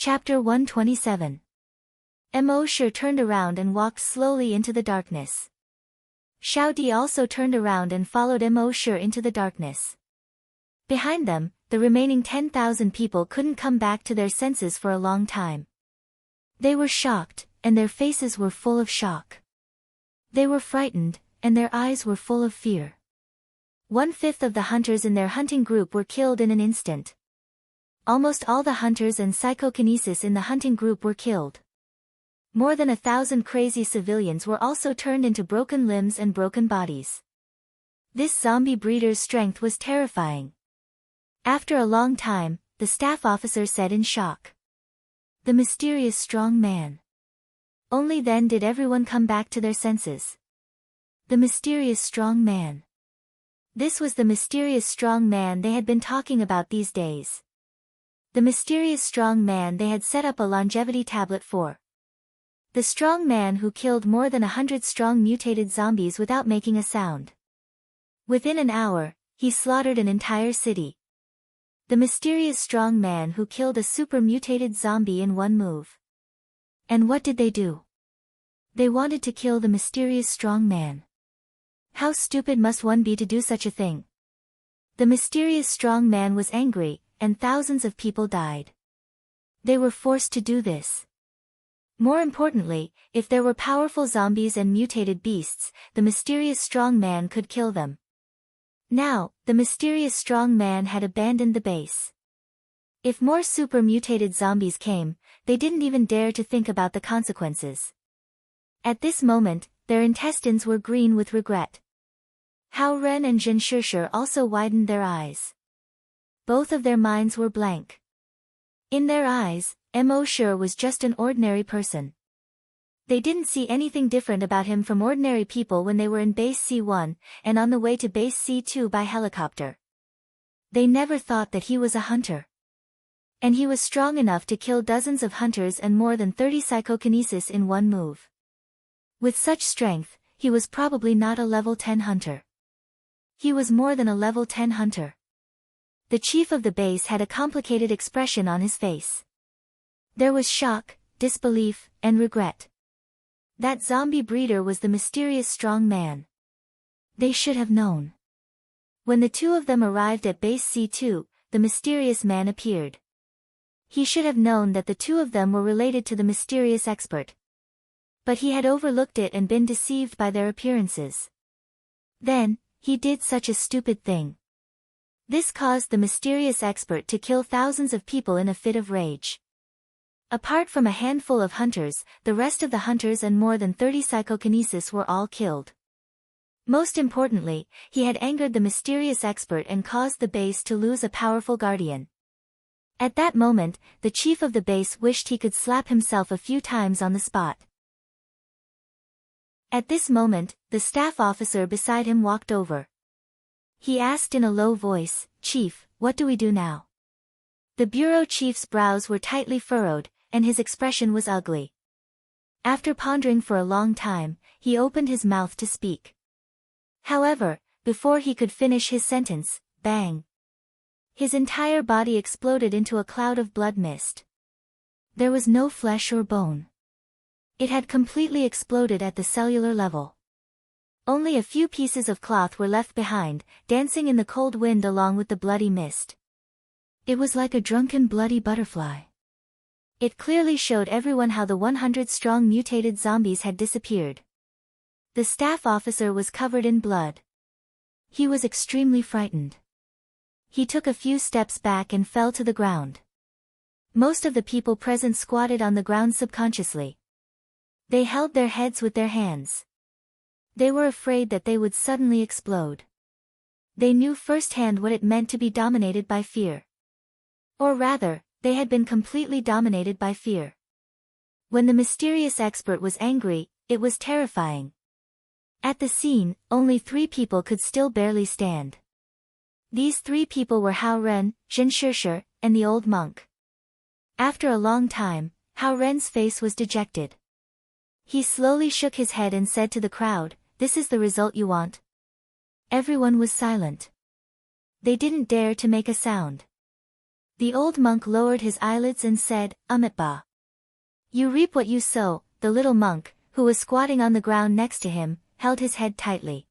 Chapter 127. Emosure turned around and walked slowly into the darkness. Xiaodi also turned around and followed Emosure into the darkness. Behind them, the remaining 10,000 people couldn't come back to their senses for a long time. They were shocked, and their faces were full of shock. They were frightened, and their eyes were full of fear. 1/5 of the hunters in their hunting group were killed in an instant. Almost all the hunters and psychokinesis in the hunting group were killed. More than 1,000 crazy civilians were also turned into broken limbs and broken bodies. This zombie breeder's strength was terrifying. After a long time, the staff officer said in shock. The mysterious strong man. Only then did everyone come back to their senses. The mysterious strong man. This was the mysterious strong man they had been talking about these days. The mysterious strong man they had set up a longevity tablet for. The strong man who killed more than 100 strong mutated zombies without making a sound. Within an hour, he slaughtered an entire city. The mysterious strong man who killed a super mutated zombie in one move. And what did they do? They wanted to kill the mysterious strong man. How stupid must one be to do such a thing? The mysterious strong man was angry, and thousands of people died. They were forced to do this. More importantly, if there were powerful zombies and mutated beasts, the mysterious strong man could kill them. Now, the mysterious strong man had abandoned the base. If more super mutated zombies came, they didn't even dare to think about the consequences. At this moment, their intestines were green with regret. Hao Ren and Zhen Shishir also widened their eyes. Both of their minds were blank. In their eyes, Emosure was just an ordinary person. They didn't see anything different about him from ordinary people when they were in Base C1, and on the way to Base C2 by helicopter. They never thought that he was a hunter. And he was strong enough to kill dozens of hunters and more than 30 psychokinesis in one move. With such strength, he was probably not a level 10 hunter. He was more than a level 10 hunter. The chief of the base had a complicated expression on his face. There was shock, disbelief, and regret. That zombie breeder was the mysterious strong man. They should have known. When the two of them arrived at Base C2, the mysterious man appeared. He should have known that the two of them were related to the mysterious expert. But he had overlooked it and been deceived by their appearances. Then, he did such a stupid thing. This caused the mysterious expert to kill thousands of people in a fit of rage. Apart from a handful of hunters, the rest of the hunters and more than 30 psychokinesis were all killed. Most importantly, he had angered the mysterious expert and caused the base to lose a powerful guardian. At that moment, the chief of the base wished he could slap himself a few times on the spot. At this moment, the staff officer beside him walked over. He asked in a low voice, "Chief, what do we do now?" The bureau chief's brows were tightly furrowed, and his expression was ugly. After pondering for a long time, he opened his mouth to speak. However, before he could finish his sentence, bang! His entire body exploded into a cloud of blood mist. There was no flesh or bone. It had completely exploded at the cellular level. Only a few pieces of cloth were left behind, dancing in the cold wind along with the bloody mist. It was like a drunken bloody butterfly. It clearly showed everyone how the 100-strong mutated zombies had disappeared. The staff officer was covered in blood. He was extremely frightened. He took a few steps back and fell to the ground. Most of the people present squatted on the ground subconsciously. They held their heads with their hands. They were afraid that they would suddenly explode. They knew firsthand what it meant to be dominated by fear. Or rather, they had been completely dominated by fear. When the mysterious expert was angry, it was terrifying. At the scene, only 3 people could still barely stand. These 3 people were Hao Ren, Zhen Shishir, and the old monk. After a long time, Hao Ren's face was dejected. He slowly shook his head and said to the crowd, "This is the result you want?" Everyone was silent. They didn't dare to make a sound. The old monk lowered his eyelids and said, Amitabha. You reap what you sow. The little monk, who was squatting on the ground next to him, held his head tightly.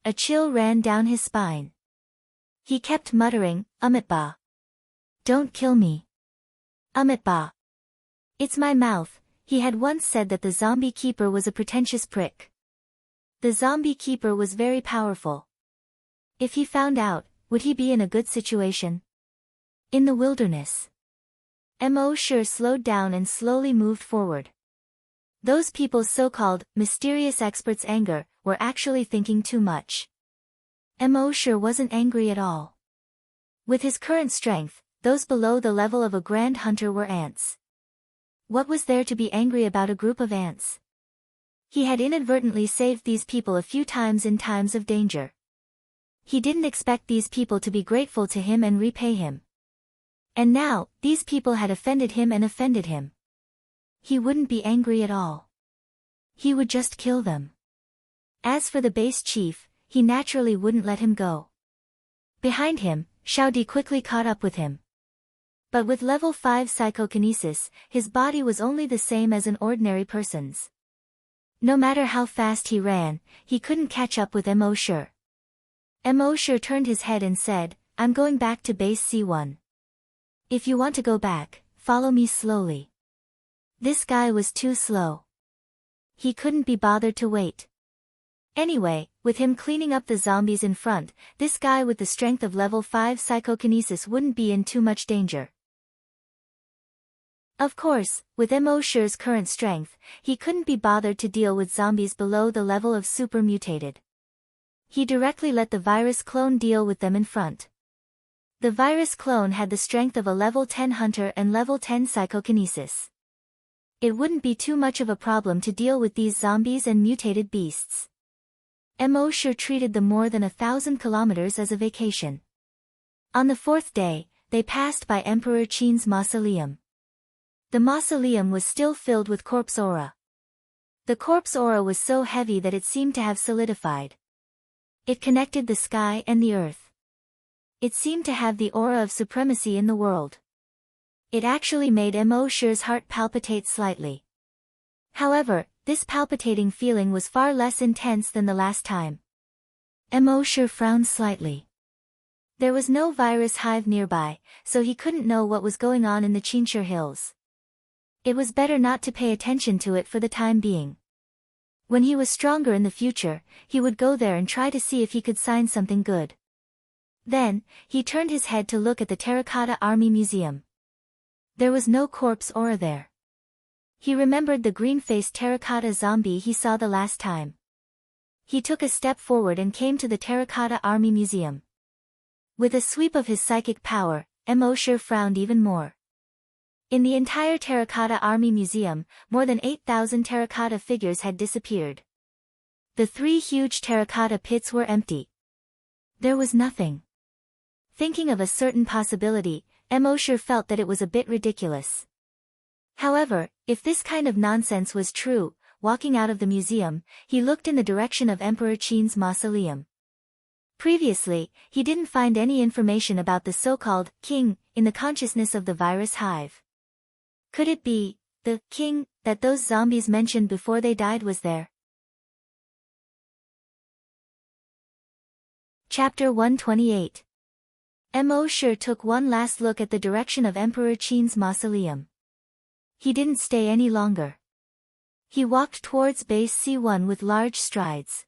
A chill ran down his spine. He kept muttering, Amitabha. Don't kill me. Amitabha. It's my mouth. He had once said that the zombie keeper was a pretentious prick. The zombie keeper was very powerful. If he found out, would he be in a good situation? In the wilderness. Emosher slowed down and slowly moved forward. Those people's so-called mysterious experts' anger were actually thinking too much. Emosher wasn't angry at all. With his current strength, those below the level of a grand hunter were ants. What was there to be angry about a group of ants? He had inadvertently saved these people a few times in times of danger. He didn't expect these people to be grateful to him and repay him. And now, these people had offended him and offended him. He wouldn't be angry at all. He would just kill them. As for the base chief, he naturally wouldn't let him go. Behind him, Xiaodi quickly caught up with him. But with level 5 psychokinesis, his body was only the same as an ordinary person's. No matter how fast he ran, he couldn't catch up with Emosher. Emosher turned his head and said, I'm going back to base C1. If you want to go back, follow me slowly. This guy was too slow. He couldn't be bothered to wait. Anyway, with him cleaning up the zombies in front, this guy with the strength of level 5 psychokinesis wouldn't be in too much danger. Of course, with Emosher's current strength, he couldn't be bothered to deal with zombies below the level of super mutated. He directly let the virus clone deal with them in front. The virus clone had the strength of a level 10 hunter and level 10 psychokinesis. It wouldn't be too much of a problem to deal with these zombies and mutated beasts. Emosher treated the more than 1,000 kilometers as a vacation. On the 4th day, they passed by Emperor Qin's mausoleum. The mausoleum was still filled with corpse aura. The corpse aura was so heavy that it seemed to have solidified. It connected the sky and the earth. It seemed to have the aura of supremacy in the world. It actually made Emosher's heart palpitate slightly. However, this palpitating feeling was far less intense than the last time. Emosher frowned slightly. There was no virus hive nearby, so he couldn't know what was going on in the Qinshur Hills. It was better not to pay attention to it for the time being. When he was stronger in the future, he would go there and try to see if he could find something good. Then, he turned his head to look at the Terracotta Army Museum. There was no corpse aura there. He remembered the green-faced terracotta zombie he saw the last time. He took a step forward and came to the Terracotta Army Museum. With a sweep of his psychic power, Emosher frowned even more. In the entire Terracotta Army Museum, more than 8,000 terracotta figures had disappeared. The 3 huge terracotta pits were empty. There was nothing. Thinking of a certain possibility, Emosher felt that it was a bit ridiculous. However, if this kind of nonsense was true, walking out of the museum, he looked in the direction of Emperor Qin's mausoleum. Previously, he didn't find any information about the so-called king in the consciousness of the virus hive. Could it be the king that those zombies mentioned before they died was there? Chapter 128. Emosher took one last look at the direction of Emperor Qin's mausoleum. He didn't stay any longer. He walked towards base C1 with large strides.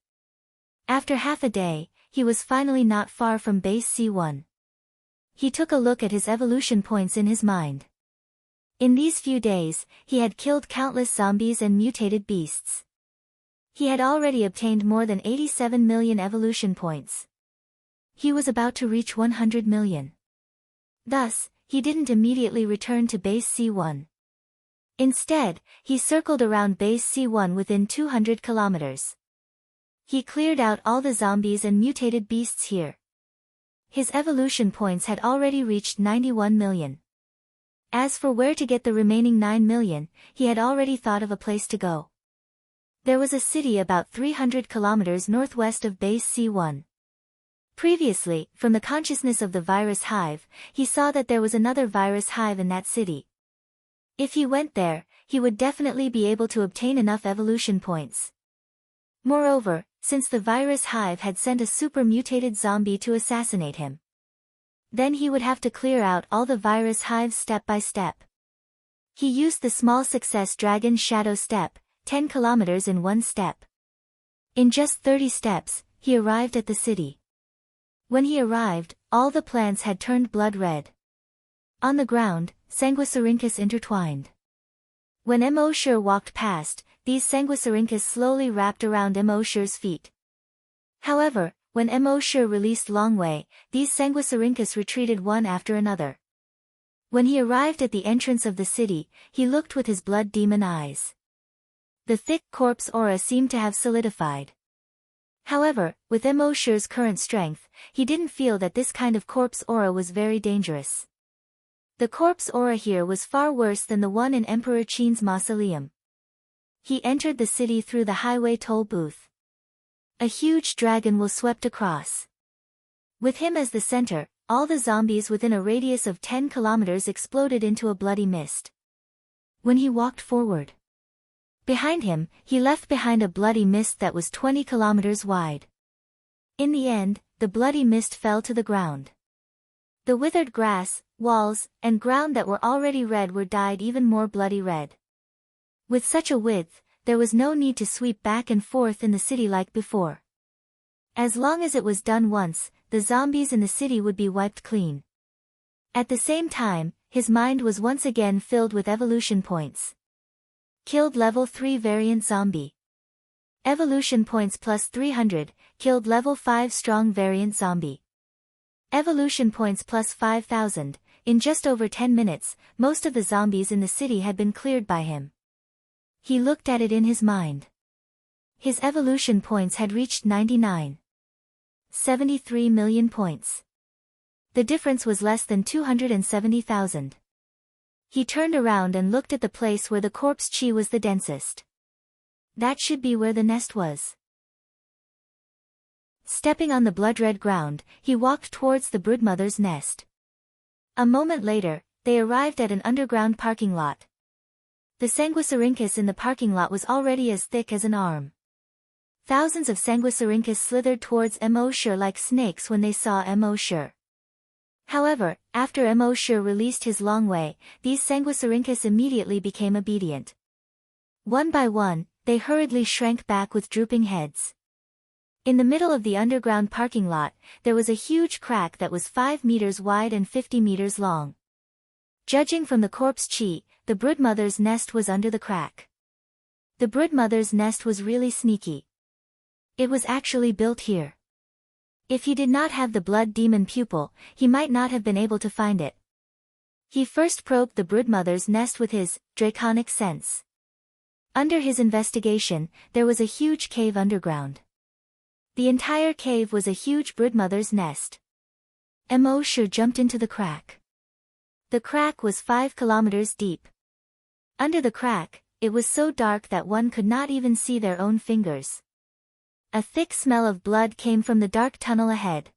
After half a day, he was finally not far from base C1. He took a look at his evolution points in his mind. In these few days, he had killed countless zombies and mutated beasts. He had already obtained more than 87 million evolution points. He was about to reach 100 million. Thus, he didn't immediately return to base C1. Instead, he circled around base C1 within 200 kilometers. He cleared out all the zombies and mutated beasts here. His evolution points had already reached 91 million. As for where to get the remaining 9 million, he had already thought of a place to go. There was a city about 300 kilometers northwest of base C1. Previously, from the consciousness of the virus hive, he saw that there was another virus hive in that city. If he went there, he would definitely be able to obtain enough evolution points. Moreover, since the virus hive had sent a super mutated zombie to assassinate him, then he would have to clear out all the virus hives step by step. He used the small success dragon shadow step, 10 kilometers in one step. In just 30 steps, he arrived at the city. When he arrived, all the plants had turned blood red. On the ground, Sanguisurincus intertwined. When Emoshur walked past, these Sanguisurincus slowly wrapped around Emoshur's feet. However, when Emoshur released Longway, these Sanguisurincus retreated one after another. When he arrived at the entrance of the city, he looked with his blood demon eyes. The thick corpse aura seemed to have solidified. However, with Emoshur's current strength, he didn't feel that this kind of corpse aura was very dangerous. The corpse aura here was far worse than the one in Emperor Qin's mausoleum. He entered the city through the highway toll booth. A huge dragon was swept across. With him as the center, all the zombies within a radius of 10 kilometers exploded into a bloody mist. When he walked forward, behind him, he left behind a bloody mist that was 20 kilometers wide. In the end, the bloody mist fell to the ground. The withered grass, walls, and ground that were already red were dyed even more bloody red. With such a width, there was no need to sweep back and forth in the city like before. As long as it was done once, the zombies in the city would be wiped clean. At the same time, his mind was once again filled with evolution points. Killed level 3 variant zombie. Evolution points plus 300, killed level 5 strong variant zombie. Evolution points plus 5,000, in just over 10 minutes, most of the zombies in the city had been cleared by him. He looked at it in his mind. His evolution points had reached 99.73 million points. The difference was less than 270,000. He turned around and looked at the place where the corpse chi was the densest. That should be where the nest was. Stepping on the blood-red ground, he walked towards the broodmother's nest. A moment later, they arrived at an underground parking lot. The Sanguisurincus in the parking lot was already as thick as an arm. Thousands of Sanguisurincus slithered towards Emoshur like snakes when they saw Emoshur. However, after Emoshur released his Longway, these Sanguisurincus immediately became obedient. One by one, they hurriedly shrank back with drooping heads. In the middle of the underground parking lot, there was a huge crack that was 5 meters wide and 50 meters long. Judging from the corpse chi, the broodmother's nest was under the crack. The broodmother's nest was really sneaky. It was actually built here. If he did not have the blood demon pupil, he might not have been able to find it. He first probed the broodmother's nest with his draconic sense. Under his investigation, there was a huge cave underground. The entire cave was a huge broodmother's nest. Emoshur jumped into the crack. The crack was 5 kilometers deep. Under the crack, it was so dark that one could not even see their own fingers. A thick smell of blood came from the dark tunnel ahead.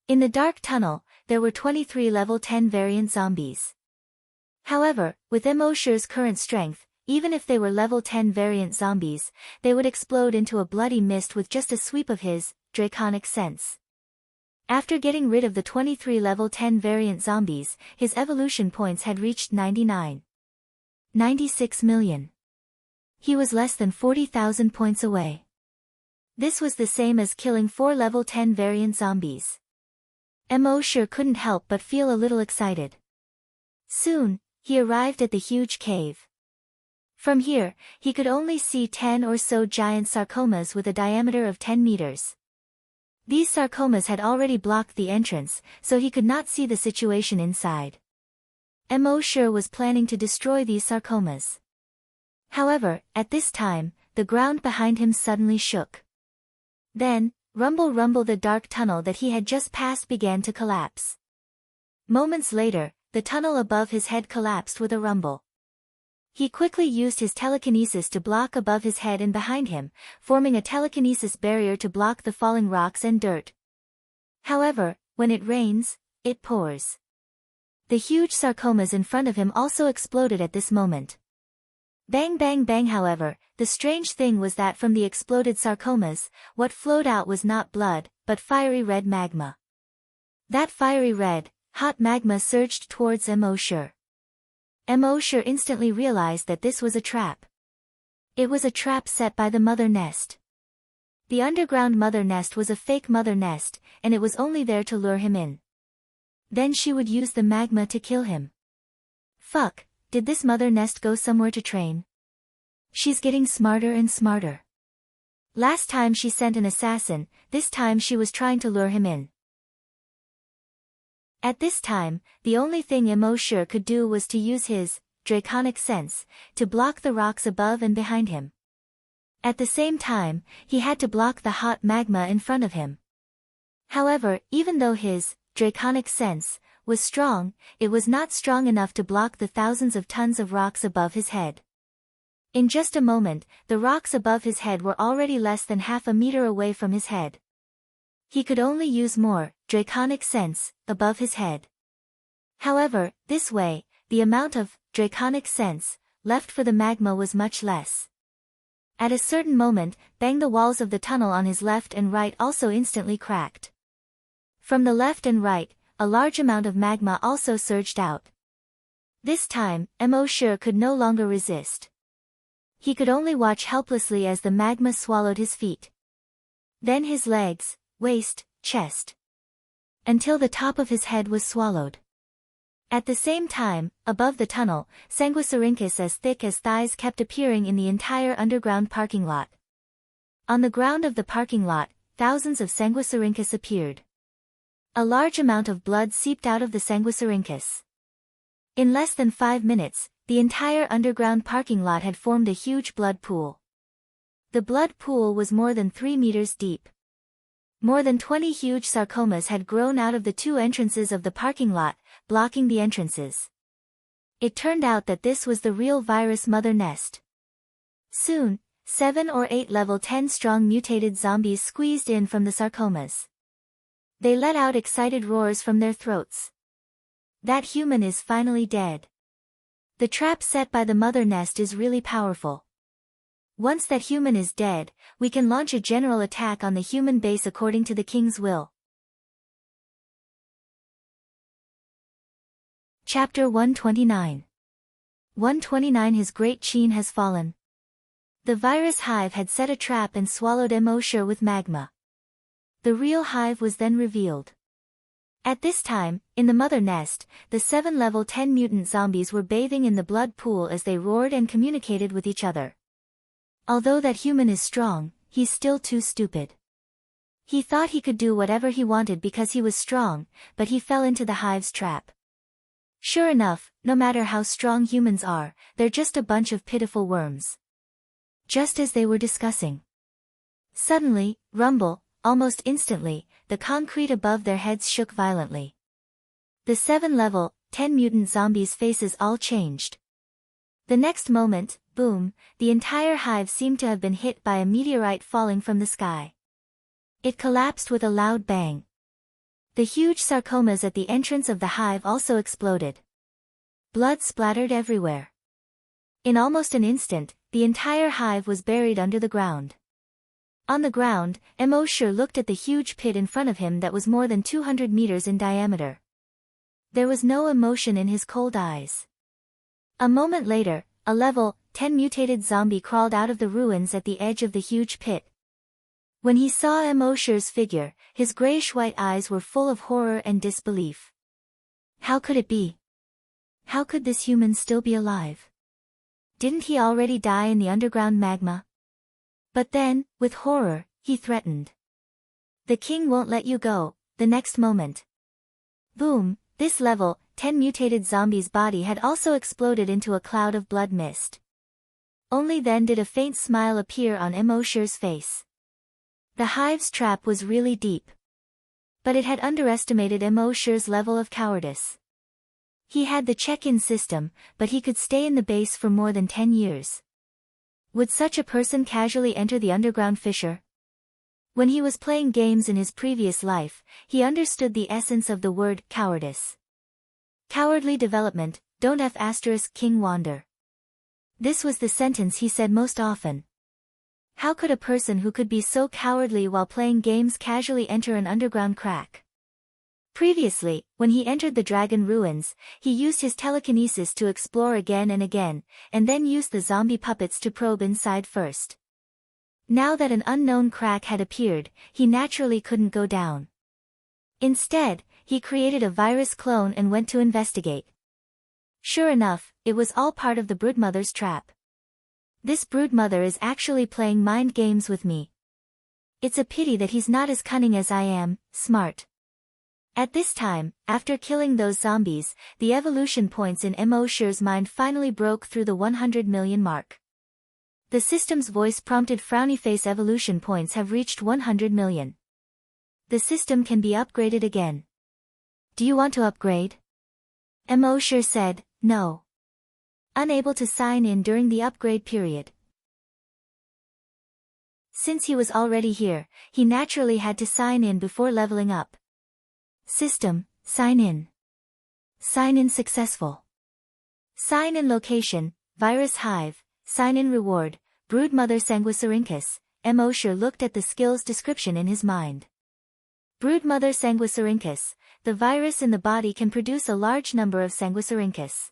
In the dark tunnel, there were 23 level 10 variant zombies. However, with Emoshur's current strength, even if they were level 10 variant zombies, they would explode into a bloody mist with just a sweep of his draconic sense. After getting rid of the 23 level 10 variant zombies, his evolution points had reached 99.96 million. He was less than 40,000 points away. This was the same as killing 4 level 10 variant zombies. Emoshur couldn't help but feel a little excited. Soon, he arrived at the huge cave. From here, he could only see 10 or so giant sarcomas with a diameter of 10 meters. These sarcomas had already blocked the entrance, so he could not see the situation inside. Emoshur was planning to destroy these sarcomas. However, at this time, the ground behind him suddenly shook. Then, rumble rumble, the dark tunnel that he had just passed began to collapse. Moments later, the tunnel above his head collapsed with a rumble. He quickly used his telekinesis to block above his head and behind him, forming a telekinesis barrier to block the falling rocks and dirt. However, when it rains, it pours. The huge sarcomas in front of him also exploded at this moment. Bang bang bang. However, the strange thing was that from the exploded sarcomas, what flowed out was not blood, but fiery red magma. That fiery red, hot magma surged towards Immortal. Immortal instantly realized that this was a trap. It was a trap set by the mother nest. The underground mother nest was a fake mother nest, and it was only there to lure him in. Then she would use the magma to kill him. Fuck, did this mother nest go somewhere to train? She's getting smarter and smarter. Last time she sent an assassin, this time she was trying to lure him in. At this time, the only thing Immortal could do was to use his draconic sense to block the rocks above and behind him. At the same time, he had to block the hot magma in front of him. However, even though his draconic sense was strong, it was not strong enough to block the thousands of tons of rocks above his head. In just a moment, the rocks above his head were already less than half a meter away from his head. He could only use more draconic sense above his head. However, this way, the amount of draconic sense left for the magma was much less. At a certain moment, bang, the walls of the tunnel on his left and right also instantly cracked. From the left and right, a large amount of magma also surged out. This time, Immortal could no longer resist. He could only watch helplessly as the magma swallowed his feet. Then his legs, waist, chest. Until the top of his head was swallowed. At the same time, above the tunnel, sanguisurincus as thick as thighs kept appearing in the entire underground parking lot. On the ground of the parking lot, thousands of sanguisurincus appeared. A large amount of blood seeped out of the sanguisurincus. In less than 5 minutes, the entire underground parking lot had formed a huge blood pool. The blood pool was more than 3 meters deep. More than 20 huge sarcomas had grown out of the 2 entrances of the parking lot, blocking the entrances. It turned out that this was the real virus mother nest. Soon, 7 or 8 level 10 strong mutated zombies squeezed in from the sarcomas. They let out excited roars from their throats. That human is finally dead. The trap set by the mother nest is really powerful. Once that human is dead, we can launch a general attack on the human base according to the king's will. Chapter 129. 129. His great chain has fallen. The virus hive had set a trap and swallowed Immortal with magma. The real hive was then revealed. At this time, in the mother nest, the 7 level 10 mutant zombies were bathing in the blood pool as they roared and communicated with each other. Although that human is strong, he's still too stupid. He thought he could do whatever he wanted because he was strong, but he fell into the hive's trap. Sure enough, no matter how strong humans are, they're just a bunch of pitiful worms. Just as they were discussing. Suddenly, rumble, almost instantly, the concrete above their heads shook violently. The 7 level 10 mutant zombies' faces all changed. The next moment, boom, the entire hive seemed to have been hit by a meteorite falling from the sky. It collapsed with a loud bang. The huge sarcomas at the entrance of the hive also exploded. Blood splattered everywhere. In almost an instant, the entire hive was buried under the ground. On the ground, Immortal looked at the huge pit in front of him that was more than 200 meters in diameter. There was no emotion in his cold eyes. A moment later, a level 10 mutated zombie crawled out of the ruins at the edge of the huge pit. When he saw Immortal's figure, his grayish-white eyes were full of horror and disbelief. How could it be? How could this human still be alive? Didn't he already die in the underground magma? But then, with horror, he threatened. The king won't let you go. The next moment. Boom, this level 10 mutated zombie's body had also exploded into a cloud of blood mist. Only then did a faint smile appear on Immortal's face. The hive's trap was really deep. But it had underestimated Immortal's level of cowardice. He had the check-in system, but he could stay in the base for more than 10 years. Would such a person casually enter the underground fissure? When he was playing games in his previous life, he understood the essence of the word cowardice. Cowardly development, don't F** King wander. This was the sentence he said most often. How could a person who could be so cowardly while playing games casually enter an underground crack? Previously, when he entered the dragon ruins, he used his telekinesis to explore again and again, and then used the zombie puppets to probe inside first. Now that an unknown crack had appeared, he naturally couldn't go down. Instead, he created a virus clone and went to investigate. Sure enough, it was all part of the broodmother's trap. This broodmother is actually playing mind games with me. It's a pity that he's not as cunning as I am, smart. At this time, after killing those zombies, the evolution points in Emosure's mind finally broke through the 100 million mark. The system's voice prompted frowny face evolution points have reached 100 million. The system can be upgraded again. Do you want to upgrade? Emosure said, no. Unable to sign in during the upgrade period. Since he was already here, he naturally had to sign in before leveling up. System, sign in. Sign in successful. Sign in location, Virus Hive, sign in reward, Broodmother Sanguisurincus. Emosure looked at the skills description in his mind. Broodmother Sanguisurincus, the virus in the body can produce a large number of Sanguisurincus.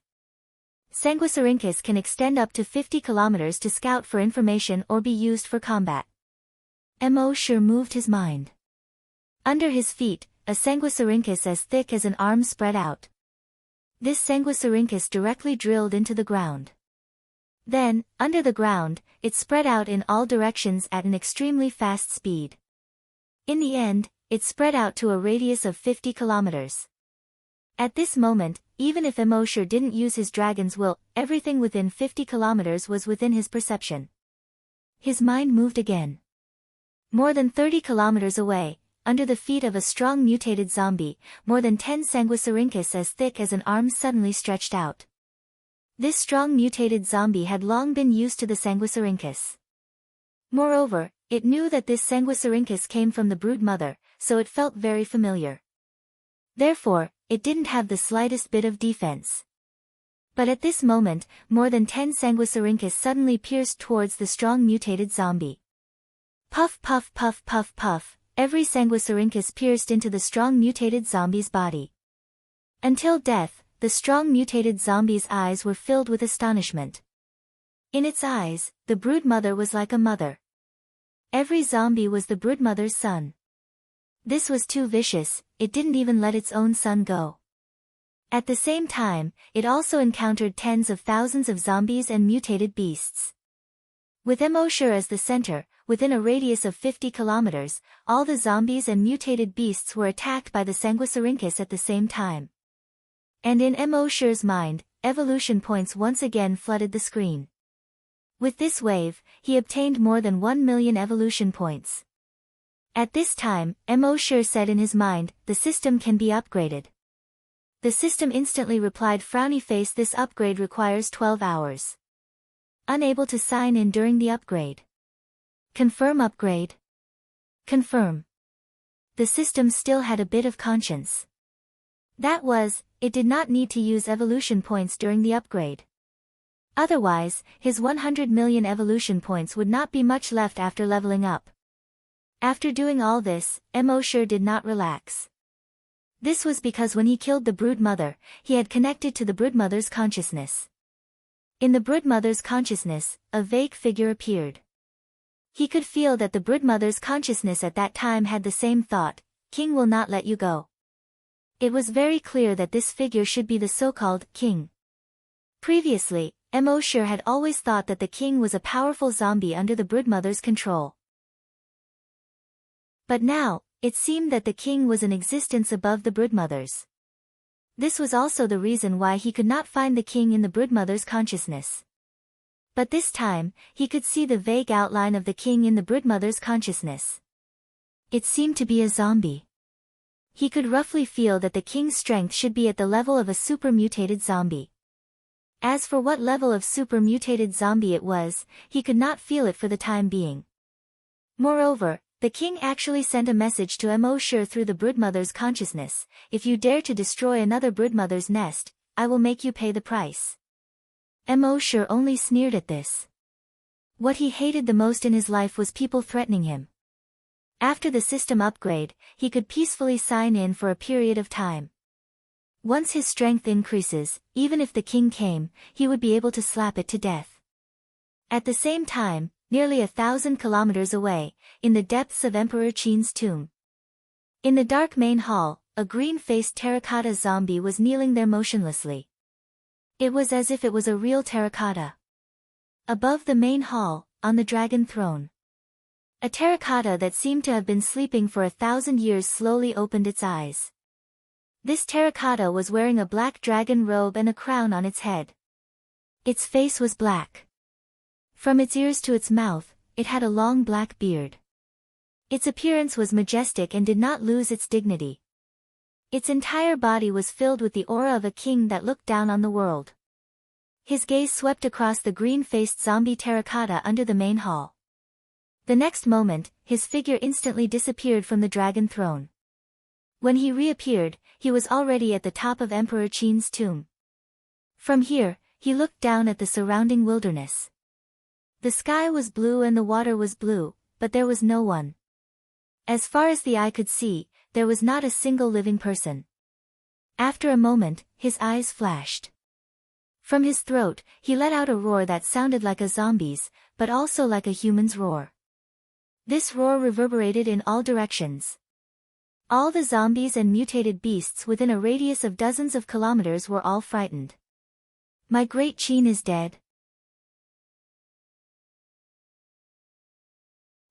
Sanguisurincus can extend up to 50 kilometers to scout for information or be used for combat. Emosure moved his mind. Under his feet, a Sanguisurincus as thick as an arm spread out. This Sanguisurincus directly drilled into the ground. Then, under the ground, it spread out in all directions at an extremely fast speed. In the end, it spread out to a radius of 50 kilometers. At this moment, even if Emosure didn't use his dragon's will, everything within 50 kilometers was within his perception. His mind moved again. More than 30 kilometers away, under the feet of a strong mutated zombie, more than 10 Sanguisurincus as thick as an arm suddenly stretched out. This strong mutated zombie had long been used to the Sanguisurincus. Moreover, it knew that this Sanguisurincus came from the broodmother, so it felt very familiar. Therefore, it didn't have the slightest bit of defense. But at this moment, more than 10 Sanguisurincus suddenly pierced towards the strong mutated zombie. Puff puff puff puff puff, every Sanguisurincus pierced into the strong mutated zombie's body. Until death, the strong mutated zombie's eyes were filled with astonishment. In its eyes, the broodmother was like a mother. Every zombie was the broodmother's son. This was too vicious, it didn't even let its own son go. At the same time, it also encountered tens of thousands of zombies and mutated beasts. With Emosure as the center, within a radius of 50 kilometers, all the zombies and mutated beasts were attacked by the Sanguisurincus at the same time. And in Emosure's mind, evolution points once again flooded the screen. With this wave, he obtained more than 1 million evolution points. At this time, Emosure said in his mind, the system can be upgraded. The system instantly replied, frowny face, this upgrade requires 12 hours. Unable to sign in during the upgrade. Confirm upgrade. Confirm. The system still had a bit of conscience. That was, it did not need to use evolution points during the upgrade. Otherwise, his 100 million evolution points would not be much left after leveling up. After doing all this, Emosure did not relax. This was because when he killed the broodmother, he had connected to the broodmother's consciousness. In the broodmother's consciousness, a vague figure appeared. He could feel that the broodmother's consciousness at that time had the same thought, King will not let you go. It was very clear that this figure should be the so-called king. Previously, Emosure had always thought that the king was a powerful zombie under the broodmother's control. But now, it seemed that the king was an existence above the broodmother's. This was also the reason why he could not find the king in the broodmother's consciousness. But this time, he could see the vague outline of the king in the broodmother's consciousness. It seemed to be a zombie. He could roughly feel that the king's strength should be at the level of a super mutated zombie. As for what level of super mutated zombie it was, he could not feel it for the time being. Moreover, The king actually sent a message to Emosher through the broodmother's consciousness: if you dare to destroy another broodmother's nest, I will make you pay the price. Emosher only sneered at this. What he hated the most in his life was people threatening him. After the system upgrade, he could peacefully sign in for a period of time. Once his strength increases, even if the king came, he would be able to slap it to death. At the same time, nearly 1,000 kilometers away, in the depths of Emperor Qin's tomb. In the dark main hall, a green-faced terracotta zombie was kneeling there motionlessly. It was as if it was a real terracotta. Above the main hall, on the dragon throne, a terracotta that seemed to have been sleeping for 1,000 years slowly opened its eyes. This terracotta was wearing a black dragon robe and a crown on its head. Its face was black. From its ears to its mouth, it had a long black beard. Its appearance was majestic and did not lose its dignity. Its entire body was filled with the aura of a king that looked down on the world. His gaze swept across the green-faced zombie terracotta under the main hall. The next moment, his figure instantly disappeared from the dragon throne. When he reappeared, he was already at the top of Emperor Qin's tomb. From here, he looked down at the surrounding wilderness. The sky was blue and the water was blue, but there was no one. As far as the eye could see, there was not a single living person. After a moment, his eyes flashed. From his throat, he let out a roar that sounded like a zombie's, but also like a human's roar. This roar reverberated in all directions. All the zombies and mutated beasts within a radius of dozens of kilometers were all frightened. My great Qin is dead.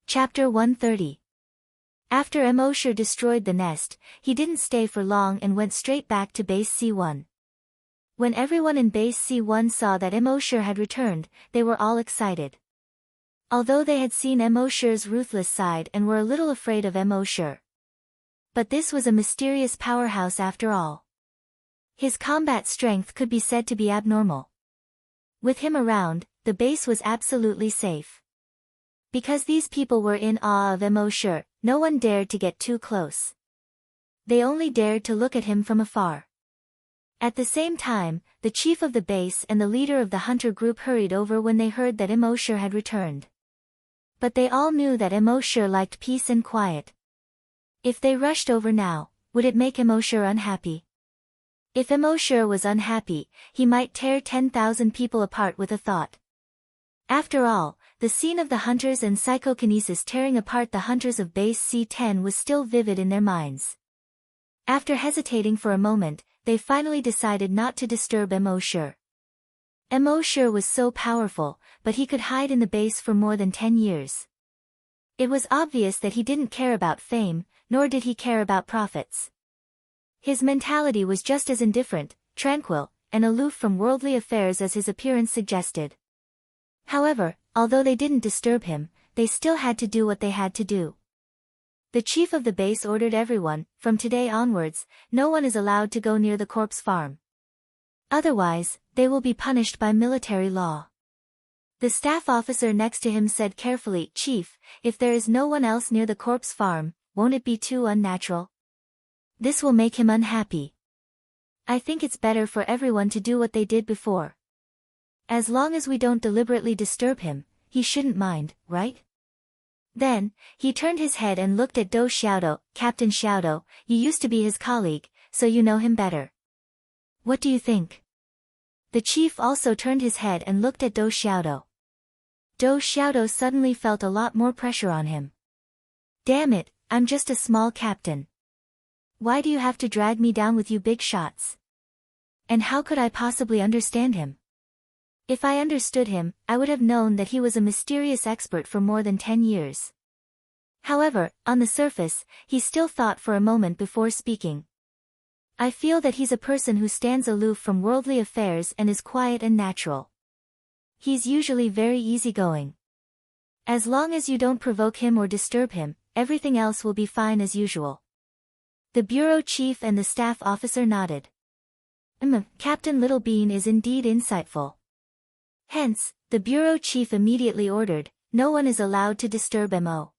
Chapter 130. After Emosher destroyed the nest, he didn't stay for long and went straight back to base C1. When everyone in base C1 saw that Emosher had returned, they were all excited. Although they had seen Emosher's ruthless side and were a little afraid of Emosher. But this was a mysterious powerhouse after all. His combat strength could be said to be abnormal. With him around, the base was absolutely safe. Because these people were in awe of Emosher, no one dared to get too close. They only dared to look at him from afar. At the same time, the chief of the base and the leader of the hunter group hurried over when they heard that Emosher had returned. But they all knew that Emosher liked peace and quiet. If they rushed over now, would it make Emosher unhappy? If Emosher was unhappy, he might tear 10,000 people apart with a thought. After all, the scene of the hunters and psychokinesis tearing apart the hunters of base C10 was still vivid in their minds. After hesitating for a moment, they finally decided not to disturb Emosher. Emosher was so powerful, but he could hide in the base for more than 10 years. It was obvious that he didn't care about fame, nor did he care about profits. His mentality was just as indifferent, tranquil, and aloof from worldly affairs as his appearance suggested. However, although they didn't disturb him, they still had to do what they had to do. The chief of the base ordered everyone, from today onwards, no one is allowed to go near the corpse farm. Otherwise, they will be punished by military law. The staff officer next to him said carefully, "Chief, if there is no one else near the corpse farm, won't it be too unnatural? This will make him unhappy. I think it's better for everyone to do what they did before. As long as we don't deliberately disturb him, he shouldn't mind, right?" Then, he turned his head and looked at Do Xiaodo. "Captain Xiaodo, you used to be his colleague, so you know him better. What do you think?" The chief also turned his head and looked at Do Xiaodo. Do Xiaodo suddenly felt a lot more pressure on him. "Damn it, I'm just a small captain. Why do you have to drag me down with you big shots? And how could I possibly understand him? If I understood him, I would have known that he was a mysterious expert for more than 10 years. However, on the surface, he still thought for a moment before speaking. I feel that he's a person who stands aloof from worldly affairs and is quiet and natural. He's usually very easygoing. As long as you don't provoke him or disturb him, everything else will be fine as usual." The bureau chief and the staff officer nodded. Captain Littlebean is indeed insightful. Hence, the bureau chief immediately ordered, "No one is allowed to disturb Mo."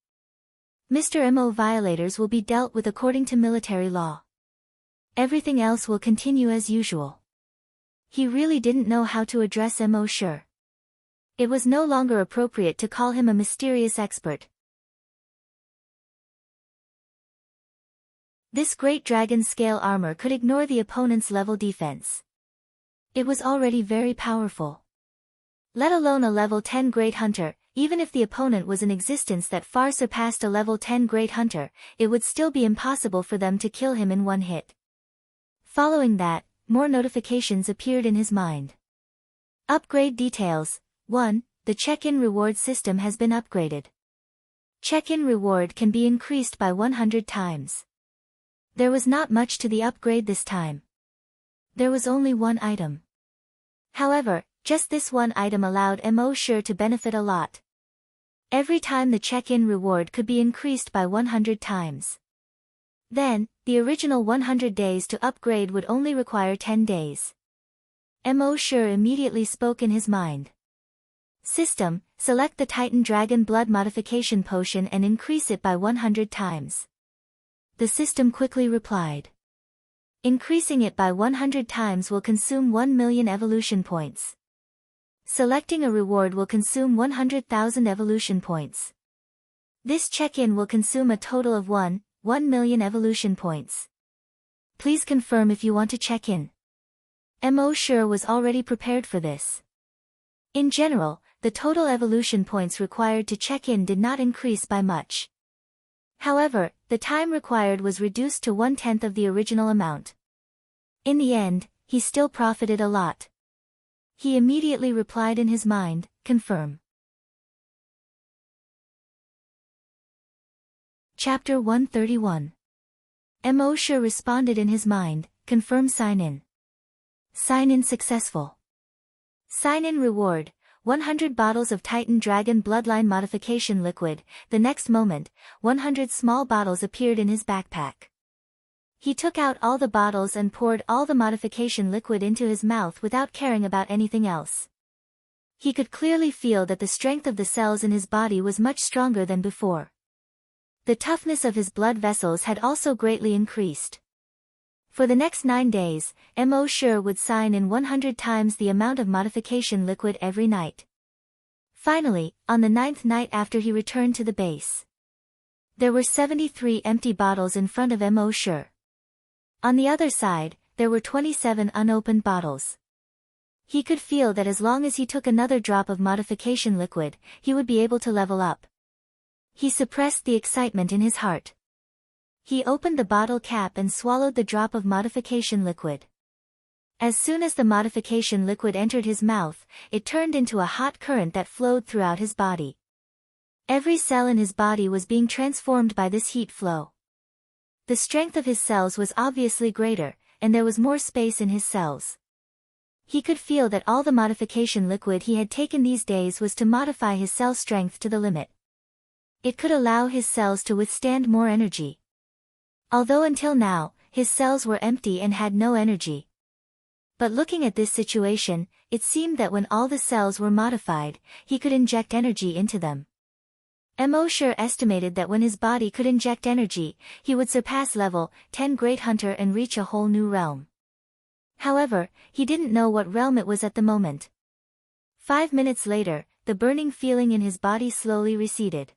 Mr. Mo violators will be dealt with according to military law. Everything else will continue as usual. He really didn't know how to address Mo Sure. It was no longer appropriate to call him a mysterious expert. This great dragon-scale armor could ignore the opponent's level defense. It was already very powerful. Let alone a level 10 Great Hunter, even if the opponent was in existence that far surpassed a level 10 Great Hunter, it would still be impossible for them to kill him in one hit. Following that, more notifications appeared in his mind. Upgrade details. 1. The check-in reward system has been upgraded. Check-in reward can be increased by 100 times. There was not much to the upgrade this time. There was only one item. However, just this one item allowed Mo Sure to benefit a lot. Every time the check-in reward could be increased by 100 times. Then, the original 100 days to upgrade would only require 10 days. Mo Sure immediately spoke in his mind. System, select the Titan Dragon Blood Modification Potion and increase it by 100 times. The system quickly replied. Increasing it by 100 times will consume 1 million evolution points. Selecting a reward will consume 100,000 evolution points. This check-in will consume a total of 1 million evolution points. Please confirm if you want to check in. Mo Sure was already prepared for this. In general, the total evolution points required to check in did not increase by much. However, the time required was reduced to 1/10 of the original amount. In the end, he still profited a lot. He immediately replied in his mind, confirm. Chapter 131. Mo Sure responded in his mind, confirm sign in. Sign in successful. Sign in reward. 100 bottles of Titan Dragon Bloodline Modification Liquid. The next moment, 100 small bottles appeared in his backpack. He took out all the bottles and poured all the modification liquid into his mouth without caring about anything else. He could clearly feel that the strength of the cells in his body was much stronger than before. The toughness of his blood vessels had also greatly increased. For the next 9 days, Mo Sure would sign in 100 times the amount of modification liquid every night. Finally, on the 9th night after he returned to the base, there were 73 empty bottles in front of Mo Sure. On the other side, there were 27 unopened bottles. He could feel that as long as he took another drop of modification liquid, he would be able to level up. He suppressed the excitement in his heart. He opened the bottle cap and swallowed the drop of modification liquid. As soon as the modification liquid entered his mouth, it turned into a hot current that flowed throughout his body. Every cell in his body was being transformed by this heat flow. The strength of his cells was obviously greater, and there was more space in his cells. He could feel that all the modification liquid he had taken these days was to modify his cell strength to the limit. It could allow his cells to withstand more energy. Although until now, his cells were empty and had no energy. But looking at this situation, it seemed that when all the cells were modified, he could inject energy into them. Mo Sure estimated that when his body could inject energy, he would surpass level 10 Great Hunter and reach a whole new realm. However, he didn't know what realm it was at the moment. 5 minutes later, the burning feeling in his body slowly receded.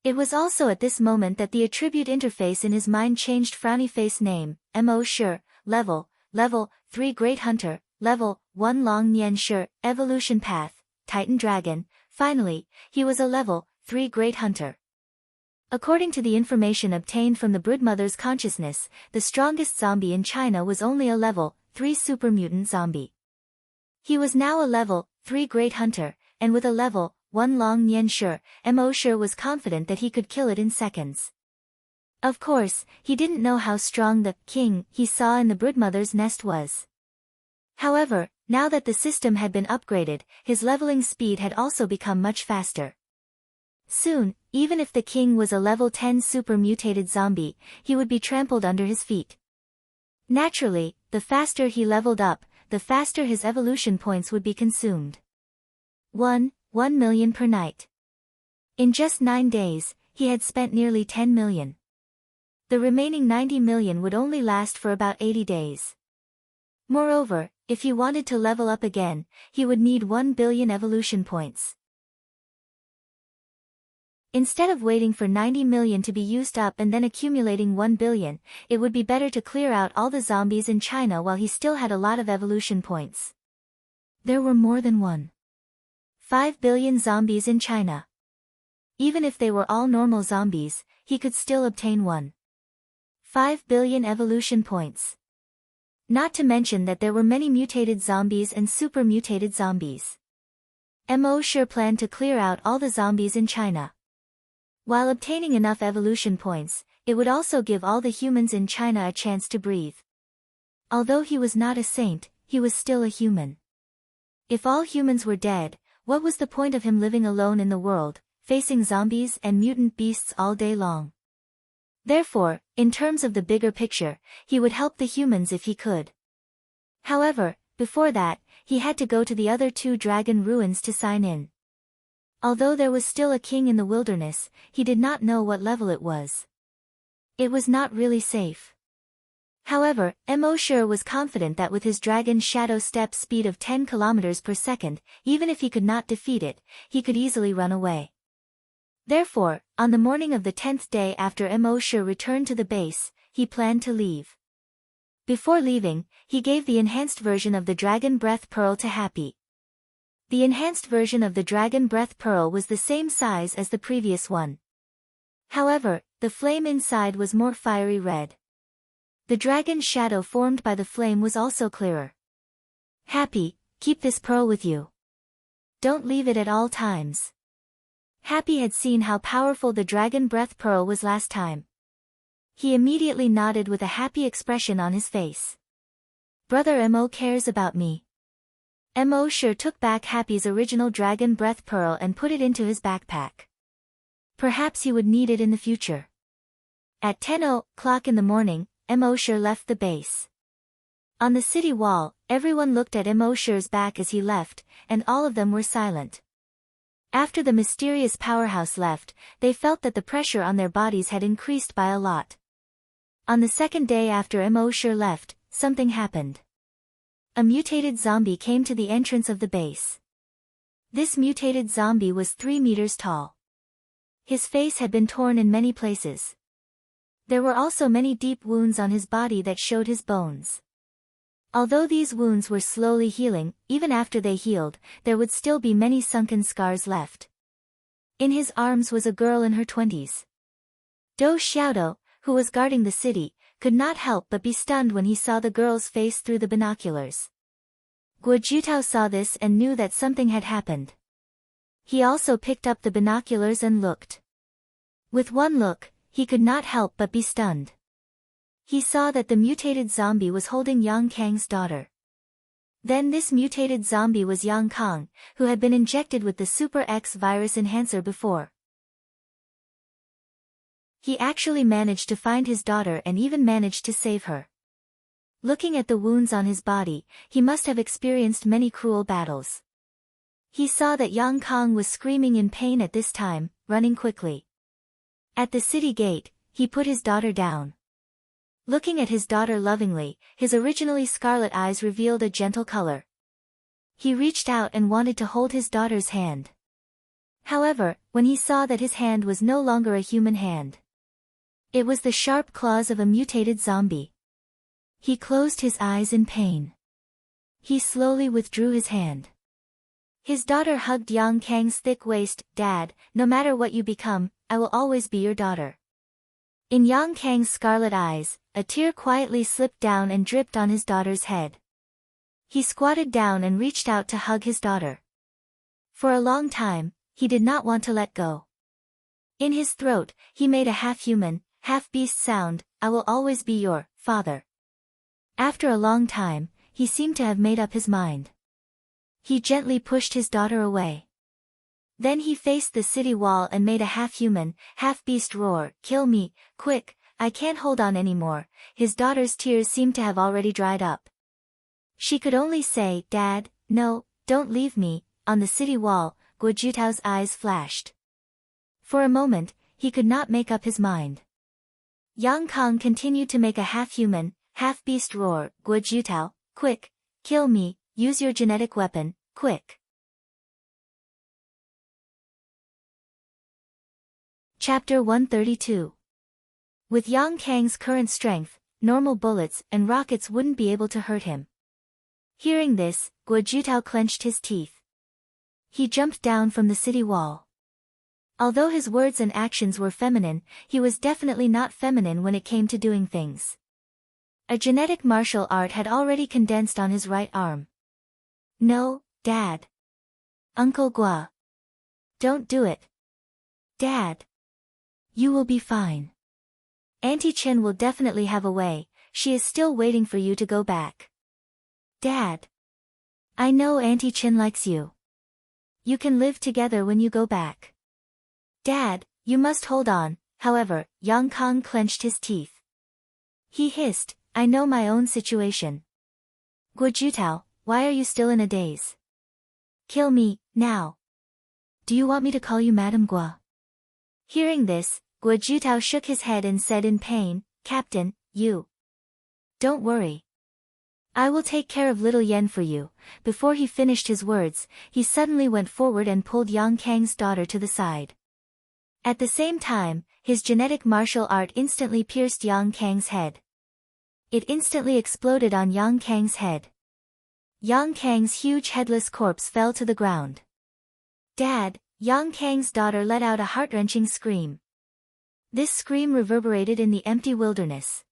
It was also at this moment that the attribute interface in his mind changed. Frowny face name, Mo Sure, level 3 Great Hunter, level 1 Long Nian Sure, evolution path, Titan Dragon. Finally, he was a level 3 Great Hunter. According to the information obtained from the Broodmother's consciousness, the strongest zombie in China was only a level 3 super mutant zombie. He was now a level 3 Great Hunter, and with a level 1 Long Nian Sure, Mo Sure was confident that he could kill it in seconds. Of course, he didn't know how strong the king he saw in the Broodmother's nest was. However, now that the system had been upgraded, his leveling speed had also become much faster. Soon, even if the king was a level 10 super mutated zombie, he would be trampled under his feet. Naturally, the faster he leveled up, the faster his evolution points would be consumed. 1 million per night. In just 9 days, he had spent nearly 10 million. The remaining 90 million would only last for about 80 days. Moreover, if he wanted to level up again, he would need 1 billion evolution points. Instead of waiting for 90 million to be used up and then accumulating 1 billion, it would be better to clear out all the zombies in China while he still had a lot of evolution points. There were more than 1.5 billion zombies in China. Even if they were all normal zombies, he could still obtain 1.5 billion evolution points. Not to mention that there were many mutated zombies and super mutated zombies. Mo sure planned to clear out all the zombies in China. While obtaining enough evolution points, it would also give all the humans in China a chance to breathe. Although he was not a saint, he was still a human. If all humans were dead, what was the point of him living alone in the world, facing zombies and mutant beasts all day long? Therefore, in terms of the bigger picture, he would help the humans if he could. However, before that, he had to go to the other 2 dragon ruins to sign in. Although there was still a king in the wilderness, he did not know what level it was. It was not really safe. However, Mo sure was confident that with his dragon shadow step speed of 10 kilometers per second, even if he could not defeat it, he could easily run away. Therefore, on the morning of the 10th day after Mo sure returned to the base, he planned to leave. Before leaving, he gave the enhanced version of the Dragon Breath Pearl to Happy. The enhanced version of the Dragon Breath Pearl was the same size as the previous one. However, the flame inside was more fiery red. The dragon shadow formed by the flame was also clearer. Happy, keep this pearl with you. Don't leave it at all times. Happy had seen how powerful the Dragon Breath Pearl was last time. He immediately nodded with a happy expression on his face. Brother Mo cares about me. Mo sure took back Happy's original Dragon Breath Pearl and put it into his backpack. Perhaps he would need it in the future. At 10 o'clock in the morning, Mo sure left the base. On the city wall, everyone looked at Mo sure's back as he left, and all of them were silent. After the mysterious powerhouse left, they felt that the pressure on their bodies had increased by a lot. On the second day after Mo sure left, something happened. A mutated zombie came to the entrance of the base. This mutated zombie was 3 meters tall. His face had been torn in many places. There were also many deep wounds on his body that showed his bones. Although these wounds were slowly healing, even after they healed, there would still be many sunken scars left. In his arms was a girl in her 20s. Do Xiaodo, who was guarding the city, could not help but be stunned when he saw the girl's face through the binoculars. Guo Jutao saw this and knew that something had happened. He also picked up the binoculars and looked. With one look, he could not help but be stunned. He saw that the mutated zombie was holding Yang Kang's daughter. Then this mutated zombie was Yang Kang, who had been injected with the Super X virus enhancer before. He actually managed to find his daughter and even managed to save her. Looking at the wounds on his body, he must have experienced many cruel battles. He saw that Yang Kang was screaming in pain at this time, running quickly. At the city gate, he put his daughter down. Looking at his daughter lovingly, his originally scarlet eyes revealed a gentle color. He reached out and wanted to hold his daughter's hand. However, when he saw that his hand was no longer a human hand, it was the sharp claws of a mutated zombie. He closed his eyes in pain. He slowly withdrew his hand. His daughter hugged Yang Kang's thick waist. Dad, no matter what you become, I will always be your daughter. In Yang Kang's scarlet eyes, a tear quietly slipped down and dripped on his daughter's head. He squatted down and reached out to hug his daughter. For a long time, he did not want to let go. In his throat, he made a half-human, half-beast sound, I will always be your father. After a long time, he seemed to have made up his mind. He gently pushed his daughter away. Then he faced the city wall and made a half-human, half-beast roar, kill me, quick, I can't hold on anymore. His daughter's tears seemed to have already dried up. She could only say, Dad, no, don't leave me. On the city wall, Guo Jutao's eyes flashed. For a moment, he could not make up his mind. Yang Kong continued to make a half-human, half-beast roar, "Guo Jutao, quick, kill me, use your genetic weapon, quick." Chapter 132. With Yang Kang's current strength, normal bullets and rockets wouldn't be able to hurt him. Hearing this, Guo Jutao clenched his teeth. He jumped down from the city wall. Although his words and actions were feminine, he was definitely not feminine when it came to doing things. A genetic martial art had already condensed on his right arm. "No, Dad. Uncle Guo. Don't do it. Dad. You will be fine. Auntie Chin will definitely have a way, she is still waiting for you to go back. Dad. I know Auntie Chin likes you. You can live together when you go back. Dad, you must hold on." However, Yang Kong clenched his teeth. He hissed, "I know my own situation. Guo Jutao, why are you still in a daze? Kill me, now. Do you want me to call you Madame Guo?" Hearing this, Guo Jutao shook his head and said in pain, "Captain, you. Don't worry. I will take care of little Yen for you." Before he finished his words, he suddenly went forward and pulled Yang Kang's daughter to the side. At the same time, his genetic martial art instantly pierced Yang Kang's head. It instantly exploded on Yang Kang's head. Yang Kang's huge headless corpse fell to the ground. "Dad!" Yang Kang's daughter let out a heart-wrenching scream. This scream reverberated in the empty wilderness.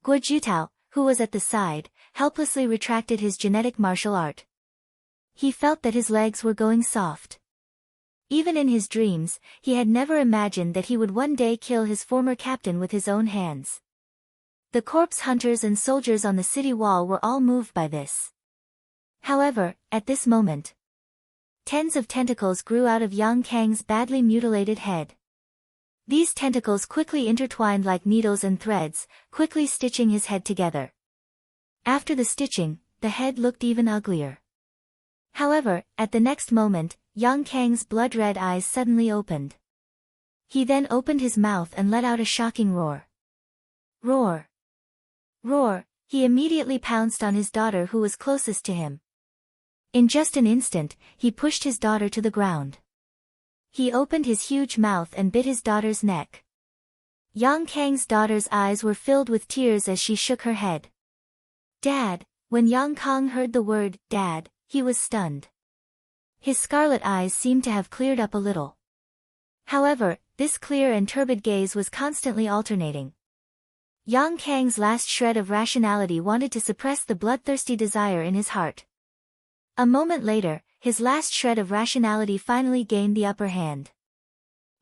Guo Jutao, who was at the side, helplessly retracted his genetic martial art. He felt that his legs were going soft. Even in his dreams, he had never imagined that he would one day kill his former captain with his own hands. The corpse hunters and soldiers on the city wall were all moved by this. However, at this moment, tens of tentacles grew out of Yang Kang's badly mutilated head. These tentacles quickly intertwined like needles and threads, quickly stitching his head together. After the stitching, the head looked even uglier. However, at the next moment, Yang Kang's blood-red eyes suddenly opened. He then opened his mouth and let out a shocking roar. Roar! Roar! He immediately pounced on his daughter who was closest to him. In just an instant, he pushed his daughter to the ground. He opened his huge mouth and bit his daughter's neck. Yang Kang's daughter's eyes were filled with tears as she shook her head. "Dad!" When Yang Kang heard the word, "Dad," he was stunned. His scarlet eyes seemed to have cleared up a little. However, this clear and turbid gaze was constantly alternating. Yang Kang's last shred of rationality wanted to suppress the bloodthirsty desire in his heart. A moment later, his last shred of rationality finally gained the upper hand.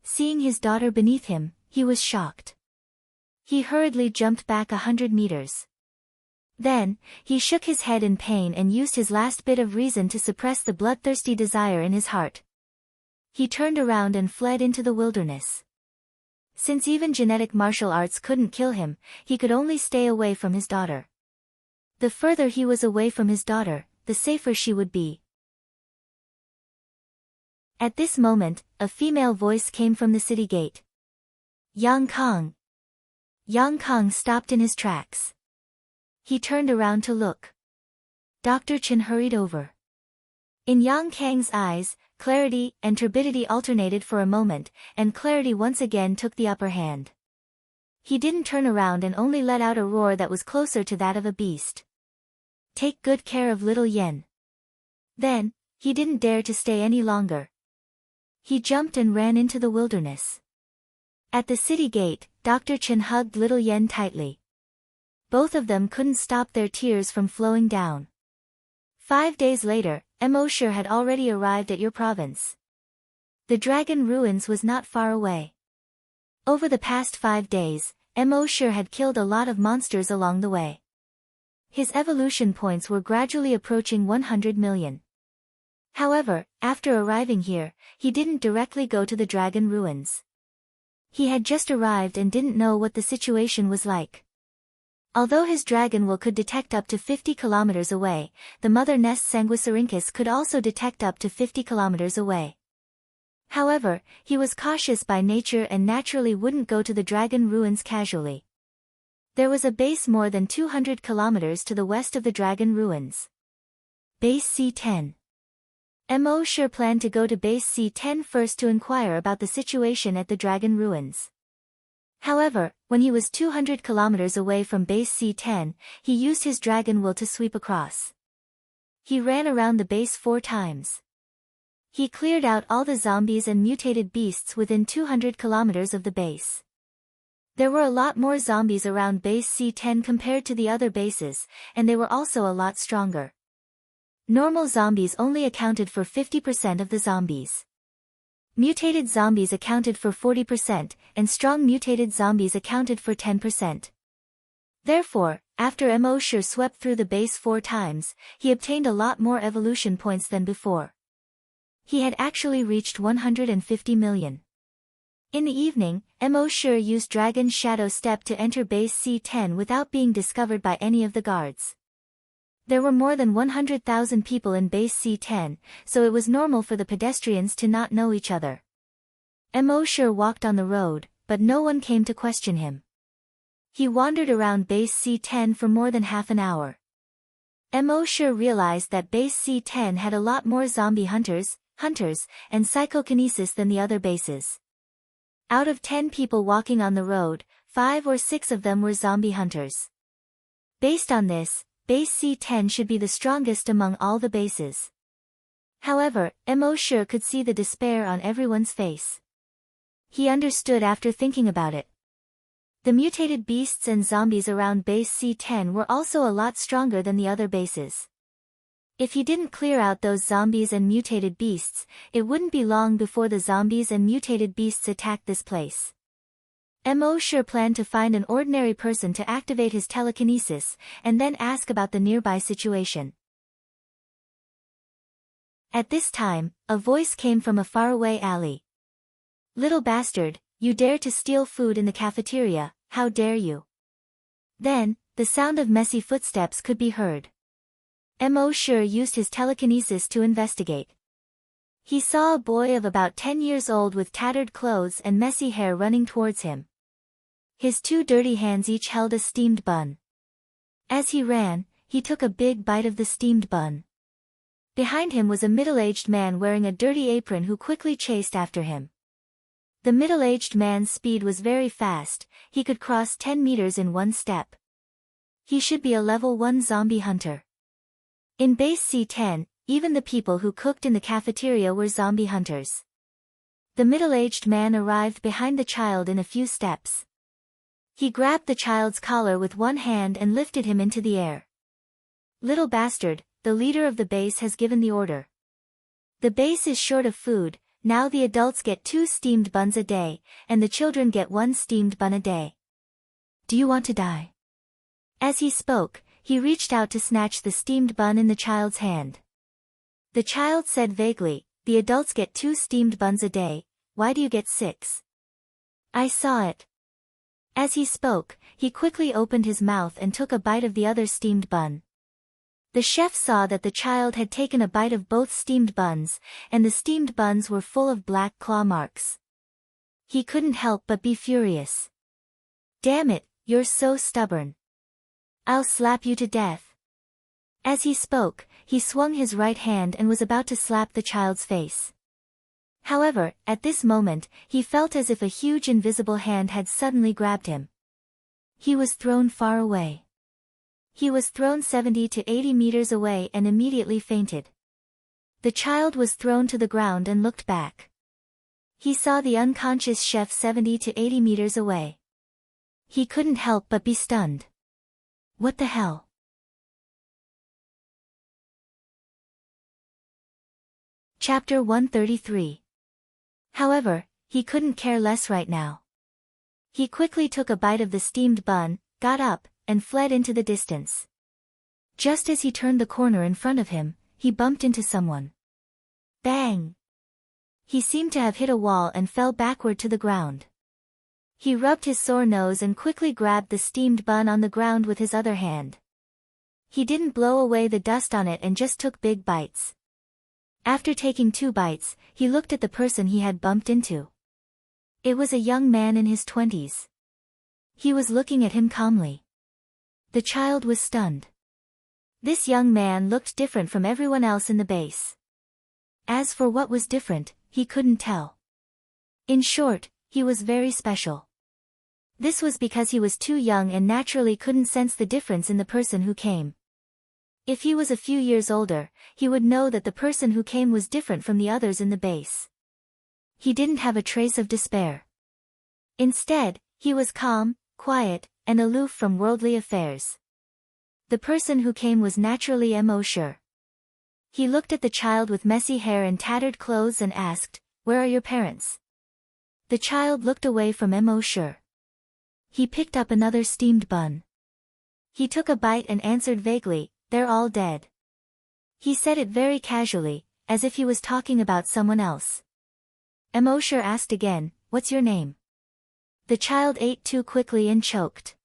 Seeing his daughter beneath him, he was shocked. He hurriedly jumped back 100 meters. Then, he shook his head in pain and used his last bit of reason to suppress the bloodthirsty desire in his heart. He turned around and fled into the wilderness. Since even genetic martial arts couldn't kill him, he could only stay away from his daughter. The further he was away from his daughter, the safer she would be. At this moment, a female voice came from the city gate. "Yang Kang." Yang Kang stopped in his tracks. He turned around to look. Dr. Chen hurried over. In Yang Kang's eyes, clarity and turbidity alternated for a moment, and clarity once again took the upper hand. He didn't turn around and only let out a roar that was closer to that of a beast. "Take good care of little Yen." Then, he didn't dare to stay any longer. He jumped and ran into the wilderness. At the city gate, Dr. Chen hugged little Yen tightly. Both of them couldn't stop their tears from flowing down. 5 days later, Emosher had already arrived at your province. The dragon ruins was not far away. Over the past 5 days, Emosher had killed a lot of monsters along the way. His evolution points were gradually approaching 100 million. However, after arriving here, he didn't directly go to the dragon ruins. He had just arrived and didn't know what the situation was like. Although his dragon will could detect up to 50 kilometers away, the mother nest Sanguisarincus could also detect up to 50 kilometers away. However, he was cautious by nature and naturally wouldn't go to the dragon ruins casually. There was a base more than 200 kilometers to the west of the dragon ruins. Base C-10. Mo sure planned to go to Base C-10 first to inquire about the situation at the dragon ruins. However, when he was 200 kilometers away from Base C-10, he used his dragon will to sweep across. He ran around the base 4 times. He cleared out all the zombies and mutated beasts within 200 kilometers of the base. There were a lot more zombies around Base C-10 compared to the other bases, and they were also a lot stronger. Normal zombies only accounted for 50% of the zombies. Mutated zombies accounted for 40%, and strong mutated zombies accounted for 10%. Therefore, after Mo sure swept through the base 4 times, he obtained a lot more evolution points than before. He had actually reached 150 million. In the evening, Mo sure used Dragon's Shadow Step to enter Base C-10 without being discovered by any of the guards. There were more than 100,000 people in Base C-10, so it was normal for the pedestrians to not know each other. Mo sure walked on the road, but no one came to question him. He wandered around Base C-10 for more than half an hour. Mo sure realized that Base C-10 had a lot more zombie hunters, and psychokinesis than the other bases. Out of 10 people walking on the road, 5 or 6 of them were zombie hunters. Based on this, Base C-10 should be the strongest among all the bases. However, Mo sure could see the despair on everyone's face. He understood after thinking about it. The mutated beasts and zombies around Base C-10 were also a lot stronger than the other bases. If he didn't clear out those zombies and mutated beasts, it wouldn't be long before the zombies and mutated beasts attacked this place. Mo sure planned to find an ordinary person to activate his telekinesis, and then ask about the nearby situation. At this time, a voice came from a faraway alley. "Little bastard, you dare to steal food in the cafeteria, how dare you?" Then, the sound of messy footsteps could be heard. Mo sure used his telekinesis to investigate. He saw a boy of about 10 years old with tattered clothes and messy hair running towards him. His 2 dirty hands each held a steamed bun. As he ran, he took a big bite of the steamed bun. Behind him was a middle-aged man wearing a dirty apron who quickly chased after him. The middle-aged man's speed was very fast, he could cross 10 meters in 1 step. He should be a level 1 zombie hunter. In Base C-10, even the people who cooked in the cafeteria were zombie hunters. The middle-aged man arrived behind the child in a few steps. He grabbed the child's collar with one hand and lifted him into the air. "Little bastard, the leader of the base has given the order. The base is short of food, now the adults get 2 steamed buns a day, and the children get 1 steamed bun a day. Do you want to die?" As he spoke, he reached out to snatch the steamed bun in the child's hand. The child said vaguely, "The adults get 2 steamed buns a day, why do you get 6? I saw it." As he spoke, he quickly opened his mouth and took a bite of the other steamed bun. The chef saw that the child had taken a bite of both steamed buns, and the steamed buns were full of black claw marks. He couldn't help but be furious. "Damn it, you're so stubborn. I'll slap you to death." As he spoke, he swung his right hand and was about to slap the child's face. However, at this moment, he felt as if a huge invisible hand had suddenly grabbed him. He was thrown far away. He was thrown 70 to 80 meters away and immediately fainted. The child was thrown to the ground and looked back. He saw the unconscious chef 70 to 80 meters away. He couldn't help but be stunned. What the hell? Chapter 133. However, he couldn't care less right now. He quickly took a bite of the steamed bun, got up, and fled into the distance. Just as he turned the corner in front of him, he bumped into someone. Bang! He seemed to have hit a wall and fell backward to the ground. He rubbed his sore nose and quickly grabbed the steamed bun on the ground with his other hand. He didn't blow away the dust on it and just took big bites. After taking 2 bites, he looked at the person he had bumped into. It was a young man in his 20s. He was looking at him calmly. The child was stunned. This young man looked different from everyone else in the base. As for what was different, he couldn't tell. In short, he was very special. This was because he was too young and naturally couldn't sense the difference in the person who came. If he was a few years older, he would know that the person who came was different from the others in the base. He didn't have a trace of despair. Instead, he was calm, quiet, and aloof from worldly affairs. The person who came was naturally Mo. He looked at the child with messy hair and tattered clothes and asked, "Where are your parents?" The child looked away from Mo. He picked up another steamed bun. He took a bite and answered vaguely, "They're all dead." He said it very casually, as if he was talking about someone else. Mo. asked again, "What's your name?" The child ate too quickly and choked.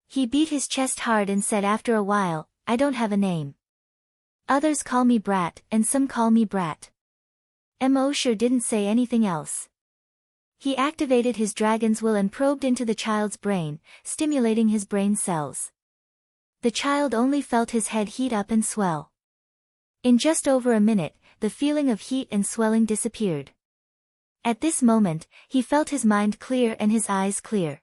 He beat his chest hard and said after a while, "I don't have a name. Others call me Brat and some call me Brat." Mo. didn't say anything else. He activated his dragon's will and probed into the child's brain, stimulating his brain cells. The child only felt his head heat up and swell. In just over a minute, the feeling of heat and swelling disappeared. At this moment, he felt his mind clear and his eyes clear.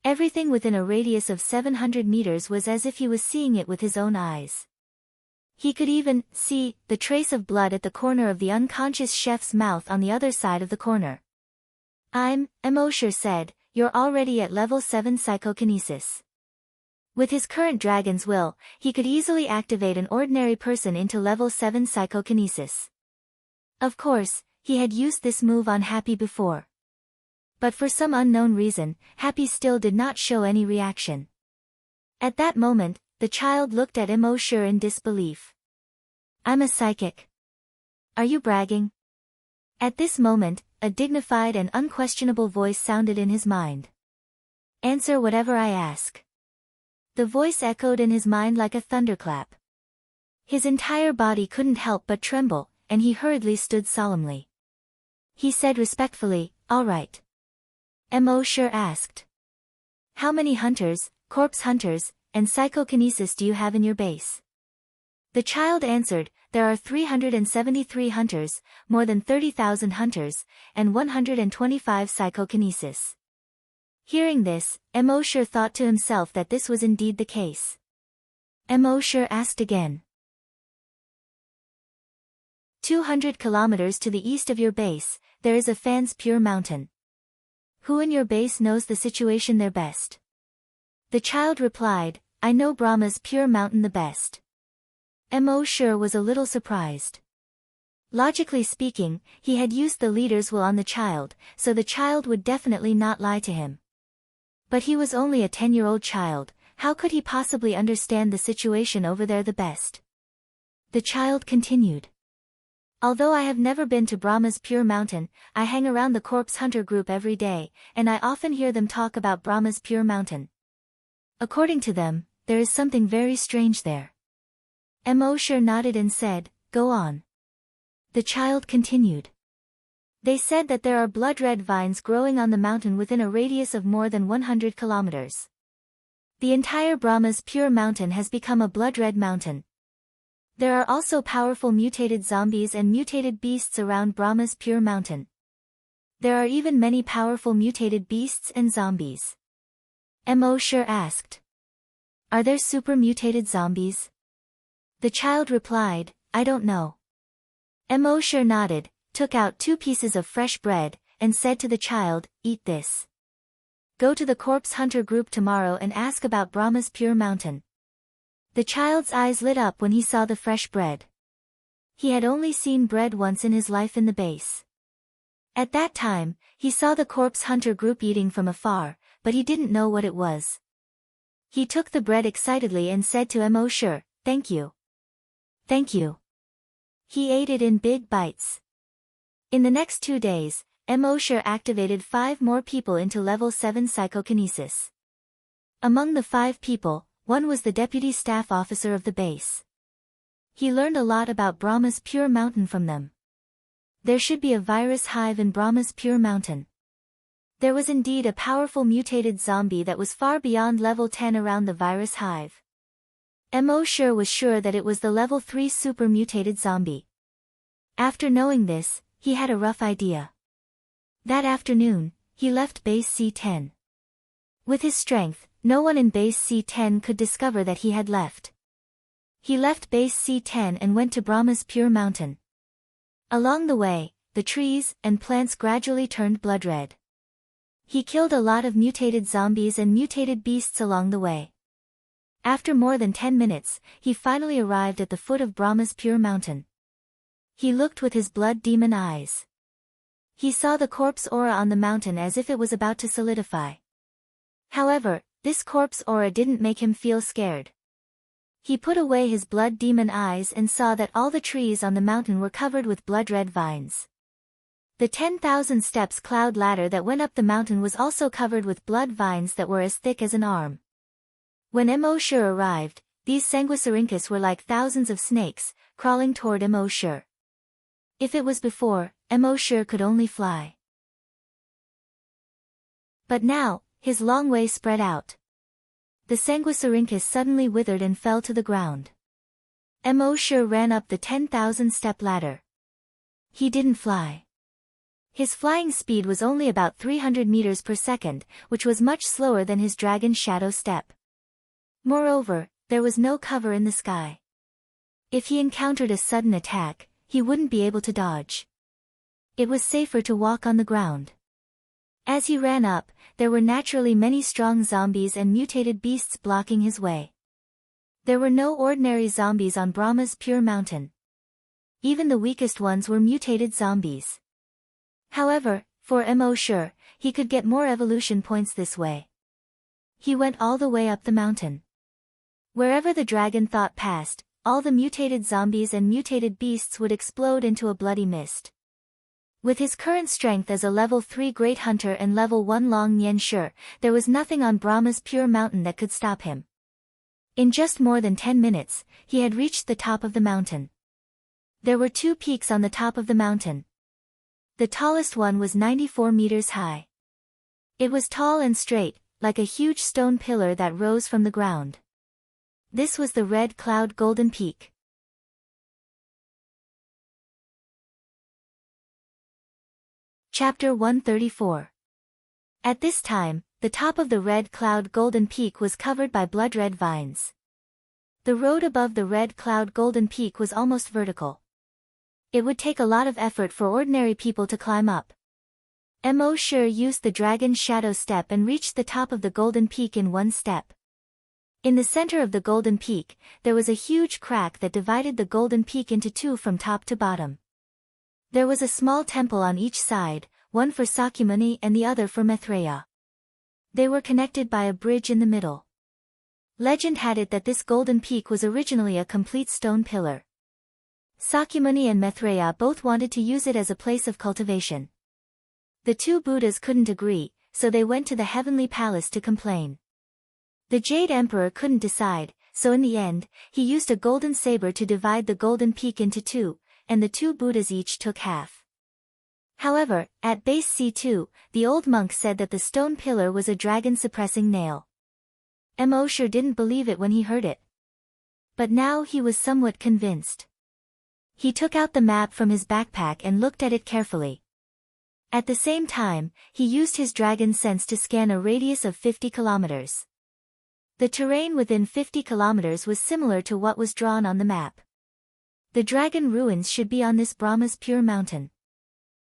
Everything within a radius of 700 meters was as if he was seeing it with his own eyes. He could even see the trace of blood at the corner of the unconscious chef's mouth on the other side of the corner. Mo. said, "You're already at level 7 psychokinesis." With his current dragon's will, he could easily activate an ordinary person into level 7 psychokinesis. Of course, he had used this move on Happy before. But for some unknown reason, Happy still did not show any reaction. At that moment, the child looked at Mo. in disbelief. "I'm a psychic. Are you bragging?" At this moment, a dignified and unquestionable voice sounded in his mind. "Answer whatever I ask." The voice echoed in his mind like a thunderclap. His entire body couldn't help but tremble, and he hurriedly stood solemnly. He said respectfully, "All right." Mo. asked, "How many hunters, corpse hunters, and psychokinesis do you have in your base?" The child answered, "There are 373 hunters, more than 30,000 hunters, and 125 psychokinesis." Hearing this, Mo. thought to himself that this was indeed the case. Mo. asked again. 200 kilometers to the east of your base, there is a Fan's Pure Mountain. Who in your base knows the situation there best? The child replied, "I know Brahma's Pure Mountain the best." Mo. was a little surprised. Logically speaking, he had used the leader's will on the child, so the child would definitely not lie to him. But he was only a 10-year-old child, how could he possibly understand the situation over there the best? The child continued. "Although I have never been to Brahma's Pure Mountain, I hang around the corpse hunter group every day, and I often hear them talk about Brahma's Pure Mountain. According to them, there is something very strange there." Mo. nodded and said, "Go on." The child continued. "They said that there are blood-red vines growing on the mountain within a radius of more than 100 kilometers. The entire Brahma's Pure Mountain has become a blood-red mountain. There are also powerful mutated zombies and mutated beasts around Brahma's Pure Mountain. There are even many powerful mutated beasts and zombies." Mo. asked, "Are there super mutated zombies?" The child replied, "I don't know." Mo. nodded, took out 2 pieces of fresh bread, and said to the child, "Eat this. Go to the corpse hunter group tomorrow and ask about Brahma's Pure Mountain." The child's eyes lit up when he saw the fresh bread. He had only seen bread once in his life in the base. At that time, he saw the corpse hunter group eating from afar, but he didn't know what it was. He took the bread excitedly and said to Mo. "Thank you. Thank you." He ate it in big bites. In the next 2 days, Mo. activated 5 more people into level 7 psychokinesis. Among the 5 people, one was the deputy staff officer of the base. He learned a lot about Brahma's pure mountain from them. There should be a virus hive in Brahma's pure mountain. There was indeed a powerful mutated zombie that was far beyond level 10 around the virus hive. Emosure was sure that it was the level 3 super mutated zombie. After knowing this, he had a rough idea. That afternoon, he left base C10. With his strength, no one in base C10 could discover that he had left. He left base C10 and went to Brahma's pure mountain. Along the way, the trees and plants gradually turned blood red. He killed a lot of mutated zombies and mutated beasts along the way. After more than 10 minutes, he finally arrived at the foot of Brahma's pure mountain. He looked with his blood demon eyes. He saw the corpse aura on the mountain as if it was about to solidify. However, this corpse aura didn't make him feel scared. He put away his blood demon eyes and saw that all the trees on the mountain were covered with blood-red vines. The 10,000 steps cloud ladder that went up the mountain was also covered with blood vines that were as thick as an arm. When Emosure arrived, these Sanguisurincus were like thousands of snakes, crawling toward Emosure. If it was before, Emosure could only fly. But now, his long way spread out. The Sanguisurincus suddenly withered and fell to the ground. Emosure ran up the 10,000 step ladder. He didn't fly. His flying speed was only about 300 meters per second, which was much slower than his dragon shadow step. Moreover, there was no cover in the sky. If he encountered a sudden attack, he wouldn't be able to dodge. It was safer to walk on the ground. As he ran up, there were naturally many strong zombies and mutated beasts blocking his way. There were no ordinary zombies on Brahma's pure mountain. Even the weakest ones were mutated zombies. However, for Emosure, he could get more evolution points this way. He went all the way up the mountain. Wherever the dragon thought passed, all the mutated zombies and mutated beasts would explode into a bloody mist. With his current strength as a level 3 Great Hunter and level 1 Long Nian Shi, there was nothing on Brahma's pure mountain that could stop him. In just more than 10 minutes, he had reached the top of the mountain. There were 2 peaks on the top of the mountain. The tallest one was 94 meters high. It was tall and straight, like a huge stone pillar that rose from the ground. This was the Red Cloud Golden Peak. Chapter 134. At this time, the top of the Red Cloud Golden Peak was covered by blood-red vines. The road above the Red Cloud Golden Peak was almost vertical. It would take a lot of effort for ordinary people to climb up. Emosure used the Dragon's Shadow Step and reached the top of the Golden Peak in one step. In the center of the Golden Peak, there was a huge crack that divided the Golden Peak into 2 from top to bottom. There was a small temple on each side, one for Sakyamuni and the other for Maitreya. They were connected by a bridge in the middle. Legend had it that this Golden Peak was originally a complete stone pillar. Sakyamuni and Maitreya both wanted to use it as a place of cultivation. The 2 Buddhas couldn't agree, so they went to the heavenly palace to complain. The Jade Emperor couldn't decide, so in the end, he used a golden saber to divide the Golden Peak into 2, and the 2 Buddhas each took half. However, at base C2, the old monk said that the stone pillar was a dragon-suppressing nail. Emosure didn't believe it when he heard it. But now he was somewhat convinced. He took out the map from his backpack and looked at it carefully. At the same time, he used his dragon sense to scan a radius of 50 kilometers. The terrain within 50 kilometers was similar to what was drawn on the map. The dragon ruins should be on this Brahma's pure mountain.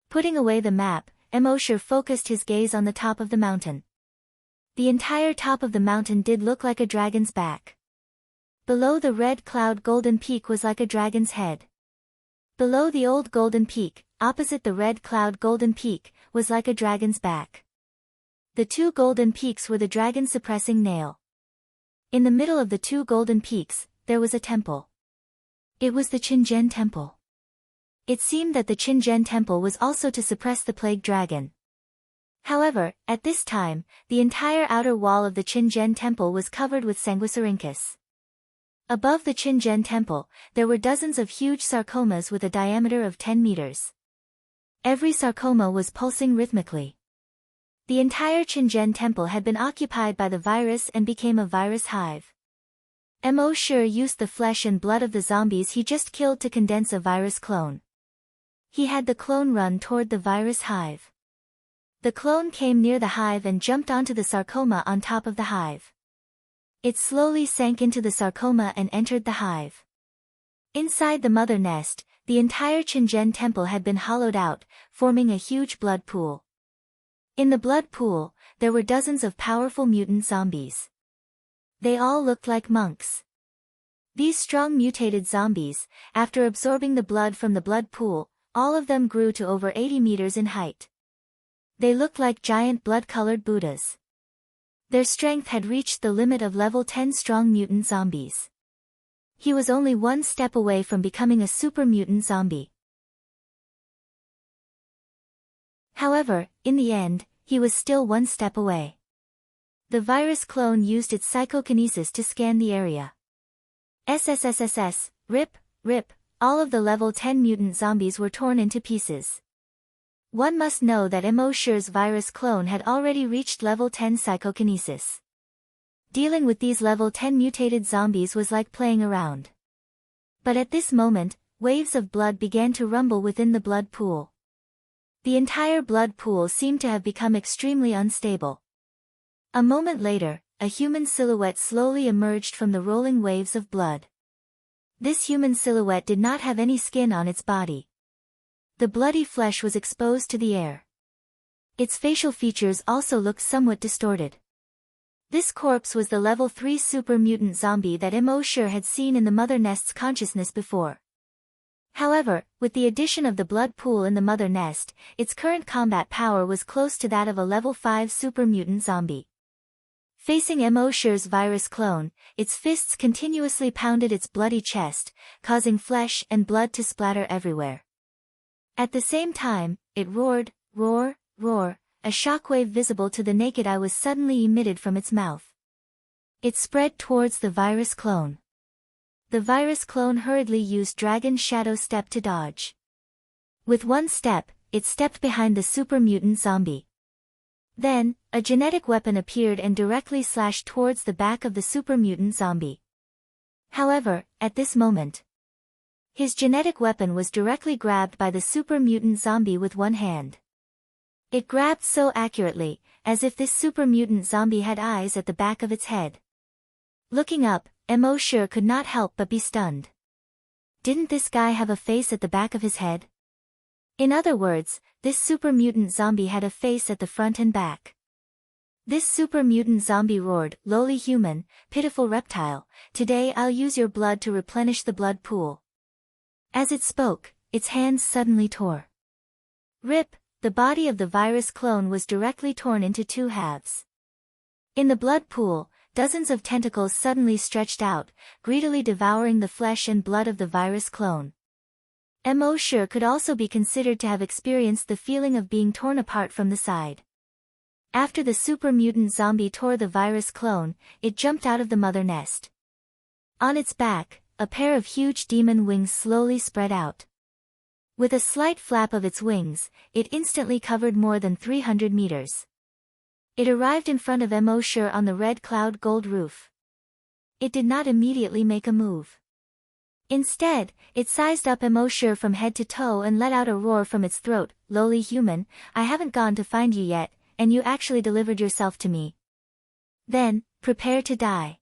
Putting away the map, Emosure focused his gaze on the top of the mountain. The entire top of the mountain did look like a dragon's back. Below the Red Cloud Golden Peak was like a dragon's head. Below the old Golden Peak, opposite the Red Cloud Golden Peak, was like a dragon's back. The 2 golden peaks were the dragon-suppressing nail. In the middle of the 2 golden peaks, there was a temple. It was the Qinzhen Temple. It seemed that the Qinzhen Temple was also to suppress the plague dragon. However, at this time, the entire outer wall of the Qinzhen Temple was covered with Sanguisurincus. Above the Qinzhen temple, there were dozens of huge sarcomas with a diameter of 10 meters. Every sarcoma was pulsing rhythmically. The entire Qinzhen temple had been occupied by the virus and became a virus hive. Mo Shi used the flesh and blood of the zombies he just killed to condense a virus clone. He had the clone run toward the virus hive. The clone came near the hive and jumped onto the sarcoma on top of the hive. It slowly sank into the sarcoma and entered the hive. Inside the mother nest, the entire Qinzhen temple had been hollowed out, forming a huge blood pool. In the blood pool, there were dozens of powerful mutant zombies. They all looked like monks. These strong mutated zombies, after absorbing the blood from the blood pool, all of them grew to over 80 meters in height. They looked like giant blood-colored Buddhas. Their strength had reached the limit of level 10 strong mutant zombies. He was only one step away from becoming a super mutant zombie. However, in the end, he was still one step away. The virus clone used its psychokinesis to scan the area. SSSSS, rip, all of the level 10 mutant zombies were torn into pieces. One must know that Mo Shi's virus clone had already reached level 10 psychokinesis. Dealing with these level 10 mutated zombies was like playing around. But at this moment, waves of blood began to rumble within the blood pool. The entire blood pool seemed to have become extremely unstable. A moment later, a human silhouette slowly emerged from the rolling waves of blood. This human silhouette did not have any skin on its body. The bloody flesh was exposed to the air. Its facial features also looked somewhat distorted. This corpse was the level 3 super mutant zombie that Mo Shi had seen in the mother nest's consciousness before. However, with the addition of the blood pool in the mother nest, its current combat power was close to that of a level 5 super mutant zombie. Facing Mo Shi's virus clone, its fists continuously pounded its bloody chest, causing flesh and blood to splatter everywhere. At the same time, it roared, roar, a shockwave visible to the naked eye was suddenly emitted from its mouth. It spread towards the virus clone. The virus clone hurriedly used Dragon Shadow Step to dodge. With one step, it stepped behind the super mutant zombie. Then, a genetic weapon appeared and directly slashed towards the back of the super mutant zombie. However, at this moment, his genetic weapon was directly grabbed by the super mutant zombie with one hand. It grabbed so accurately, as if this super mutant zombie had eyes at the back of its head. Looking up, Mo Shi could not help but be stunned. Didn't this guy have a face at the back of his head? In other words, this super mutant zombie had a face at the front and back. This super mutant zombie roared, "Lowly human, pitiful reptile, today I'll use your blood to replenish the blood pool." As it spoke, its hands suddenly tore. Rip, the body of the virus clone was directly torn into two halves. In the blood pool, dozens of tentacles suddenly stretched out, greedily devouring the flesh and blood of the virus clone. Mo Shi could also be considered to have experienced the feeling of being torn apart from the side. After the super mutant zombie tore the virus clone, it jumped out of the mother nest. On its back, a pair of huge demon wings slowly spread out. With a slight flap of its wings, it instantly covered more than 300 meters. It arrived in front of Mo Shi on the red cloud gold roof. It did not immediately make a move. Instead, it sized up Mo Shi from head to toe and let out a roar from its throat, "Lowly human, I haven't gone to find you yet, and you actually delivered yourself to me. Then, prepare to die."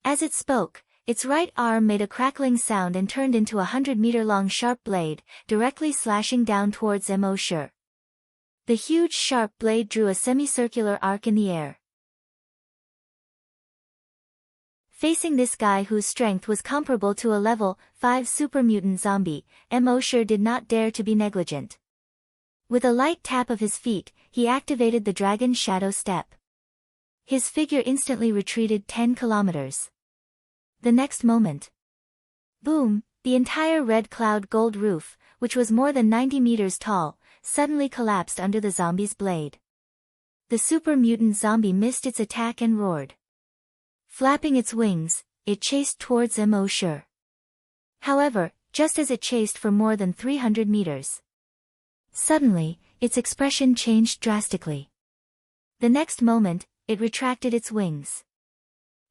As it spoke, its right arm made a crackling sound and turned into a 100-meter-long sharp blade, directly slashing down towards Mo Shi. The huge sharp blade drew a semicircular arc in the air. Facing this guy whose strength was comparable to a level 5 super mutant zombie, Mo Shi did not dare to be negligent. With a light tap of his feet, he activated the Dragon Shadow Step. His figure instantly retreated 10 kilometers. The next moment, boom, the entire red cloud gold roof, which was more than 90 meters tall, suddenly collapsed under the zombie's blade. The super mutant zombie missed its attack and roared. Flapping its wings, it chased towards Immortal. However, just as it chased for more than 300 meters, suddenly, its expression changed drastically. The next moment, it retracted its wings.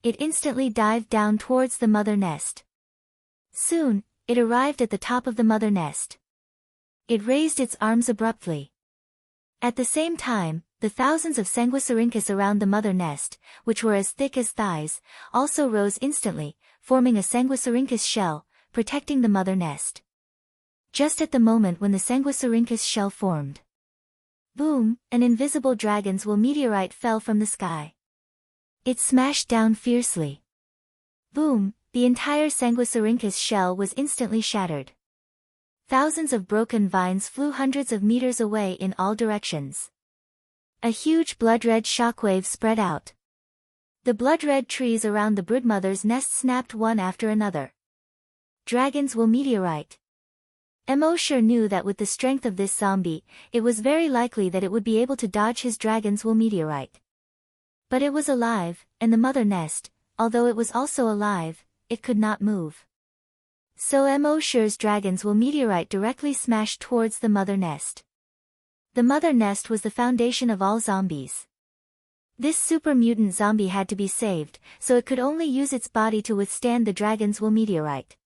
It instantly dived down towards the mother nest. Soon, it arrived at the top of the mother nest. It raised its arms abruptly. At the same time, the thousands of Sanguisurincus around the mother nest, which were as thick as thighs, also rose instantly, forming a Sanguisurincus shell, protecting the mother nest. Just at the moment when the Sanguisurincus shell formed, boom, an invisible dragon's meteorite fell from the sky. It smashed down fiercely. Boom, the entire Sanguisurincus shell was instantly shattered. Thousands of broken vines flew hundreds of meters away in all directions. A huge blood-red shockwave spread out. The blood-red trees around the broodmother's nest snapped one after another. Dragon's meteorite. Immortal knew that with the strength of this zombie, it was very likely that it would be able to dodge his dragon's meteorite. But it was alive, and the mother nest, although it was also alive, it could not move. So Immortal's dragon's meteorite directly smashed towards the mother nest. The mother nest was the foundation of all zombies. This super mutant zombie had to be saved, so it could only use its body to withstand the dragon's meteorite.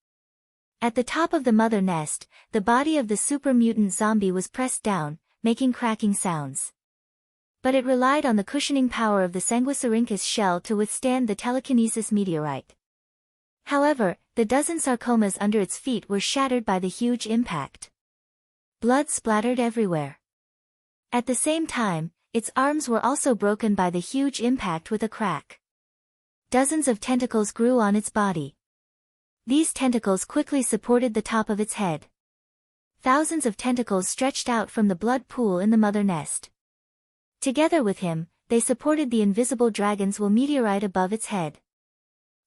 At the top of the mother nest, the body of the super mutant zombie was pressed down, making cracking sounds. But it relied on the cushioning power of the Sanguisurincus shell to withstand the telekinesis meteorite. However, the dozen sarcomas under its feet were shattered by the huge impact. Blood splattered everywhere. At the same time, its arms were also broken by the huge impact with a crack. Dozens of tentacles grew on its body. These tentacles quickly supported the top of its head. Thousands of tentacles stretched out from the blood pool in the mother nest. Together with him, they supported the invisible dragon's meteorite above its head.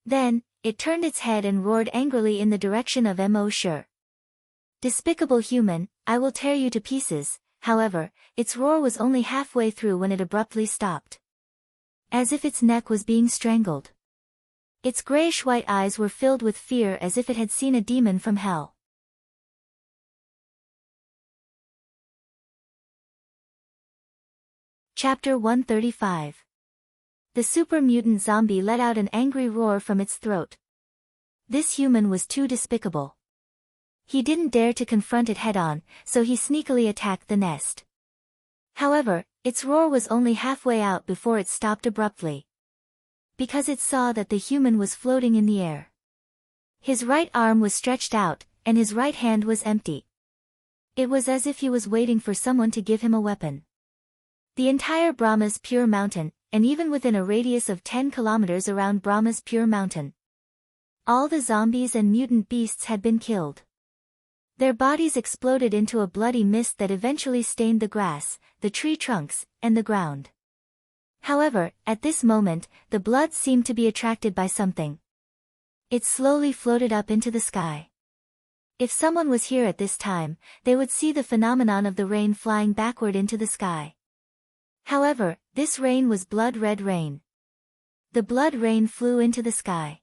Then, it turned its head and roared angrily in the direction of Immortal. Despicable human, I will tear you to pieces. However, its roar was only halfway through when it abruptly stopped. As if its neck was being strangled. Its grayish-white eyes were filled with fear as if it had seen a demon from hell. Chapter 135. The super mutant zombie let out an angry roar from its throat. This human was too despicable. He didn't dare to confront it head-on, so he sneakily attacked the nest. However, its roar was only halfway out before it stopped abruptly. Because it saw that the human was floating in the air. His right arm was stretched out, and his right hand was empty. It was as if he was waiting for someone to give him a weapon. The entire Brahma's Pure Mountain, and even within a radius of 10 kilometers around Brahma's Pure Mountain, all the zombies and mutant beasts had been killed. Their bodies exploded into a bloody mist that eventually stained the grass, the tree trunks, and the ground. However, at this moment, the blood seemed to be attracted by something. It slowly floated up into the sky. If someone was here at this time, they would see the phenomenon of the rain flying backward into the sky. However, this rain was blood-red rain. The blood rain flew into the sky.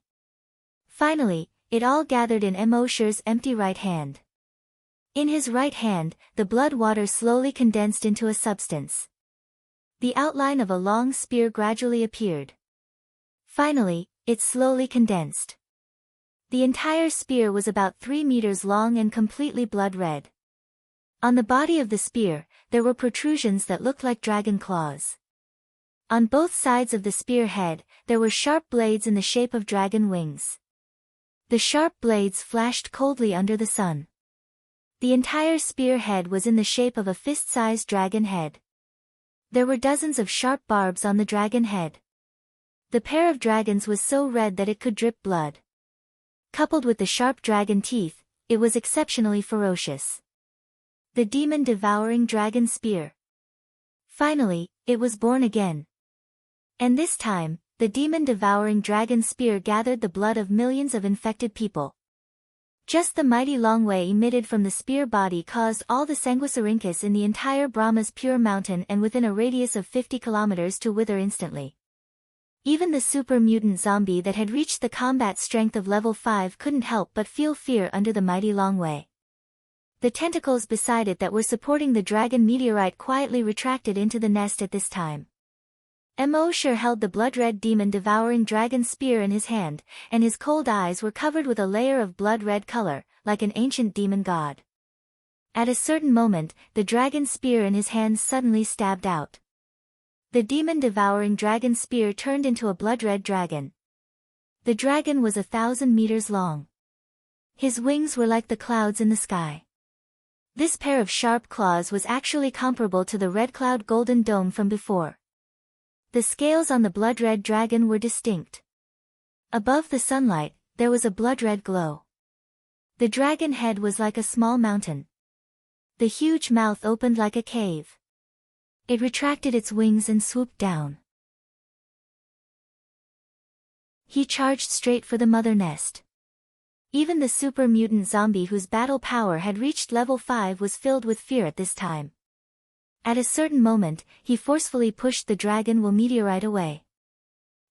Finally, it all gathered in Immortal's empty right hand. In his right hand, the blood water slowly condensed into a substance. The outline of a long spear gradually appeared. Finally, it slowly condensed. The entire spear was about 3 meters long and completely blood-red. On the body of the spear, there were protrusions that looked like dragon claws. On both sides of the spear head, there were sharp blades in the shape of dragon wings. The sharp blades flashed coldly under the sun. The entire spear head was in the shape of a fist-sized dragon head. There were dozens of sharp barbs on the dragon head. The pair of dragons was so red that it could drip blood. Coupled with the sharp dragon teeth, it was exceptionally ferocious. The demon-devouring dragon spear. Finally, it was born again. And this time, the demon-devouring dragon spear gathered the blood of millions of infected people. Just the mighty long way emitted from the spear body caused all the Sanguisurincus in the entire Brahma's Pure Mountain and within a radius of 50 kilometers to wither instantly. Even the super mutant zombie that had reached the combat strength of level 5 couldn't help but feel fear under the mighty long way. The tentacles beside it that were supporting the dragon meteorite quietly retracted into the nest at this time. Emosure held the blood-red demon-devouring dragon spear in his hand, and his cold eyes were covered with a layer of blood-red color, like an ancient demon god. At a certain moment, the dragon spear in his hands suddenly stabbed out. The demon-devouring dragon spear turned into a blood-red dragon. The dragon was 1,000 meters long. His wings were like the clouds in the sky. This pair of sharp claws was actually comparable to the red cloud golden dome from before. The scales on the blood-red dragon were distinct. Above the sunlight, there was a blood-red glow. The dragon head was like a small mountain. The huge mouth opened like a cave. It retracted its wings and swooped down. He charged straight for the mother nest. Even the super mutant zombie whose battle power had reached level 5 was filled with fear at this time. At a certain moment, he forcefully pushed the dragon meteorite away.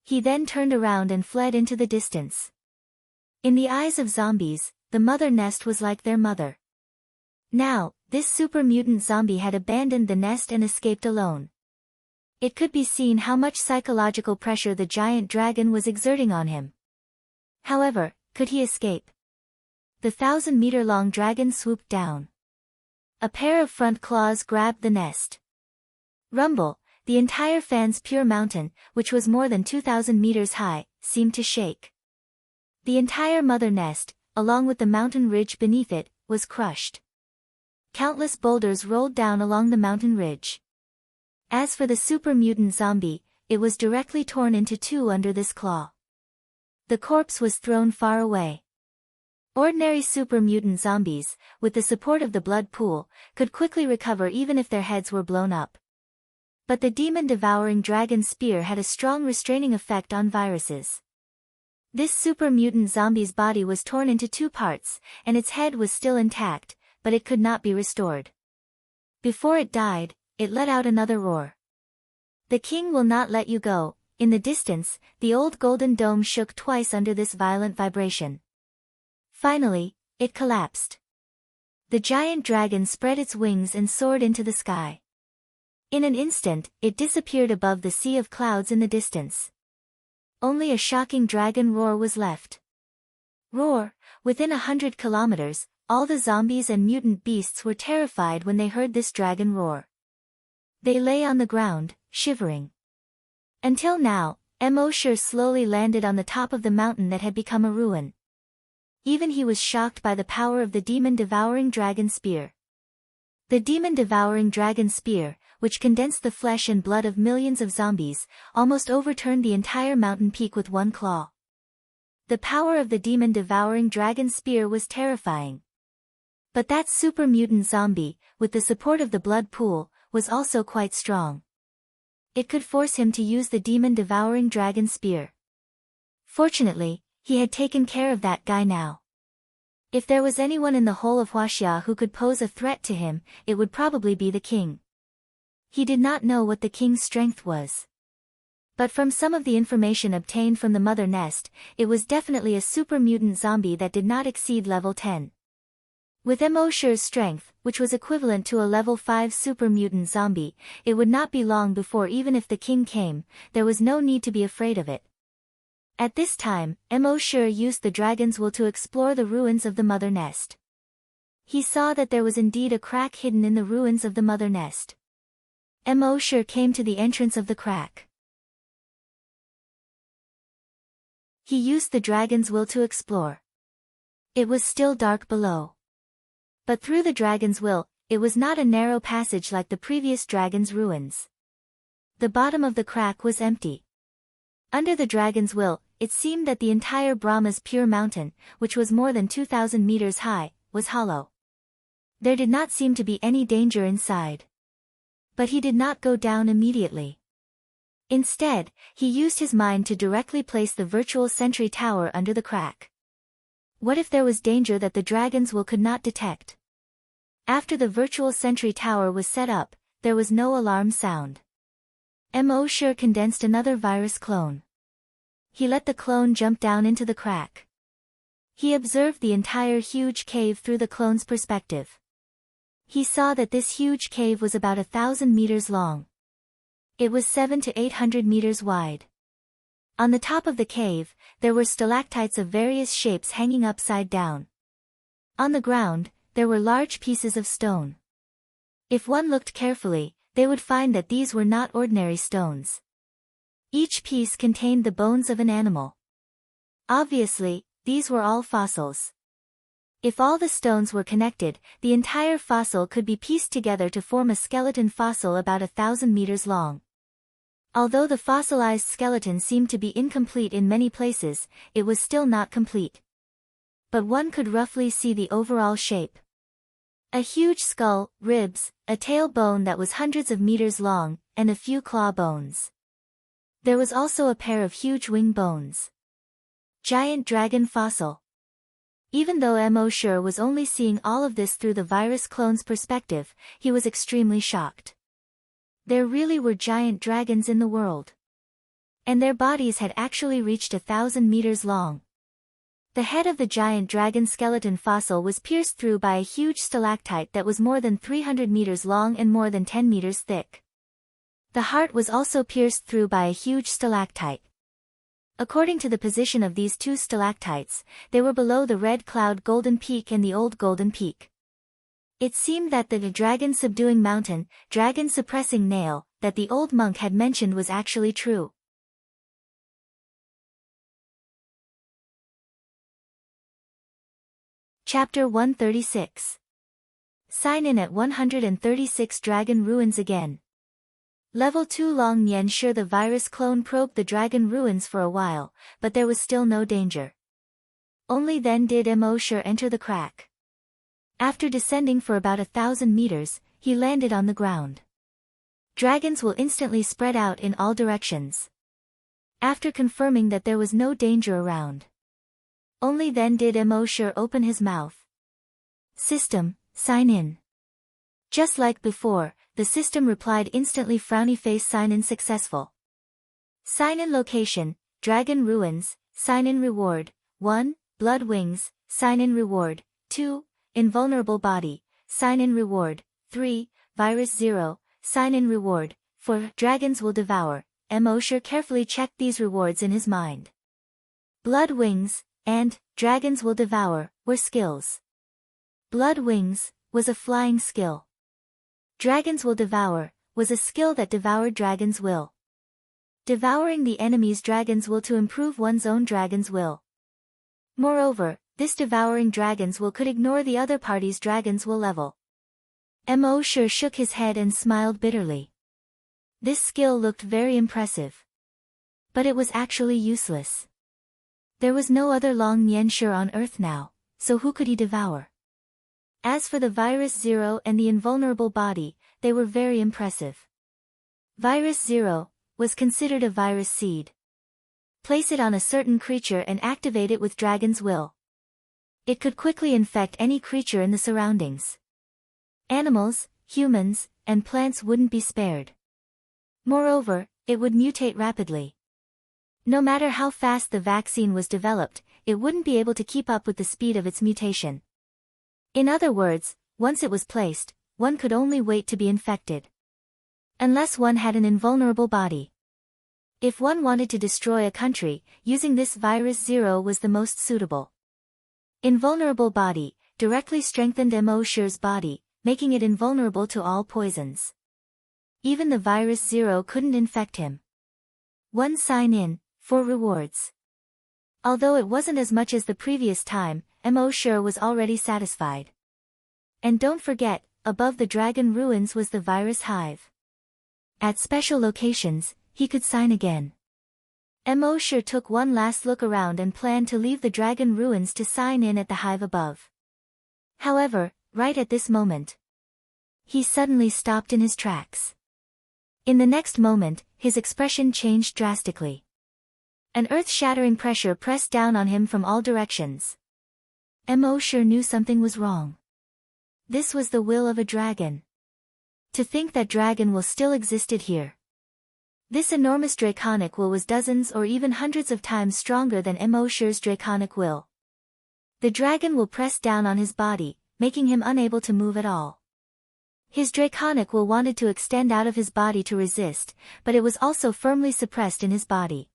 He then turned around and fled into the distance. In the eyes of zombies, the mother nest was like their mother. Now, this super mutant zombie had abandoned the nest and escaped alone. It could be seen how much psychological pressure the giant dragon was exerting on him. However, could he escape? The 1,000-meter-long dragon swooped down. A pair of front claws grabbed the nest. Rumble, the entire Fan's Pure Mountain, which was more than 2,000 meters high, seemed to shake. The entire mother nest, along with the mountain ridge beneath it, was crushed. Countless boulders rolled down along the mountain ridge. As for the super mutant zombie, it was directly torn into two under this claw. The corpse was thrown far away. Ordinary super mutant zombies, with the support of the blood pool, could quickly recover even if their heads were blown up. But the demon-devouring dragon spear had a strong restraining effect on viruses. This super mutant zombie's body was torn into two parts, and its head was still intact, but it could not be restored. Before it died, it let out another roar. "The king will not let you go." In the distance, the old golden dome shook twice under this violent vibration. Finally, it collapsed. The giant dragon spread its wings and soared into the sky. In an instant, it disappeared above the sea of clouds in the distance. Only a shocking dragon roar was left. Roar! Within 100 kilometers, all the zombies and mutant beasts were terrified when they heard this dragon roar. They lay on the ground, shivering. Until now, Emosure slowly landed on the top of the mountain that had become a ruin. Even he was shocked by the power of the demon-devouring dragon spear. The demon-devouring dragon spear, which condensed the flesh and blood of millions of zombies, almost overturned the entire mountain peak with one claw. The power of the demon-devouring dragon spear was terrifying. But that super mutant zombie, with the support of the blood pool, was also quite strong. It could force him to use the demon-devouring dragon spear. Fortunately, he had taken care of that guy now. If there was anyone in the whole of Huaxia who could pose a threat to him, it would probably be the king. He did not know what the king's strength was. But from some of the information obtained from the mother nest, it was definitely a super mutant zombie that did not exceed level 10. With Emosure's strength, which was equivalent to a level 5 super mutant zombie, it would not be long before even if the king came, there was no need to be afraid of it. At this time, Emosure used the dragon's will to explore the ruins of the mother nest. He saw that there was indeed a crack hidden in the ruins of the mother nest. Emosure came to the entrance of the crack. He used the dragon's will to explore. It was still dark below. But through the dragon's will, it was not a narrow passage like the previous dragon's ruins. The bottom of the crack was empty. Under the dragon's will, it seemed that the entire Brahma's Pure Mountain, which was more than 2,000 meters high, was hollow. There did not seem to be any danger inside. But he did not go down immediately. Instead, he used his mind to directly place the virtual sentry tower under the crack. What if there was danger that the dragon's will could not detect? After the virtual sentry tower was set up, there was no alarm sound. Emosure condensed another virus clone. He let the clone jump down into the crack. He observed the entire huge cave through the clone's perspective. He saw that this huge cave was about 1,000 meters long. It was 700 to 800 meters wide. On the top of the cave, there were stalactites of various shapes hanging upside down. On the ground, there were large pieces of stone. If one looked carefully, they would find that these were not ordinary stones. Each piece contained the bones of an animal. Obviously, these were all fossils. If all the stones were connected, the entire fossil could be pieced together to form a skeleton fossil about 1,000 meters long. Although the fossilized skeleton seemed to be incomplete in many places, it was still not complete. But one could roughly see the overall shape. A huge skull, ribs, a tailbone that was hundreds of meters long, and a few claw bones. There was also a pair of huge wing bones. Giant dragon fossil. Even though Emosher was only seeing all of this through the virus clone's perspective, he was extremely shocked. There really were giant dragons in the world. And their bodies had actually reached 1,000 meters long. The head of the giant dragon skeleton fossil was pierced through by a huge stalactite that was more than 300 meters long and more than 10 meters thick. The heart was also pierced through by a huge stalactite. According to the position of these two stalactites, they were below the Red Cloud Golden Peak and the Old Golden Peak. It seemed that the dragon subduing mountain, dragon suppressing nail, that the old monk had mentioned was actually true. Chapter 136. Sign in at 136 Dragon Ruins again. Level 2 Long Nian sure the virus clone probed the dragon ruins for a while, but there was still no danger. Only then did Emosher enter the crack. After descending for about 1,000 meters, he landed on the ground. Dragons will instantly spread out in all directions. After confirming that there was no danger around. Only then did Emosher open his mouth. System, sign in. Just like before, the system replied instantly frowny face sign in successful. Sign in location, Dragon Ruins, sign in reward, 1, Blood Wings, sign in reward, 2, Invulnerable Body, sign in reward, 3, Virus 0, sign in reward, 4, Dragons will devour. Emosher carefully checked these rewards in his mind. Blood Wings, and Dragons will devour, were skills. Blood Wings was a flying skill. Dragons will devour was a skill that devoured dragons' will. Devouring the enemy's dragons' will to improve one's own dragon's will. Moreover, this devouring dragons' will could ignore the other party's dragons' will level. Emosher shook his head and smiled bitterly. This skill looked very impressive. But it was actually useless. There was no other Long Nianshur on Earth now, so who could he devour? As for the Virus 0 and the Invulnerable Body, they were very impressive. Virus 0 was considered a virus seed. Place it on a certain creature and activate it with Dragon's Will. It could quickly infect any creature in the surroundings. Animals, humans, and plants wouldn't be spared. Moreover, it would mutate rapidly. No matter how fast the vaccine was developed, it wouldn't be able to keep up with the speed of its mutation. In other words, once it was placed, one could only wait to be infected. Unless one had an invulnerable body. If one wanted to destroy a country, using this Virus 0 was the most suitable. Invulnerable Body directly strengthened Emosher's body, making it invulnerable to all poisons. Even the Virus 0 couldn't infect him. 1 sign in, 4 rewards. Although it wasn't as much as the previous time, Emosher was already satisfied. And don't forget, above the dragon ruins was the virus hive. At special locations, he could sign again. Emosher took one last look around and planned to leave the dragon ruins to sign in at the hive above. However, right at this moment, he suddenly stopped in his tracks. In the next moment, his expression changed drastically. An earth-shattering pressure pressed down on him from all directions. Emosher knew something was wrong. This was the will of a dragon. To think that dragon will still existed here. This enormous draconic will was dozens or even hundreds of times stronger than Emosher's draconic will. The dragon will pressed down on his body, making him unable to move at all. His draconic will wanted to extend out of his body to resist, but it was also firmly suppressed in his body.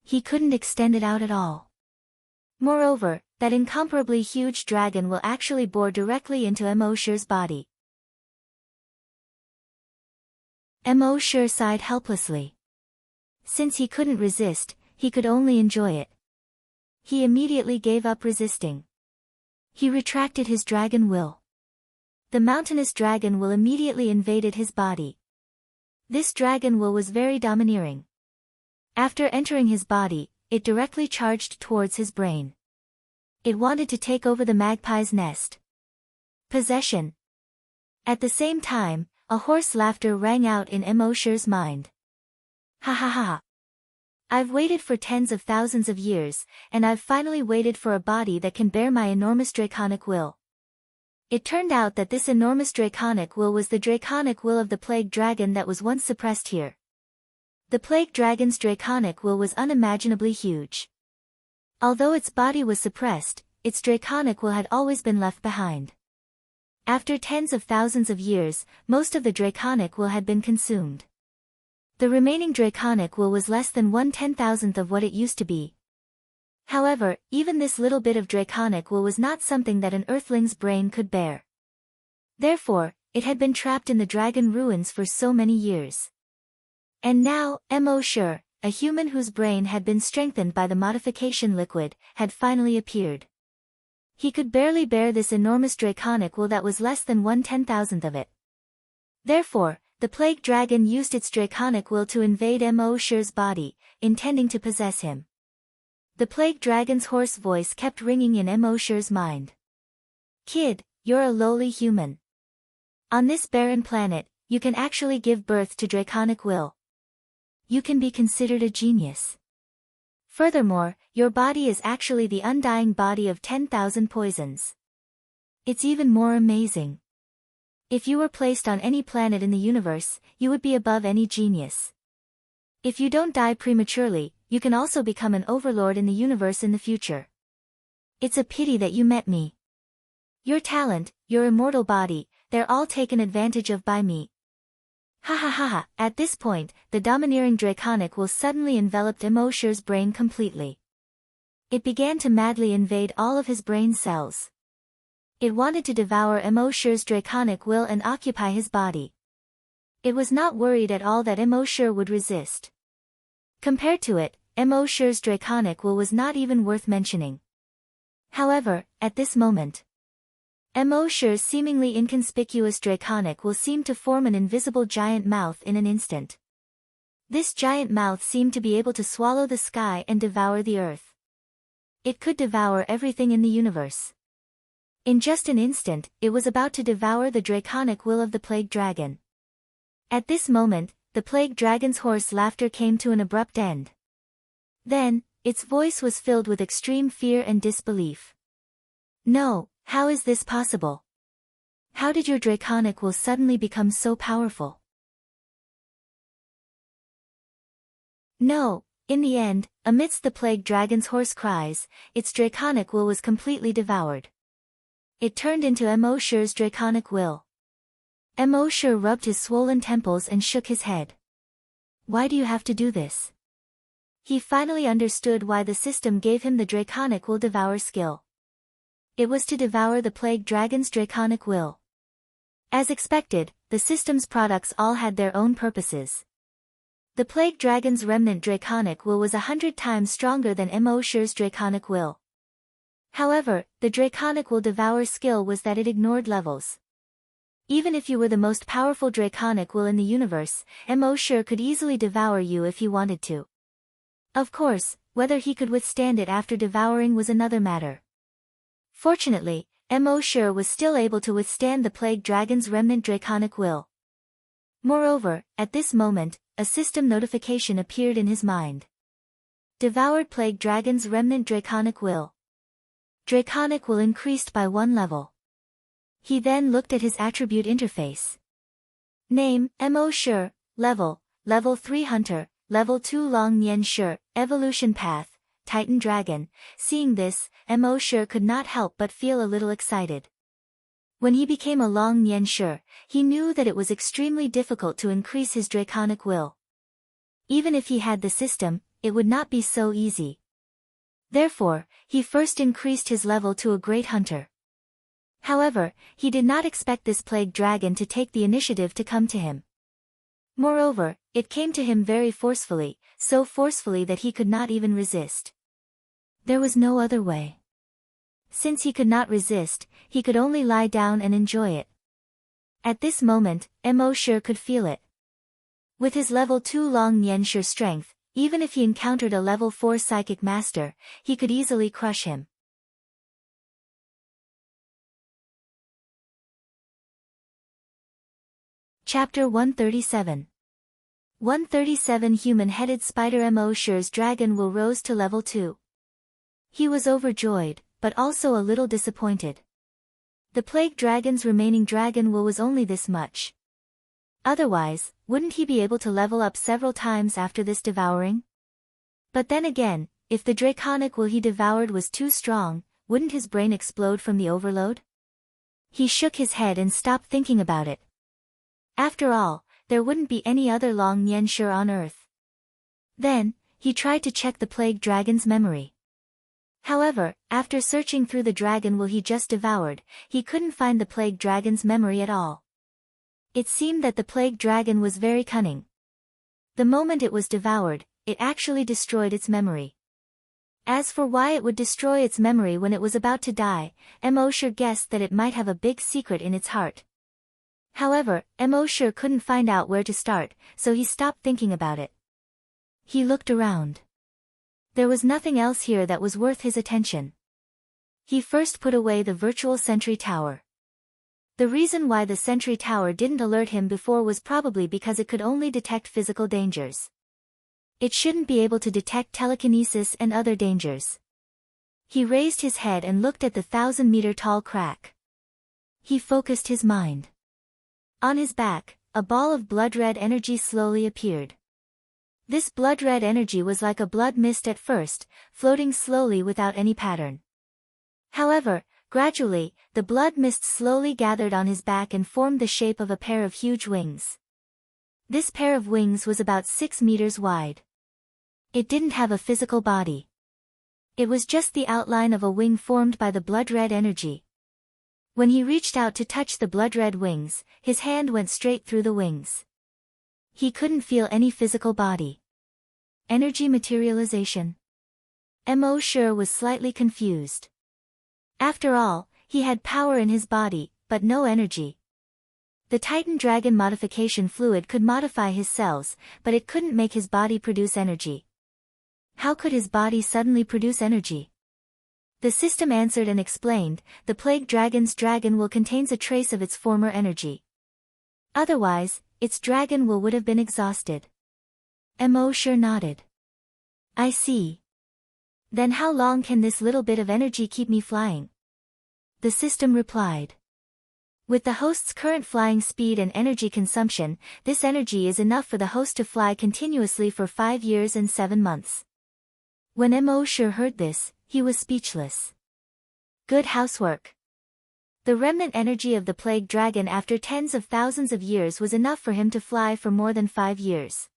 He couldn't extend it out at all. Moreover, that incomparably huge dragon will actually bore directly into Emosher's body. Emosher sighed helplessly. Since he couldn't resist, he could only enjoy it. He immediately gave up resisting. He retracted his dragon will. The mountainous dragon will immediately invaded his body. This dragon will was very domineering. After entering his body, it directly charged towards his brain. It wanted to take over the magpie's nest. Possession. At the same time, a hoarse laughter rang out in Emosher's mind. Ha ha ha. I've waited for tens of thousands of years, and I've finally waited for a body that can bear my enormous draconic will. It turned out that this enormous draconic will was the draconic will of the plague dragon that was once suppressed here. The plague dragon's draconic will was unimaginably huge. Although its body was suppressed, its draconic will had always been left behind. After tens of thousands of years, most of the draconic will had been consumed. The remaining draconic will was less than 1/10,000th of what it used to be. However, even this little bit of draconic will was not something that an earthling's brain could bear. Therefore, it had been trapped in the dragon ruins for so many years. And now, Emosher, a human whose brain had been strengthened by the modification liquid, had finally appeared. He could barely bear this enormous draconic will that was less than 1/10,000th of it. Therefore, the plague dragon used its draconic will to invade Emosher's body, intending to possess him. The plague dragon's hoarse voice kept ringing in Emosher's mind. Kid, you're a lowly human. On this barren planet, you can actually give birth to draconic will. You can be considered a genius. Furthermore, your body is actually the undying body of 10,000 poisons. It's even more amazing. If you were placed on any planet in the universe, you would be above any genius. If you don't die prematurely, you can also become an overlord in the universe in the future. It's a pity that you met me. Your talent, your immortal body, they're all taken advantage of by me. Ha ha ha ha. At this point, the domineering draconic will suddenly enveloped Emosher's brain completely. It began to madly invade all of his brain cells. It wanted to devour Emosher's draconic will and occupy his body. It was not worried at all that Emosher would resist. Compared to it, Emosher's draconic will was not even worth mentioning. However, at this moment, Emosher's seemingly inconspicuous draconic will seemed to form an invisible giant mouth in an instant. This giant mouth seemed to be able to swallow the sky and devour the earth. It could devour everything in the universe. In just an instant, it was about to devour the draconic will of the plague dragon. At this moment, the plague dragon's hoarse laughter came to an abrupt end. Then, its voice was filled with extreme fear and disbelief. No, how is this possible? How did your draconic will suddenly become so powerful? No, in the end, amidst the plague dragon's hoarse cries, its draconic will was completely devoured. It turned into Emosher's draconic will. Emosher rubbed his swollen temples and shook his head. Why do you have to do this? He finally understood why the system gave him the draconic will devour skill. It was to devour the plague dragon's draconic will. As expected, the system's products all had their own purposes. The plague dragon's remnant draconic will was 100 times stronger than Emosher's draconic will. However, the draconic will devour skill was that it ignored levels. Even if you were the most powerful draconic will in the universe, Emosher could easily devour you if he wanted to. Of course, whether he could withstand it after devouring was another matter. Fortunately, Emosher was still able to withstand the plague dragon's remnant draconic will. Moreover, at this moment, a system notification appeared in his mind. Devoured plague dragon's remnant draconic will. Draconic will increased by 1 level. He then looked at his attribute interface. Name, Emosher, level, Level 3 Hunter, Level 2 Long Nian Shi, Evolution Path, Titan Dragon. Seeing this, Mo Shi could not help but feel a little excited. When he became a Long Nian Shi, he knew that it was extremely difficult to increase his draconic will. Even if he had the system, it would not be so easy. Therefore, he first increased his level to a Great Hunter. However, he did not expect this plague dragon to take the initiative to come to him. Moreover, it came to him very forcefully, so forcefully that he could not even resist. There was no other way. Since he could not resist, he could only lie down and enjoy it. At this moment, Mo Shi could feel it. With his level 2 Long Nian Shi strength, even if he encountered a level 4 psychic master, he could easily crush him. Chapter 137. 137 Human-headed spider. Mo Shi's dragon will rose to level 2. He was overjoyed, but also a little disappointed. The plague dragon's remaining dragon will was only this much. Otherwise, wouldn't he be able to level up several times after this devouring? But then again, if the draconic will he devoured was too strong, wouldn't his brain explode from the overload? He shook his head and stopped thinking about it. After all, there wouldn't be any other Long Nian Shi on Earth. Then, he tried to check the plague dragon's memory. However, after searching through the dragon will he just devoured, he couldn't find the plague dragon's memory at all. It seemed that the plague dragon was very cunning. The moment it was devoured, it actually destroyed its memory. As for why it would destroy its memory when it was about to die, Mo Shi guessed that it might have a big secret in its heart. However, Mo Shi couldn't find out where to start, so he stopped thinking about it. He looked around. There was nothing else here that was worth his attention. He first put away the virtual sentry tower. The reason why the sentry tower didn't alert him before was probably because it could only detect physical dangers. It shouldn't be able to detect telekinesis and other dangers. He raised his head and looked at the 1,000-meter-tall crack. He focused his mind. On his back, a ball of blood-red energy slowly appeared. This blood-red energy was like a blood mist at first, floating slowly without any pattern. However, gradually, the blood mist slowly gathered on his back and formed the shape of a pair of huge wings. This pair of wings was about 6 meters wide. It didn't have a physical body. It was just the outline of a wing formed by the blood-red energy. When he reached out to touch the blood-red wings, his hand went straight through the wings. He couldn't feel any physical body. Energy materialization. Mo Shi was slightly confused. After all, he had power in his body, but no energy. The Titan Dragon modification fluid could modify his cells, but it couldn't make his body produce energy. How could his body suddenly produce energy? The system answered and explained, the plague dragon's dragon will contains a trace of its former energy. Otherwise, its dragon will would have been exhausted. Mo Shi nodded. I see. Then how long can this little bit of energy keep me flying? The system replied. With the host's current flying speed and energy consumption, this energy is enough for the host to fly continuously for 5 years and 7 months. When Mo Shi heard this, he was speechless. Good housework. The remnant energy of the plague dragon after tens of thousands of years was enough for him to fly for more than 5 years.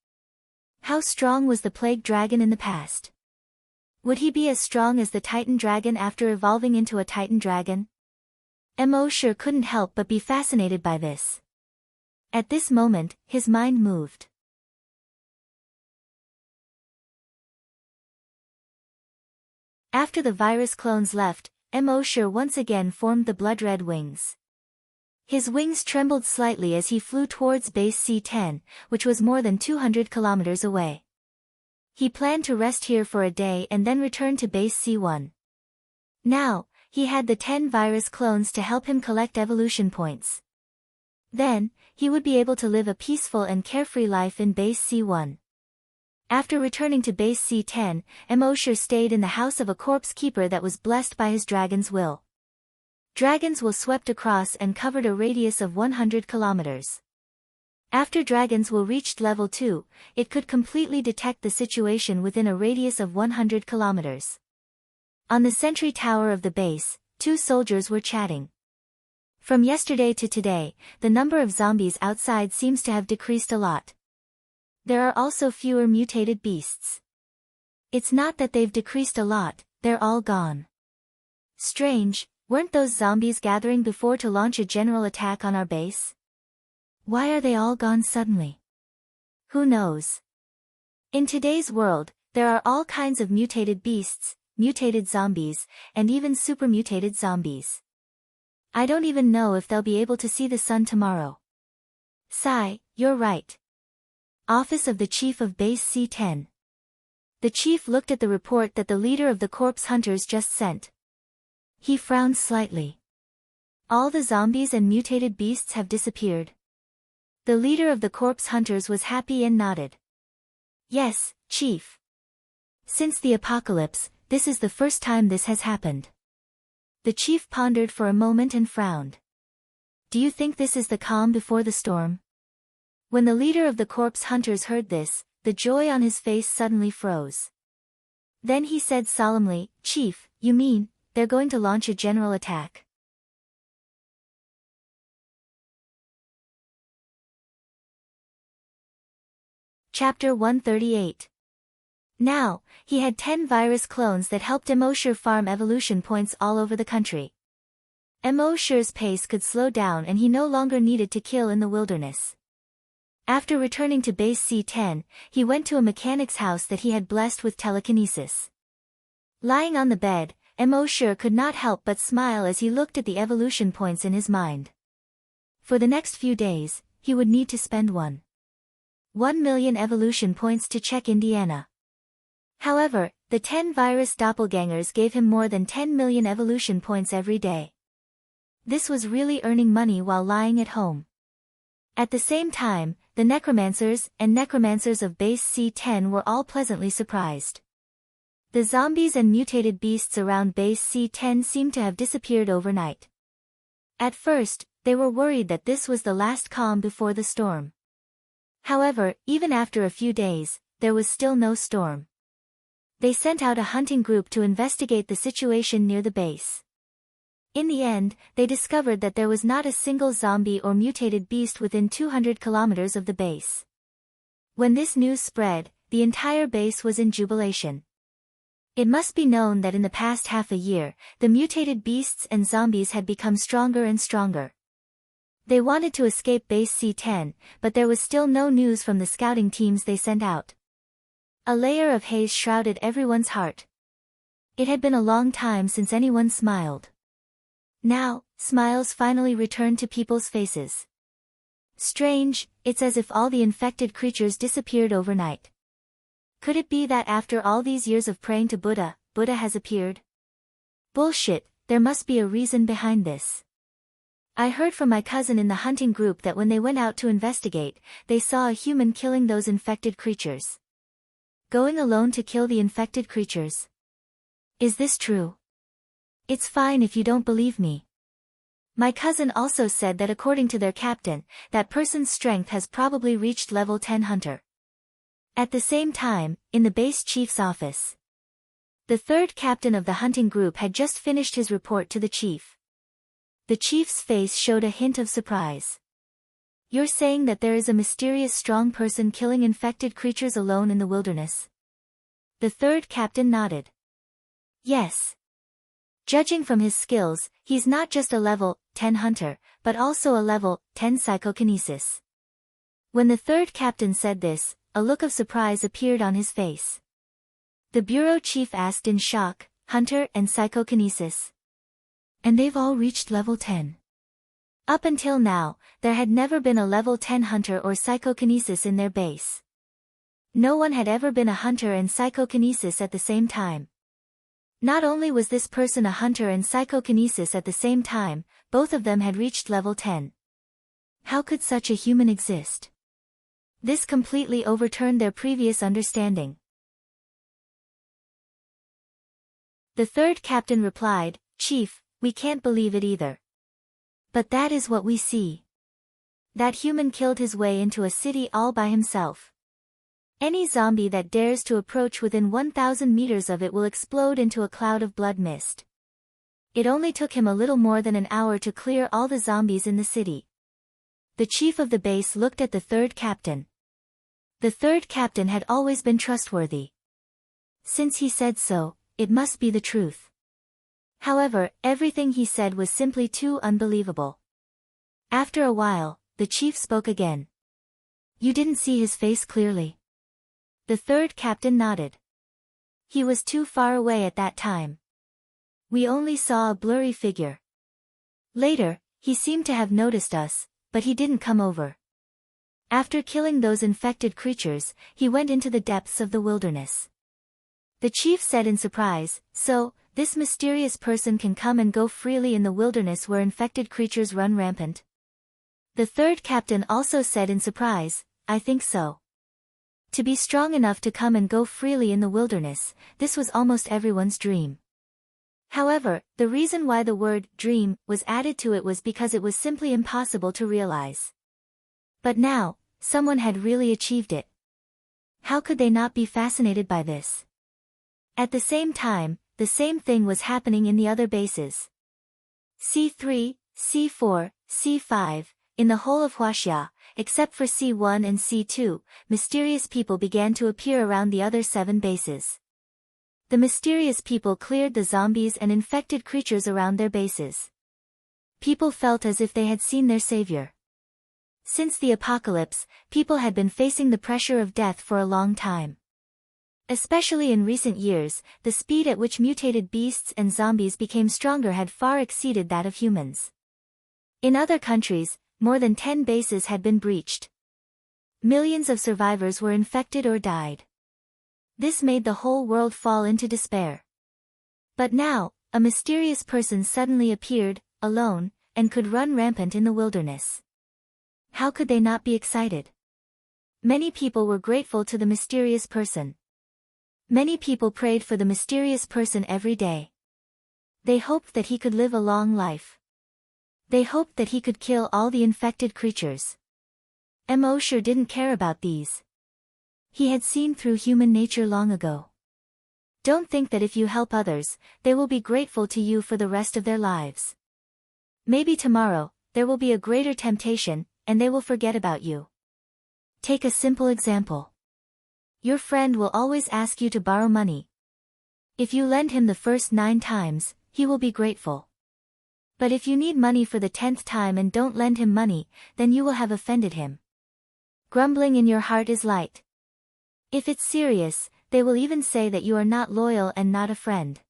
How strong was the plague dragon in the past? Would he be as strong as the Titan dragon after evolving into a Titan dragon? Mo Shi couldn't help but be fascinated by this. At this moment, his mind moved. After the virus clones left, Mo Shi once again formed the blood-red wings. His wings trembled slightly as he flew towards base C10, which was more than 200 kilometers away. He planned to rest here for a day and then return to base C1. Now, he had the 10 virus clones to help him collect evolution points. Then, he would be able to live a peaceful and carefree life in base C1. After returning to base C10, Mo Shi stayed in the house of a corpse keeper that was blessed by his dragon's will. Dragon's will swept across and covered a radius of 100 kilometers. After dragons will reach level 2, it could completely detect the situation within a radius of 100 kilometers. On the sentry tower of the base, 2 soldiers were chatting. From yesterday to today, the number of zombies outside seems to have decreased a lot. There are also fewer mutated beasts. It's not that they've decreased a lot, they're all gone. Strange, weren't those zombies gathering before to launch a general attack on our base? Why are they all gone suddenly? Who knows? In today's world, there are all kinds of mutated beasts, mutated zombies, and even supermutated zombies. I don't even know if they'll be able to see the sun tomorrow. Sigh, you're right. Office of the Chief of Base C10. The chief looked at the report that the leader of the corpse hunters just sent. He frowned slightly. All the zombies and mutated beasts have disappeared. The leader of the corpse hunters was happy and nodded. Yes, Chief. Since the apocalypse, this is the first time this has happened. The chief pondered for a moment and frowned. Do you think this is the calm before the storm? When the leader of the corpse hunters heard this, the joy on his face suddenly froze. Then he said solemnly, Chief, you mean, they're going to launch a general attack? Chapter 138. Now, he had 10 virus clones that helped Immortal farm evolution points all over the country. Immortal's pace could slow down and he no longer needed to kill in the wilderness. After returning to base C10, he went to a mechanic's house that he had blessed with telekinesis. Lying on the bed, Immortal could not help but smile as he looked at the evolution points in his mind. For the next few days, he would need to spend 1 million evolution points to check Indiana. However, the 10 virus doppelgangers gave him more than 10 million evolution points every day. This was really earning money while lying at home. At the same time, the necromancers and necromancers of base C10 were all pleasantly surprised. The zombies and mutated beasts around base C10 seemed to have disappeared overnight. At first, they were worried that this was the last calm before the storm. However, even after a few days, there was still no storm. They sent out a hunting group to investigate the situation near the base. In the end, they discovered that there was not a single zombie or mutated beast within 200 kilometers of the base. When this news spread, the entire base was in jubilation. It must be known that in the past half a year, the mutated beasts and zombies had become stronger and stronger. They wanted to escape base C10, but there was still no news from the scouting teams they sent out. A layer of haze shrouded everyone's heart. It had been a long time since anyone smiled. Now, smiles finally returned to people's faces. Strange, it's as if all the infected creatures disappeared overnight. Could it be that after all these years of praying to Buddha, Buddha has appeared? Bullshit, there must be a reason behind this. I heard from my cousin in the hunting group that when they went out to investigate, they saw a human killing those infected creatures. Going alone to kill the infected creatures. Is this true? It's fine if you don't believe me. My cousin also said that according to their captain, that person's strength has probably reached level 10 hunter. At the same time, in the base chief's office, the third captain of the hunting group had just finished his report to the chief. The chief's face showed a hint of surprise. You're saying that there is a mysterious strong person killing infected creatures alone in the wilderness? The third captain nodded. Yes. Judging from his skills, he's not just a level 10 hunter, but also a level 10 psychokinesis. When the third captain said this, a look of surprise appeared on his face. The bureau chief asked in shock, Hunter and psychokinesis? And they've all reached level 10. Up until now, there had never been a level 10 hunter or psychokinesis in their base. No one had ever been a hunter and psychokinesis at the same time. Not only was this person a hunter and psychokinesis at the same time, both of them had reached level 10. How could such a human exist? This completely overturned their previous understanding. The third captain replied, Chief, we can't believe it either. But that is what we see. That human killed his way into a city all by himself. Any zombie that dares to approach within 1,000 meters of it will explode into a cloud of blood mist. It only took him a little more than an hour to clear all the zombies in the city. The chief of the base looked at the third captain. The third captain had always been trustworthy. Since he said so, it must be the truth. However, everything he said was simply too unbelievable. After a while, the chief spoke again. You didn't see his face clearly? The third captain nodded. He was too far away at that time. We only saw a blurry figure. Later, he seemed to have noticed us, but he didn't come over. After killing those infected creatures, he went into the depths of the wilderness. The chief said in surprise, so, this mysterious person can come and go freely in the wilderness where infected creatures run rampant? The third captain also said in surprise, I think so. To be strong enough to come and go freely in the wilderness, this was almost everyone's dream. However, the reason why the word dream was added to it was because it was simply impossible to realize. But now, someone had really achieved it. How could they not be fascinated by this? At the same time, the same thing was happening in the other bases. C3, C4, C5, in the whole of Huaxia, except for C1 and C2, mysterious people began to appear around the other 7 bases. The mysterious people cleared the zombies and infected creatures around their bases. People felt as if they had seen their savior. Since the apocalypse, people had been facing the pressure of death for a long time. Especially in recent years, the speed at which mutated beasts and zombies became stronger had far exceeded that of humans. In other countries, more than 10 bases had been breached. Millions of survivors were infected or died. This made the whole world fall into despair. But now, a mysterious person suddenly appeared, alone, and could run rampant in the wilderness. How could they not be excited? Many people were grateful to the mysterious person. Many people prayed for the mysterious person every day. They hoped that he could live a long life. They hoped that he could kill all the infected creatures. Mosher didn't care about these. He had seen through human nature long ago. Don't think that if you help others, they will be grateful to you for the rest of their lives. Maybe tomorrow, there will be a greater temptation, and they will forget about you. Take a simple example. Your friend will always ask you to borrow money. If you lend him the first 9 times, he will be grateful. But if you need money for the 10th time and don't lend him money, then you will have offended him. Grumbling in your heart is light. If it's serious, they will even say that you are not loyal and not a friend.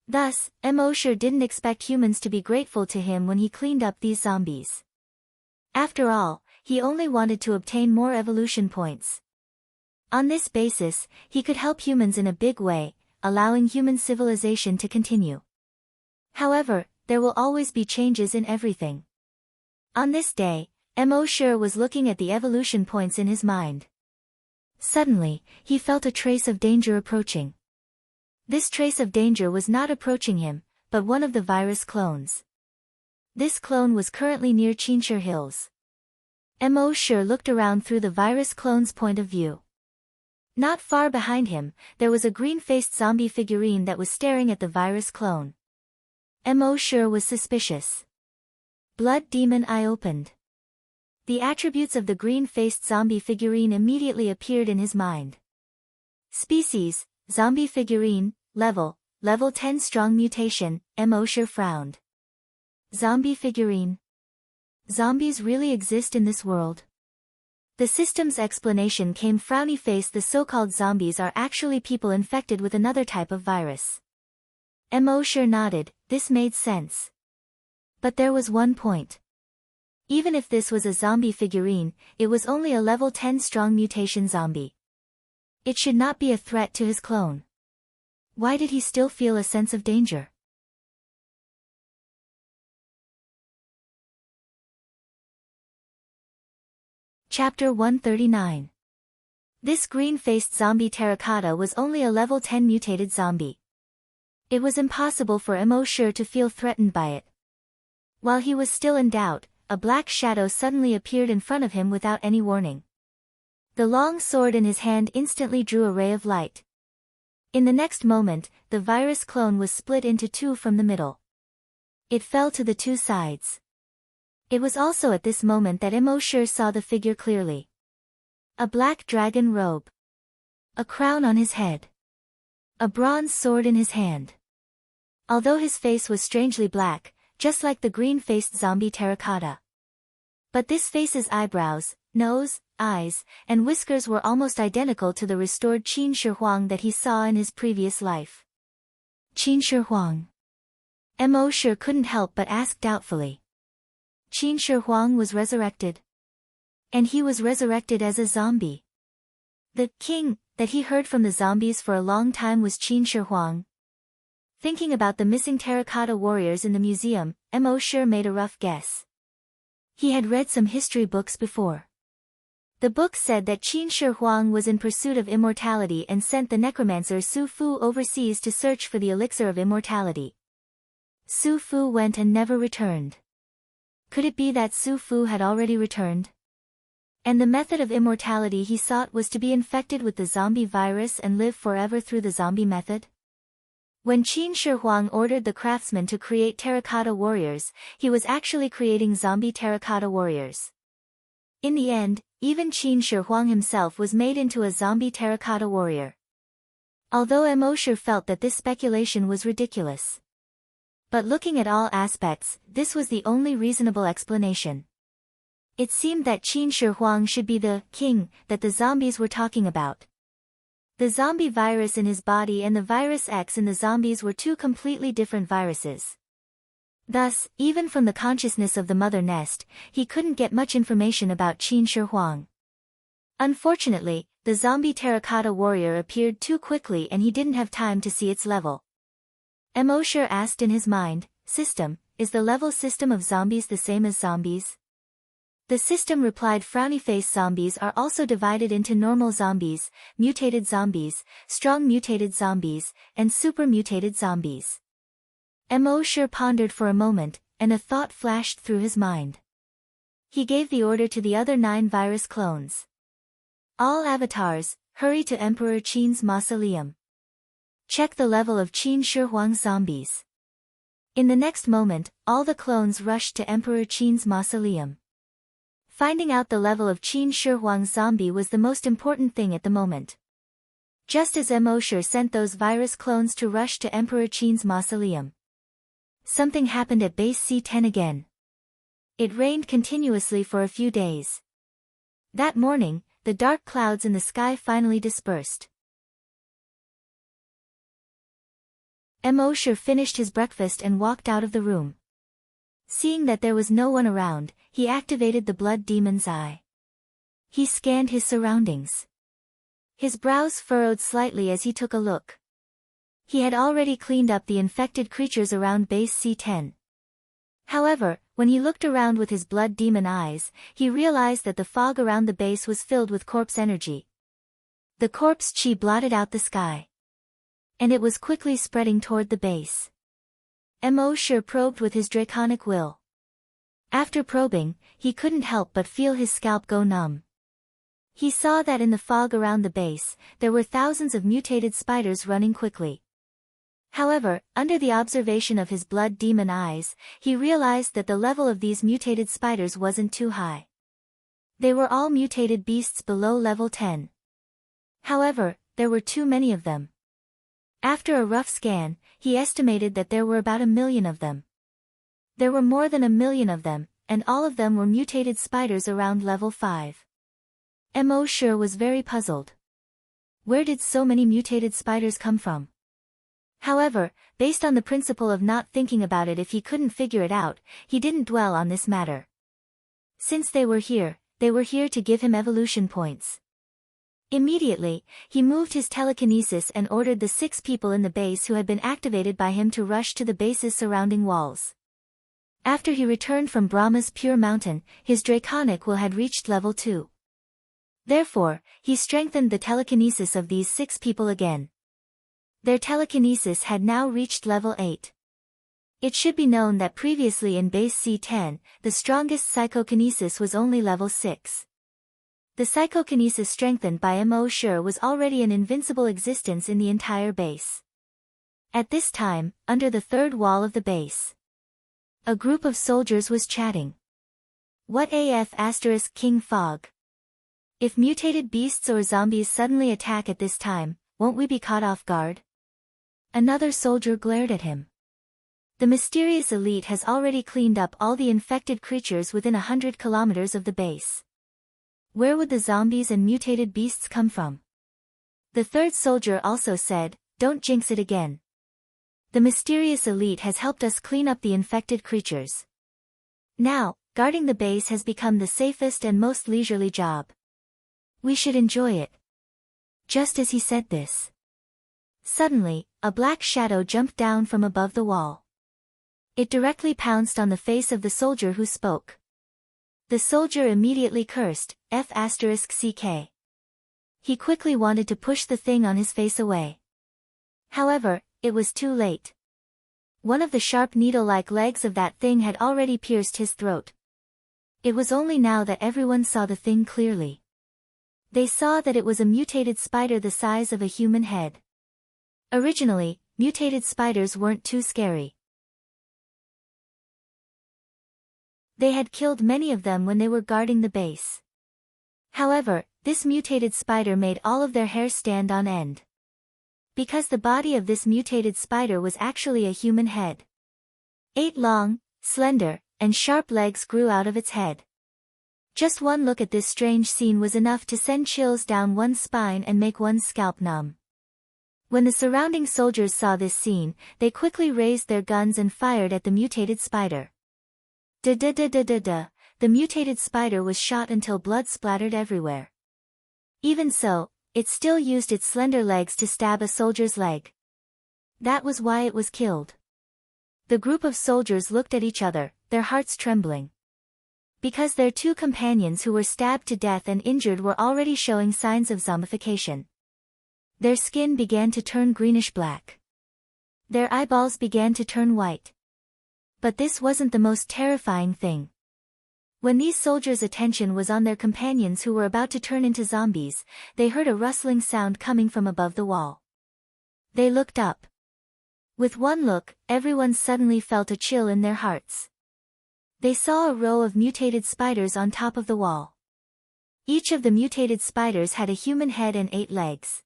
Thus, Mosher didn't expect humans to be grateful to him when he cleaned up these zombies. After all, he only wanted to obtain more evolution points. On this basis, he could help humans in a big way, allowing human civilization to continue. However, there will always be changes in everything. On this day, Mosher was looking at the evolution points in his mind. Suddenly, he felt a trace of danger approaching. This trace of danger was not approaching him, but one of the virus clones. This clone was currently near Chinchur Hills. Mosher looked around through the virus clone's point of view. Not far behind him, there was a green-faced zombie figurine that was staring at the virus clone. Mosher was suspicious. Blood demon eye opened. The attributes of the green-faced zombie figurine immediately appeared in his mind. Species, zombie figurine, level 10 strong mutation, Mosher frowned. Zombie figurine. Zombies really exist in this world? The system's explanation came frowny face. The so-called zombies are actually people infected with another type of virus. Mosher nodded, this made sense. But there was one point. Even if this was a zombie figurine, it was only a level 10 strong mutation zombie. It should not be a threat to his clone. Why did he still feel a sense of danger? Chapter 139. This green-faced zombie terracotta was only a level 10 mutated zombie. It was impossible for Mosher to feel threatened by it. While he was still in doubt, a black shadow suddenly appeared in front of him without any warning. The long sword in his hand instantly drew a ray of light. In the next moment, the virus clone was split into two from the middle. It fell to the two sides. It was also at this moment that Immortal saw the figure clearly. A black dragon robe. A crown on his head. A bronze sword in his hand. Although his face was strangely black, just like the green-faced zombie terracotta. But this face's eyebrows, nose, eyes, and whiskers were almost identical to the restored Qin Shi Huang that he saw in his previous life. Qin Shi Huang. Immortal couldn't help but ask doubtfully. Qin Shi Huang was resurrected. And he was resurrected as a zombie. The king that he heard from the zombies for a long time was Qin Shi Huang. Thinking about the missing terracotta warriors in the museum, Immortal made a rough guess. He had read some history books before. The book said that Qin Shi Huang was in pursuit of immortality and sent the necromancer Su Fu overseas to search for the elixir of immortality. Su Fu went and never returned. Could it be that Su Fu had already returned? And the method of immortality he sought was to be infected with the zombie virus and live forever through the zombie method? When Qin Shi Huang ordered the craftsmen to create terracotta warriors, he was actually creating zombie terracotta warriors. In the end, even Qin Shi Huang himself was made into a zombie terracotta warrior. Although Immortal felt that this speculation was ridiculous. But looking at all aspects, this was the only reasonable explanation. It seemed that Qin Shi Huang should be the king that the zombies were talking about. The zombie virus in his body and the virus X in the zombies were two completely different viruses. Thus, even from the consciousness of the mother nest, he couldn't get much information about Qin Shi Huang. Unfortunately, the zombie terracotta warrior appeared too quickly and he didn't have time to see its level. Immortal asked in his mind, "System, is the level system of zombies the same as zombies?" The system replied, "Frowny face zombies are also divided into normal zombies, mutated zombies, strong mutated zombies, and super mutated zombies." Immortal pondered for a moment, and a thought flashed through his mind. He gave the order to the other 9 virus clones. "All avatars, hurry to Emperor Qin's mausoleum. Check the level of Qin Shi Huang's zombies." In the next moment, all the clones rushed to Emperor Qin's mausoleum. Finding out the level of Qin Shi Huang's zombie was the most important thing at the moment. Just as Immortal sent those virus clones to rush to Emperor Qin's mausoleum, something happened at base C10 again. It rained continuously for a few days. That morning, the dark clouds in the sky finally dispersed. Immortal finished his breakfast and walked out of the room. Seeing that there was no one around, he activated the blood demon's eye. He scanned his surroundings. His brows furrowed slightly as he took a look. He had already cleaned up the infected creatures around base C10. However, when he looked around with his blood demon eyes, he realized that the fog around the base was filled with corpse energy. The corpse chi blotted out the sky. And it was quickly spreading toward the base. Immortal probed with his draconic will. After probing, he couldn't help but feel his scalp go numb. He saw that in the fog around the base, there were thousands of mutated spiders running quickly. However, under the observation of his blood demon eyes, he realized that the level of these mutated spiders wasn't too high. They were all mutated beasts below level 10. However, there were too many of them. After a rough scan, he estimated that there were about 1 million of them. There were more than 1 million of them, and all of them were mutated spiders around level 5. Immortal was very puzzled. Where did so many mutated spiders come from? However, based on the principle of not thinking about it if he couldn't figure it out, he didn't dwell on this matter. Since they were here to give him evolution points. Immediately, he moved his telekinesis and ordered the 6 people in the base who had been activated by him to rush to the base's surrounding walls. After he returned from Brahma's pure mountain, his draconic will had reached level 2. Therefore, he strengthened the telekinesis of these 6 people again. Their telekinesis had now reached level 8. It should be known that previously in base C10, the strongest psychokinesis was only level 6. The psychokinesis strengthened by Mo Sure was already an invincible existence in the entire base. At this time, under the third wall of the base, a group of soldiers was chatting. What AF * King Fog? If mutated beasts or zombies suddenly attack at this time, won't we be caught off guard? Another soldier glared at him. The mysterious elite has already cleaned up all the infected creatures within 100 kilometers of the base. Where would the zombies and mutated beasts come from? The third soldier also said, don't jinx it again. The mysterious elite has helped us clean up the infected creatures. Now, guarding the base has become the safest and most leisurely job. We should enjoy it. Just as he said this, suddenly, a black shadow jumped down from above the wall. It directly pounced on the face of the soldier who spoke. The soldier immediately cursed, F * CK. He quickly wanted to push the thing on his face away. However, it was too late. One of the sharp needle-like legs of that thing had already pierced his throat. It was only now that everyone saw the thing clearly. They saw that it was a mutated spider the size of a human head. Originally, mutated spiders weren't too scary. They had killed many of them when they were guarding the base. However, this mutated spider made all of their hair stand on end. Because the body of this mutated spider was actually a human head. 8 long, slender, and sharp legs grew out of its head. Just one look at this strange scene was enough to send chills down one's spine and make one's scalp numb. When the surrounding soldiers saw this scene, they quickly raised their guns and fired at the mutated spider. The mutated spider was shot until blood splattered everywhere. Even so, it still used its slender legs to stab a soldier's leg. That was why it was killed. The group of soldiers looked at each other, their hearts trembling. Because their 2 companions who were stabbed to death and injured were already showing signs of zombification. Their skin began to turn greenish-black. Their eyeballs began to turn white. But this wasn't the most terrifying thing. When these soldiers' attention was on their companions who were about to turn into zombies, they heard a rustling sound coming from above the wall. They looked up. With one look, everyone suddenly felt a chill in their hearts. They saw a row of mutated spiders on top of the wall. Each of the mutated spiders had a human head and 8 legs.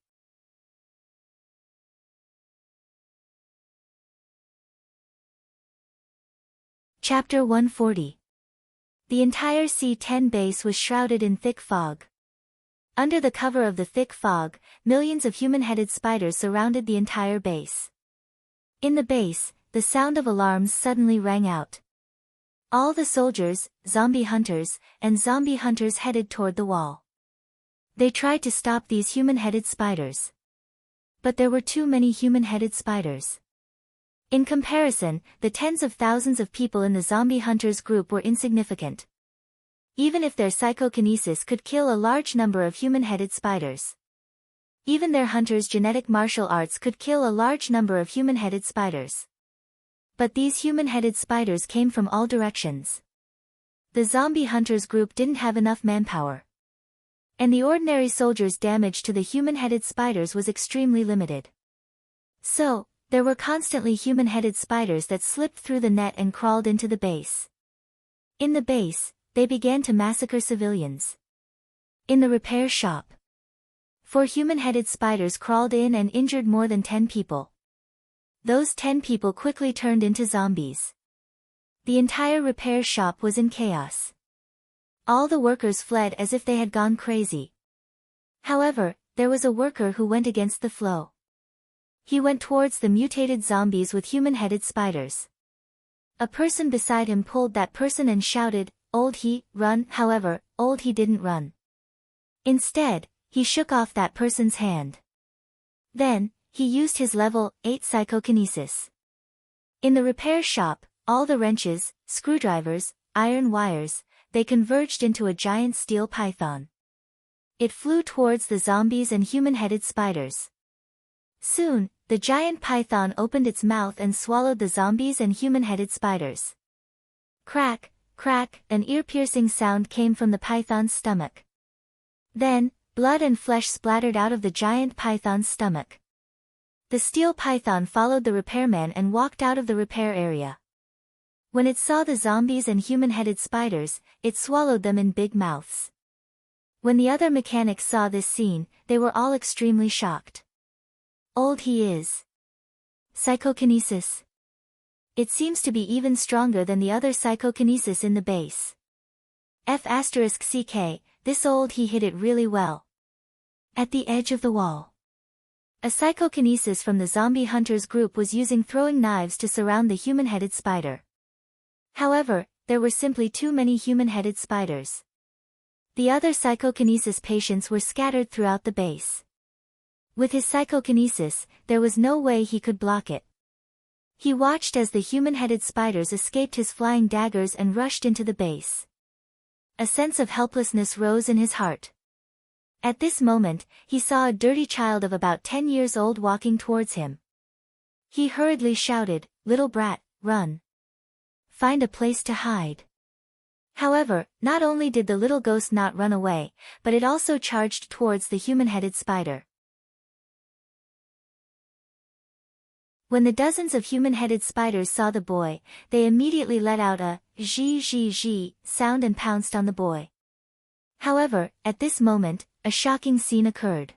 Chapter 140. The entire C-10 base was shrouded in thick fog. Under the cover of the thick fog, millions of human-headed spiders surrounded the entire base. In the base, the sound of alarms suddenly rang out. All the soldiers, zombie hunters, and zombie hunters headed toward the wall. They tried to stop these human-headed spiders. But there were too many human-headed spiders. In comparison, the tens of thousands of people in the zombie hunters group were insignificant. Even if their psychokinesis could kill a large number of human-headed spiders. Even their hunters' genetic martial arts could kill a large number of human-headed spiders. But these human-headed spiders came from all directions. The zombie hunters group didn't have enough manpower. And the ordinary soldiers' damage to the human-headed spiders was extremely limited. So, there were constantly human-headed spiders that slipped through the net and crawled into the base. In the base, they began to massacre civilians. In the repair shop, 4 human-headed spiders crawled in and injured more than 10 people. Those 10 people quickly turned into zombies. The entire repair shop was in chaos. All the workers fled as if they had gone crazy. However, there was a worker who went against the flow. He went towards the mutated zombies with human-headed spiders. A person beside him pulled that person and shouted, "Old he, run!" However, Old he didn't run. Instead, he shook off that person's hand. Then, he used his level 8 psychokinesis. In the repair shop, all the wrenches, screwdrivers, iron wires, they converged into a giant steel python. It flew towards the zombies and human-headed spiders. Soon, the giant python opened its mouth and swallowed the zombies and human-headed spiders. Crack, crack, an ear-piercing sound came from the python's stomach. Then, blood and flesh splattered out of the giant python's stomach. The steel python followed the repairman and walked out of the repair area. When it saw the zombies and human-headed spiders, it swallowed them in big mouths. When the other mechanics saw this scene, they were all extremely shocked. Old he is. Psychokinesis. It seems to be even stronger than the other psychokinesis in the base. F***ck, this old he hit it really well. At the edge of the wall. A psychokinesis from the zombie hunters group was using throwing knives to surround the human-headed spider. However, there were simply too many human-headed spiders. The other psychokinesis patients were scattered throughout the base. With his psychokinesis, there was no way he could block it. He watched as the human-headed spiders escaped his flying daggers and rushed into the base. A sense of helplessness rose in his heart. At this moment, he saw a dirty child of about 10 years old walking towards him. He hurriedly shouted, "Little brat, run. Find a place to hide." However, not only did the little ghost not run away, but it also charged towards the human-headed spider. When the dozens of human-headed spiders saw the boy, they immediately let out a zh sound and pounced on the boy. However, at this moment, a shocking scene occurred.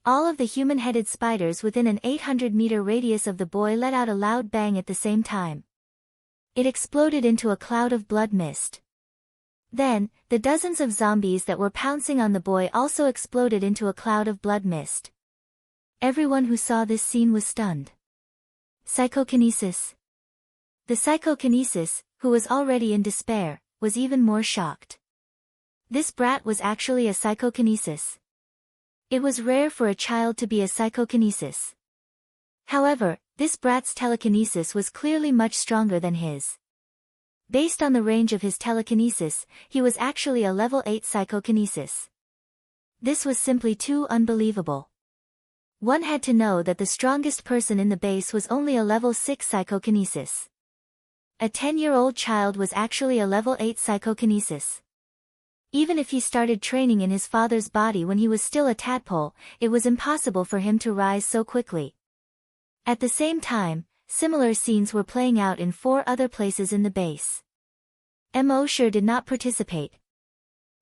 All of the human-headed spiders within an 800-meter radius of the boy let out a loud bang at the same time. It exploded into a cloud of blood mist. Then, the dozens of zombies that were pouncing on the boy also exploded into a cloud of blood mist. Everyone who saw this scene was stunned. Psychokinesis. The psychokinesis, who was already in despair, was even more shocked. This brat was actually a psychokinesis. It was rare for a child to be a psychokinesis. However, this brat's telekinesis was clearly much stronger than his. Based on the range of his telekinesis, he was actually a level 8 psychokinesis. This was simply too unbelievable. One had to know that the strongest person in the base was only a level 6 psychokinesis. A 10-year-old child was actually a level 8 psychokinesis. Even if he started training in his father's body when he was still a tadpole, it was impossible for him to rise so quickly. At the same time, similar scenes were playing out in 4 other places in the base. Mo did not participate.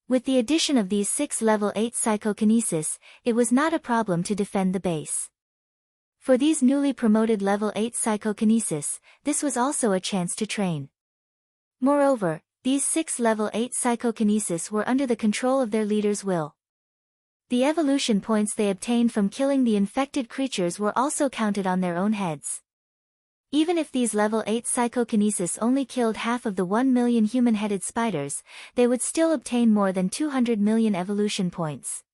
With the addition of these 6 level 8 psychokinesis, it was not a problem to defend the base. For these newly promoted level 8 psychokinesis, this was also a chance to train. Moreover, these 6 level 8 psychokinesis were under the control of their leader's will. The evolution points they obtained from killing the infected creatures were also counted on their own heads. Even if these level 8 psychokinesis only killed half of the 1 million human-headed spiders, they would still obtain more than 200 million evolution points.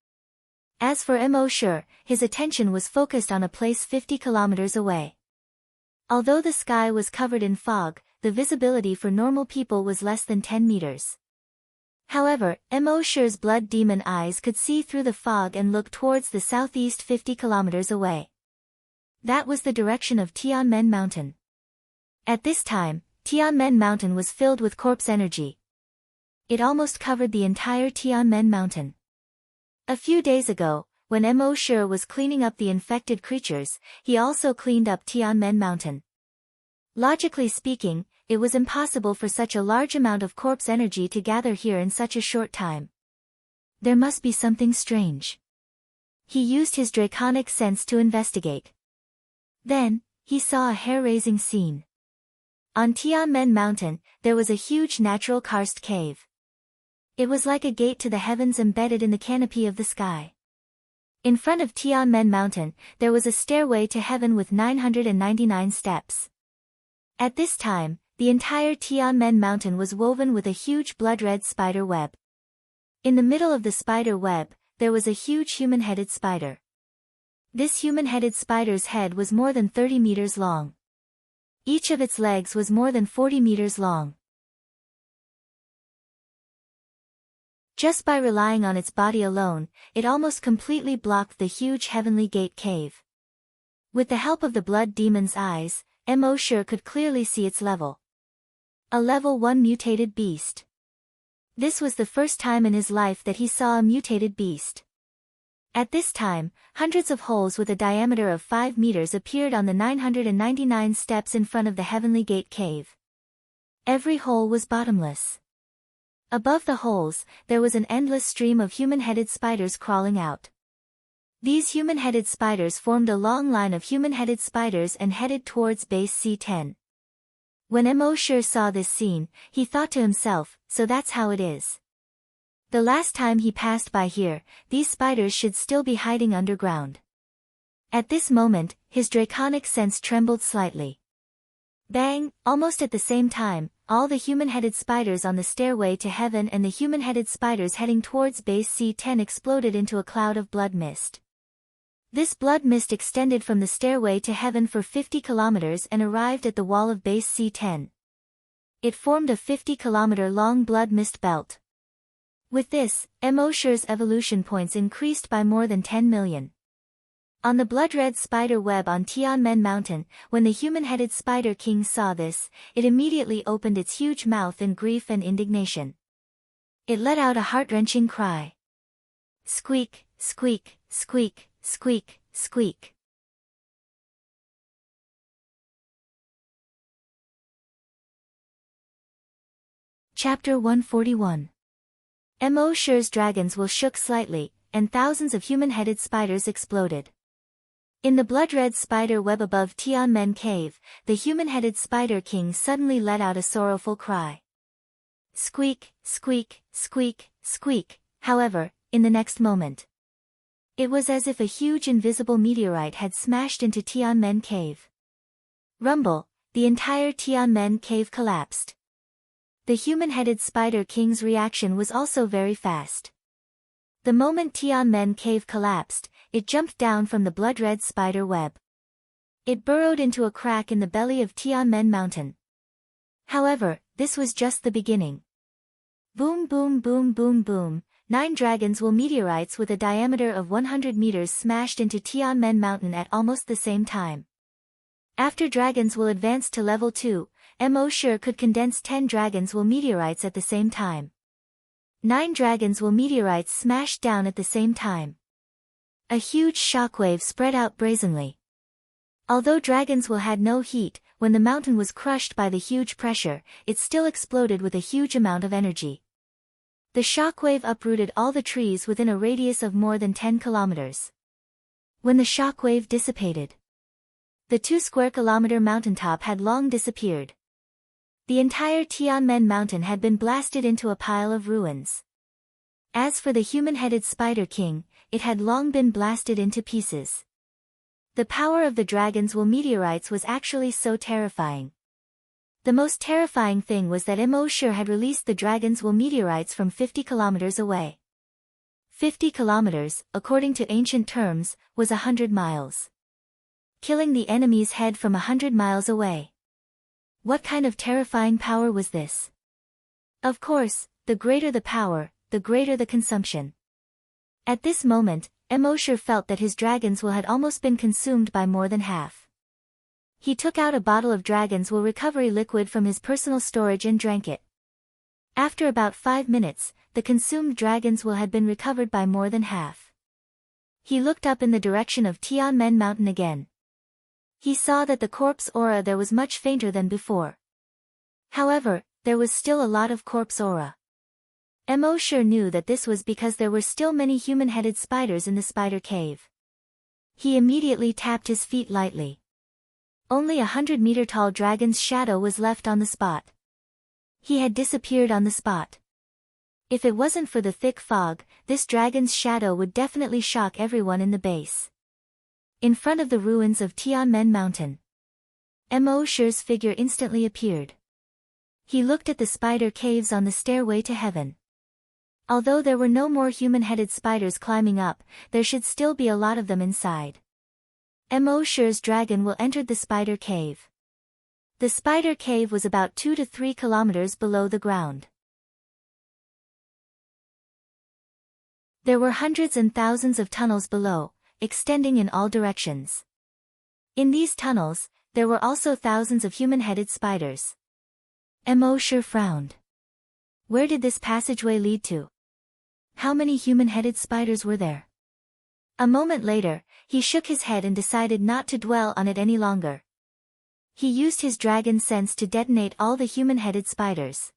As for Mo, his attention was focused on a place 50 kilometers away. Although the sky was covered in fog, the visibility for normal people was less than 10 meters. However, Mo's blood demon eyes could see through the fog and look towards the southeast 50 kilometers away. That was the direction of Tianmen Mountain. At this time, Tianmen Mountain was filled with corpse energy. It almost covered the entire Tianmen Mountain. A few days ago, when Mo was cleaning up the infected creatures, he also cleaned up Tianmen Mountain. Logically speaking, it was impossible for such a large amount of corpse energy to gather here in such a short time. There must be something strange. He used his draconic sense to investigate. Then, he saw a hair-raising scene. On Tianmen Mountain, there was a huge natural karst cave. It was like a gate to the heavens embedded in the canopy of the sky. In front of Tianmen Mountain, there was a stairway to heaven with 999 steps. At this time, the entire Tianmen Mountain was woven with a huge blood-red spider web. In the middle of the spider web, there was a huge human-headed spider. This human-headed spider's head was more than 30 meters long. Each of its legs was more than 40 meters long. Just by relying on its body alone, it almost completely blocked the huge heavenly gate cave. With the help of the blood demon's eyes, Mo-Shur could clearly see its level. A level 1 mutated beast. This was the first time in his life that he saw a mutated beast. At this time, hundreds of holes with a diameter of 5 meters appeared on the 999 steps in front of the Heavenly Gate cave. Every hole was bottomless. Above the holes, there was an endless stream of human-headed spiders crawling out. These human-headed spiders formed a long line of human-headed spiders and headed towards base C10. When Mo-Shur saw this scene, he thought to himself, so that's how it is. The last time he passed by here, these spiders should still be hiding underground. At this moment, his draconic sense trembled slightly. Bang! Almost at the same time, all the human-headed spiders on the stairway to heaven and the human-headed spiders heading towards base C10 exploded into a cloud of blood mist. This blood mist extended from the stairway to heaven for 50 kilometers and arrived at the wall of base C10. It formed a 50-kilometer-long blood mist belt. With this, Mo-Shur's evolution points increased by more than 10 million. On the blood-red spider web on Tianmen Mountain, when the human-headed Spider King saw this, it immediately opened its huge mouth in grief and indignation. It let out a heart-wrenching cry. Squeak, squeak, squeak, squeak, squeak. Chapter 141. Mo-Shur's dragons will shook slightly, and thousands of human-headed spiders exploded. In the blood-red spider web above Tianmen Cave, the human-headed Spider King suddenly let out a sorrowful cry. Squeak, squeak, squeak, squeak. However, in the next moment, it was as if a huge invisible meteorite had smashed into Tianmen Cave. Rumble, the entire Tianmen Cave collapsed. The human-headed Spider King's reaction was also very fast. The moment Tianmen Cave collapsed, it jumped down from the blood-red spider web. It burrowed into a crack in the belly of Tianmen Mountain. However, this was just the beginning. Boom boom boom boom boom, 9 dragons will meteorites with a diameter of 100 meters smashed into Tianmen Mountain at almost the same time. After dragons will advance to level 2, Mo-Shur could condense 10 dragons will meteorites at the same time. 9 dragons will meteorites smashed down at the same time. A huge shockwave spread out brazenly. Although dragons will had no heat, when the mountain was crushed by the huge pressure, it still exploded with a huge amount of energy. The shockwave uprooted all the trees within a radius of more than 10 kilometers. When the shockwave dissipated, the 2-square-kilometer mountaintop had long disappeared. The entire Tianmen Mountain had been blasted into a pile of ruins. As for the human-headed Spider King, it had long been blasted into pieces. The power of the dragons will meteorites was actually so terrifying. The most terrifying thing was that Mo-Shur had released the dragons will meteorites from 50 kilometers away. 50 kilometers, according to ancient terms, was 100 miles. Killing the enemy's head from 100 miles away. What kind of terrifying power was this? Of course, the greater the power, the greater the consumption. At this moment, Mo-Shur felt that his dragons will had almost been consumed by more than half. He took out a bottle of dragons will recovery liquid from his personal storage and drank it. After about 5 minutes, the consumed dragons will had been recovered by more than half. He looked up in the direction of Tianmen Mountain again. He saw that the corpse aura there was much fainter than before. However, there was still a lot of corpse aura. Mo-Shur knew that this was because there were still many human-headed spiders in the spider cave. He immediately tapped his feet lightly. Only 100-meter-tall dragon's shadow was left on the spot. He had disappeared on the spot. If it wasn't for the thick fog, this dragon's shadow would definitely shock everyone in the base. In front of the ruins of Tianmen Mountain, Mo-Shur's figure instantly appeared. He looked at the spider caves on the stairway to heaven. Although there were no more human-headed spiders climbing up, there should still be a lot of them inside. Mo-Shur's dragon will entered the spider cave. The spider cave was about 2 to 3 kilometers below the ground. There were hundreds and thousands of tunnels below, extending in all directions. In these tunnels, there were also thousands of human-headed spiders. Emosher frowned. Where did this passageway lead to? How many human-headed spiders were there? A moment later, he shook his head and decided not to dwell on it any longer. He used his dragon sense to detonate all the human-headed spiders.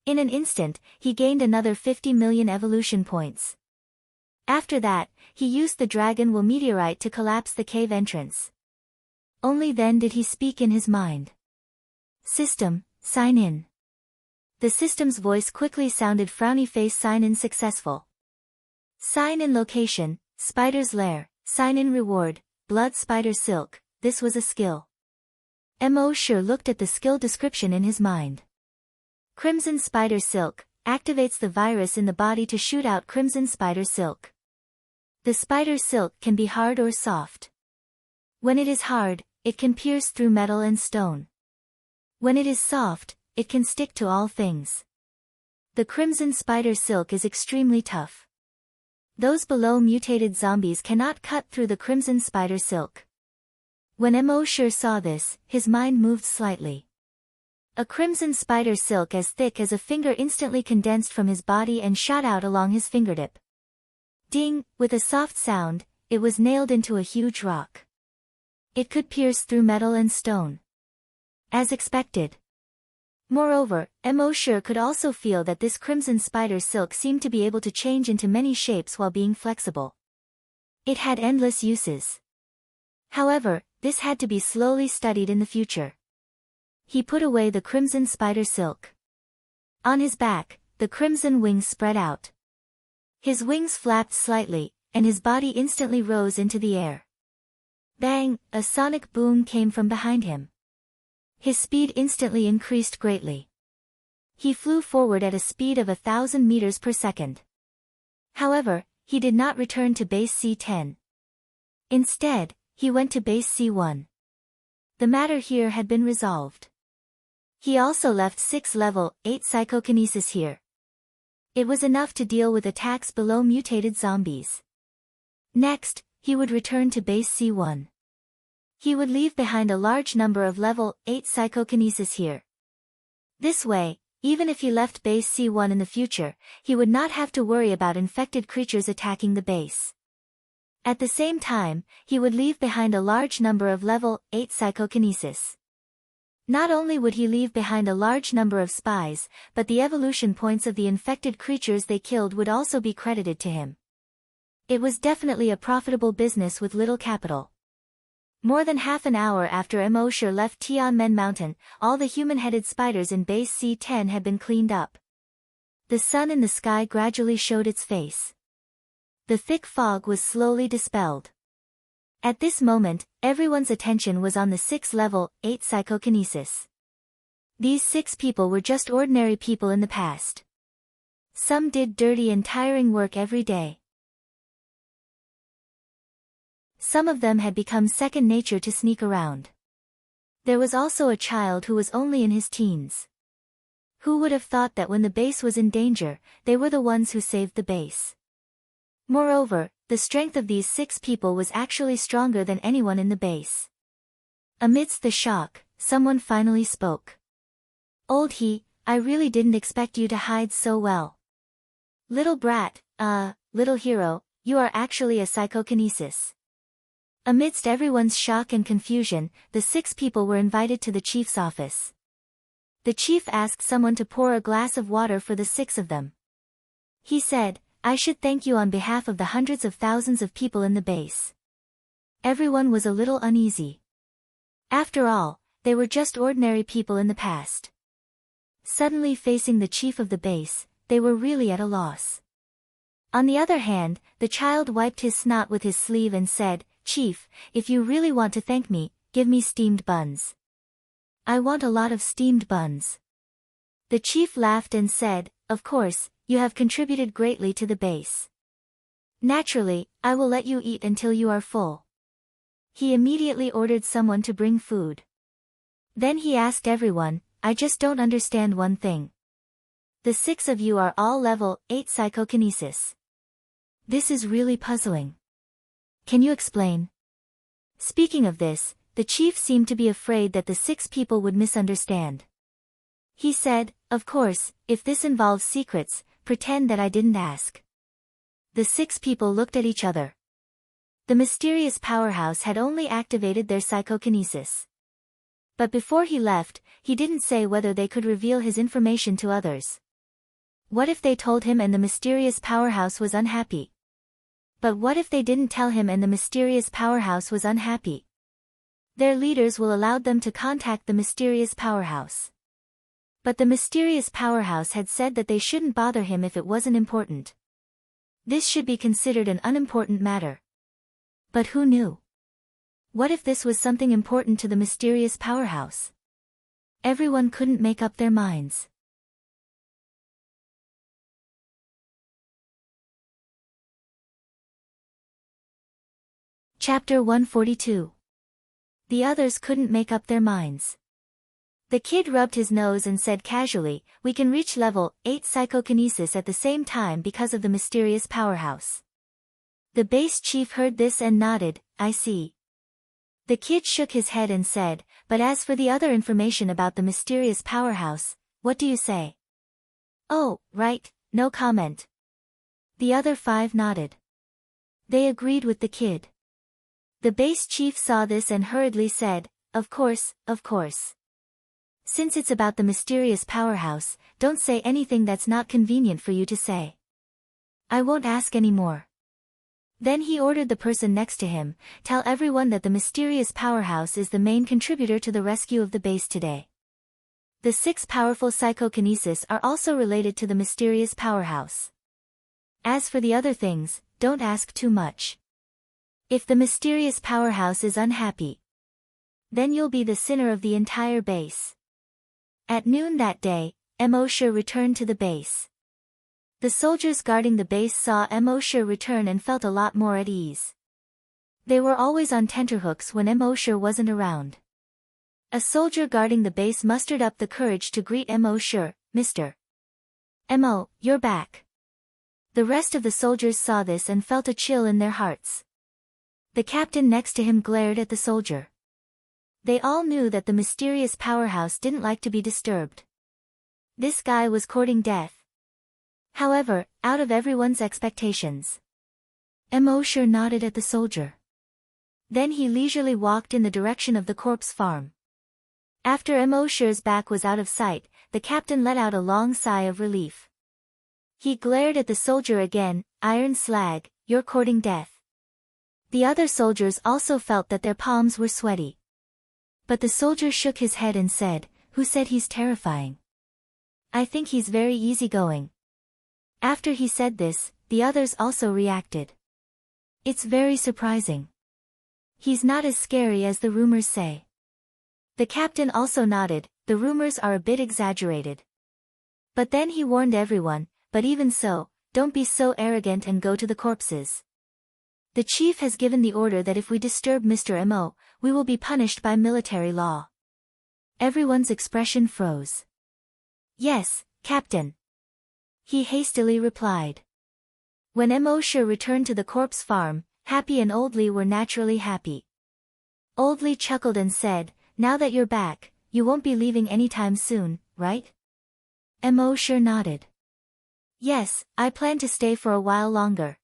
In an instant, he gained another 50 million evolution points. After that, he used the dragon will meteorite to collapse the cave entrance. Only then did he speak in his mind. System, sign in. The system's voice quickly sounded frowny face sign in successful. Sign in location, Spider's Lair, sign in reward, blood spider silk, this was a skill. Emosher looked at the skill description in his mind. Crimson spider silk, activates the virus in the body to shoot out crimson spider silk. The spider silk can be hard or soft. When it is hard, it can pierce through metal and stone. When it is soft, it can stick to all things. The crimson spider silk is extremely tough. Those below mutated zombies cannot cut through the crimson spider silk. When Emosher saw this, his mind moved slightly. A crimson spider silk as thick as a finger instantly condensed from his body and shot out along his fingertip. Ding, with a soft sound, it was nailed into a huge rock. It could pierce through metal and stone. As expected. Moreover, Emosher could also feel that this crimson spider silk seemed to be able to change into many shapes while being flexible. It had endless uses. However, this had to be slowly studied in the future. He put away the crimson spider silk. On his back, the crimson wings spread out. His wings flapped slightly, and his body instantly rose into the air. Bang! A sonic boom came from behind him. His speed instantly increased greatly. He flew forward at a speed of 1,000 meters per second. However, he did not return to base C10. Instead, he went to base C1. The matter here had been resolved. He also left 6 level 8 psychokinesis here. It was enough to deal with attacks below mutated zombies. Next, he would return to base C1. He would leave behind a large number of level 8 psychokinesis here. This way, even if he left base C1 in the future, he would not have to worry about infected creatures attacking the base. At the same time, he would leave behind a large number of level 8 psychokinesis. Not only would he leave behind a large number of spies, but the evolution points of the infected creatures they killed would also be credited to him. It was definitely a profitable business with little capital. More than half an hour after Emosher left Tianmen Mountain, all the human-headed spiders in base C10 had been cleaned up. The sun in the sky gradually showed its face. The thick fog was slowly dispelled. At this moment, everyone's attention was on the 6 level 8 psychokinesis. These 6 people were just ordinary people in the past. Some did dirty and tiring work every day. Some of them had become second nature to sneak around. There was also a child who was only in his teens. Who would have thought that when the base was in danger, they were the ones who saved the base? Moreover, the strength of these 6 people was actually stronger than anyone in the base. Amidst the shock, someone finally spoke. Old he, I really didn't expect you to hide so well. Little brat, little hero, you are actually a psychokinesis. Amidst everyone's shock and confusion, the 6 people were invited to the chief's office. The chief asked someone to pour a glass of water for the 6 of them. He said, I should thank you on behalf of the hundreds of thousands of people in the base. Everyone was a little uneasy. After all, they were just ordinary people in the past. Suddenly facing the chief of the base, they were really at a loss. On the other hand, the child wiped his snot with his sleeve and said, Chief, if you really want to thank me, give me steamed buns. I want a lot of steamed buns. The chief laughed and said, Of course, you have contributed greatly to the base. Naturally, I will let you eat until you are full. He immediately ordered someone to bring food. Then he asked everyone, I just don't understand one thing. The 6 of you are all level 8 psychokinesis. This is really puzzling. Can you explain? Speaking of this, the chief seemed to be afraid that the 6 people would misunderstand. He said, "Of course, if this involves secrets, pretend that I didn't ask." The 6 people looked at each other. The mysterious powerhouse had only activated their psychokinesis. But before he left, he didn't say whether they could reveal his information to others. What if they told him and the mysterious powerhouse was unhappy? But what if they didn't tell him and the mysterious powerhouse was unhappy? Their leaders will allow them to contact the mysterious powerhouse. But the mysterious powerhouse had said that they shouldn't bother him if it wasn't important. This should be considered an unimportant matter. But who knew? What if this was something important to the mysterious powerhouse? Everyone couldn't make up their minds. Chapter 142. The others couldn't make up their minds. The kid rubbed his nose and said casually, "We can reach level 8 psychokinesis at the same time because of the mysterious powerhouse." The base chief heard this and nodded, "I see." The kid shook his head and said, "But as for the other information about the mysterious powerhouse, what do you say?" "Oh, right, no comment." The other 5 nodded. They agreed with the kid. The base chief saw this and hurriedly said, Of course. Since it's about the mysterious powerhouse, don't say anything that's not convenient for you to say." "I won't ask any more." Then he ordered the person next to him, "Tell everyone that the mysterious powerhouse is the main contributor to the rescue of the base today. The 6 powerful psychokinesis are also related to the mysterious powerhouse. As for the other things, don't ask too much. If the mysterious powerhouse is unhappy, then you'll be the sinner of the entire base." At noon that day, Emosher returned to the base. The soldiers guarding the base saw Emosher return and felt a lot more at ease. They were always on tenterhooks when Emosher wasn't around. A soldier guarding the base mustered up the courage to greet Emosher, "Mr. Emo, you're back." The rest of the soldiers saw this and felt a chill in their hearts. The captain next to him glared at the soldier. They all knew that the mysterious powerhouse didn't like to be disturbed. This guy was courting death. However, out of everyone's expectations, Emosher nodded at the soldier. Then he leisurely walked in the direction of the corpse farm. After Emosher's back was out of sight, the captain let out a long sigh of relief. He glared at the soldier again, "Iron slag, you're courting death." The other soldiers also felt that their palms were sweaty. But the soldier shook his head and said, "Who said he's terrifying? I think he's very easygoing." After he said this, the others also reacted. "It's very surprising. He's not as scary as the rumors say." The captain also nodded, "The rumors are a bit exaggerated." But then he warned everyone, "But even so, don't be so arrogant and go to the corpses. The chief has given the order that if we disturb Mr. Mo, we will be punished by military law." Everyone's expression froze. "Yes, Captain," he hastily replied. When Emosher returned to the corpse farm, Happy and Oldly were naturally happy. Oldly chuckled and said, "Now that you're back, you won't be leaving anytime soon, right?" Emosher nodded. "Yes, I plan to stay for a while longer."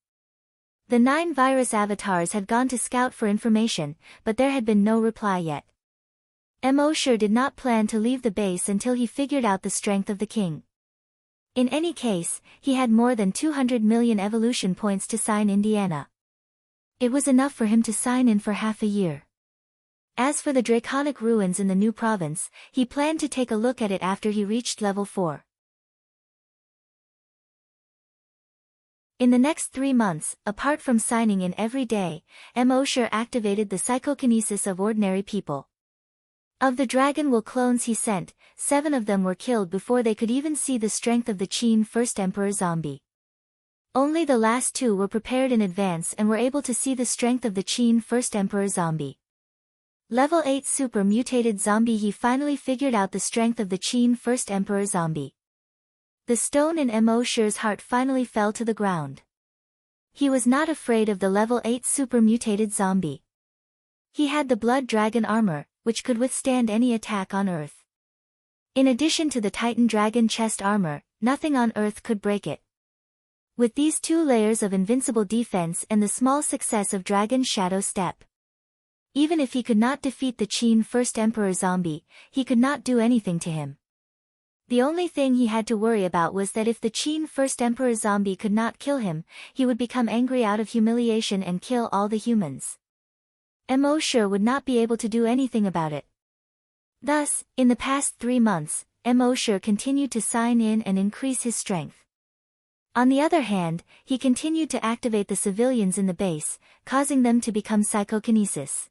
The 9 virus avatars had gone to scout for information, but there had been no reply yet. Emosher did not plan to leave the base until he figured out the strength of the king. In any case, he had more than 200 million evolution points to sign Indiana. It was enough for him to sign in for half a year. As for the draconic ruins in the new province, he planned to take a look at it after he reached level 4. In the next 3 months, apart from signing in every day, Emosher activated the psychokinesis of ordinary people. Of the Dragon Will clones he sent, 7 of them were killed before they could even see the strength of the Qin First Emperor zombie. Only the last 2 were prepared in advance and were able to see the strength of the Qin First Emperor zombie. Level 8 Super Mutated Zombie. He finally figured out the strength of the Qin First Emperor zombie. The stone in Emosher's heart finally fell to the ground. He was not afraid of the level 8 super mutated zombie. He had the blood dragon armor, which could withstand any attack on Earth. In addition to the Titan dragon chest armor, nothing on Earth could break it. With these 2 layers of invincible defense and the small success of Dragon's Shadow Step, even if he could not defeat the Qin First Emperor zombie, he could not do anything to him. The only thing he had to worry about was that if the Qin First Emperor zombie could not kill him, he would become angry out of humiliation and kill all the humans. Mo would not be able to do anything about it. Thus, in the past 3 months, Mo continued to sign in and increase his strength. On the other hand, he continued to activate the civilians in the base, causing them to become psychokinesis.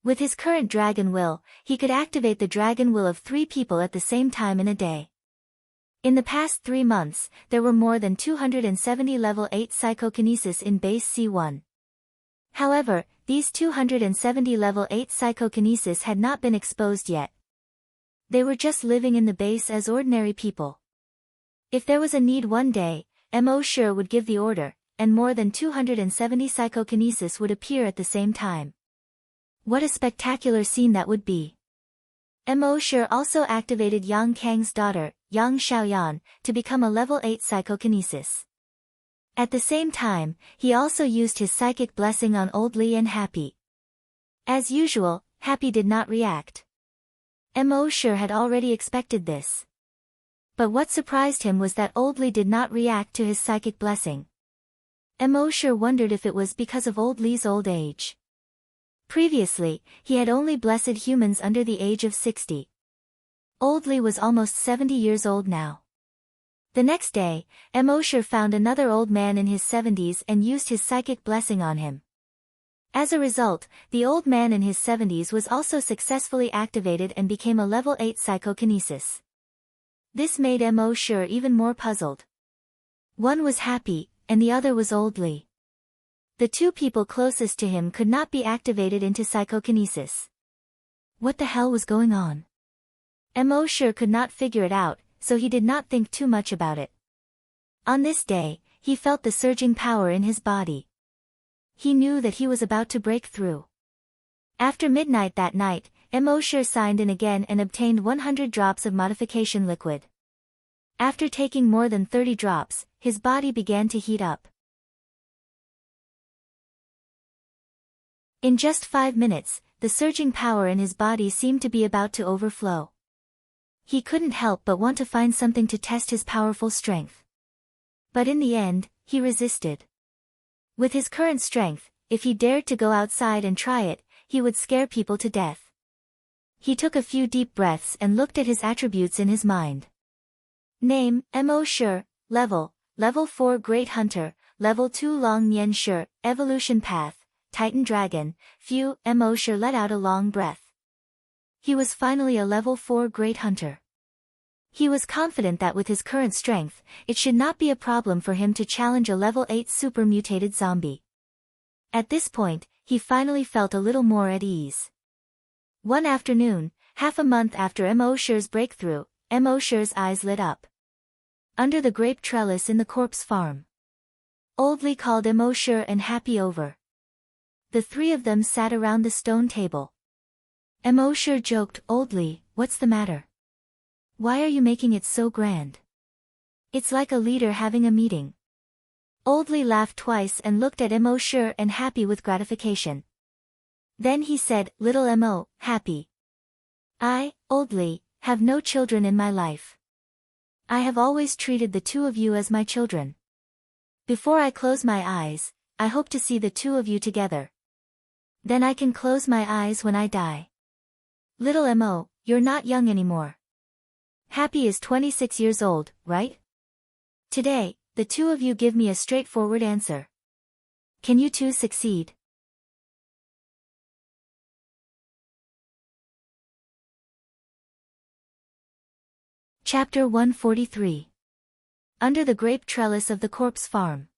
With his current dragon will, he could activate the dragon will of 3 people at the same time in a day. In the past 3 months, there were more than 270 level 8 psychokinesis in base C1. However, these 270 level 8 psychokinesis had not been exposed yet. They were just living in the base as ordinary people. If there was a need one day, Mo would give the order, and more than 270 psychokinesis would appear at the same time. What a spectacular scene that would be. Mo also activated Yang Kang's daughter, Yang Xiaoyan, to become a level 8 psychokinesis. At the same time, he also used his psychic blessing on Old Li and Happy. As usual, Happy did not react. Mo had already expected this. But what surprised him was that Old Li did not react to his psychic blessing. Mo wondered if it was because of Old Li's old age. Previously, he had only blessed humans under the age of 60. Old Li was almost 70 years old now. The next day, Mo found another old man in his 70s and used his psychic blessing on him. As a result, the old man in his 70s was also successfully activated and became a level 8 psychokinesis. This made Mo even more puzzled. One was Happy, and the other was Old Li. The 2 people closest to him could not be activated into psychokinesis. What the hell was going on? Mo could not figure it out, so he did not think too much about it. On this day, he felt the surging power in his body. He knew that he was about to break through. After midnight that night, Mo signed in again and obtained 100 drops of modification liquid. After taking more than 30 drops, his body began to heat up. In just 5 minutes, the surging power in his body seemed to be about to overflow. He couldn't help but want to find something to test his powerful strength. But in the end, he resisted. With his current strength, if he dared to go outside and try it, he would scare people to death. He took a few deep breaths and looked at his attributes in his mind. Name, Mo Level 4 Great Hunter, Level 2 Long Nian Shi, Evolution Path, Titan Dragon. Phew, Mo let out a long breath. He was finally a level 4 Great Hunter. He was confident that with his current strength, it should not be a problem for him to challenge a level 8 super mutated zombie. At this point, he finally felt a little more at ease. One afternoon, half a month after Mo's breakthrough, Mo's eyes lit up. Under the grape trellis in the corpse farm, Old Li called Mo and Happy over. The 3 of them sat around the stone table. Mo joked, "Old Li, what's the matter? Why are you making it so grand? It's like a leader having a meeting." Old Li laughed twice and looked at Mo and Happy with gratification. Then he said, "Little Mo, Happy. I, Old Li, have no children in my life. I have always treated the 2 of you as my children. Before I close my eyes, I hope to see the 2 of you together. Then I can close my eyes when I die. Little Mo, you're not young anymore. Happy is 26 years old, right? Today, the 2 of you give me a straightforward answer. Can you 2 succeed?" Chapter 143. Under the grape trellis of the corpse farm.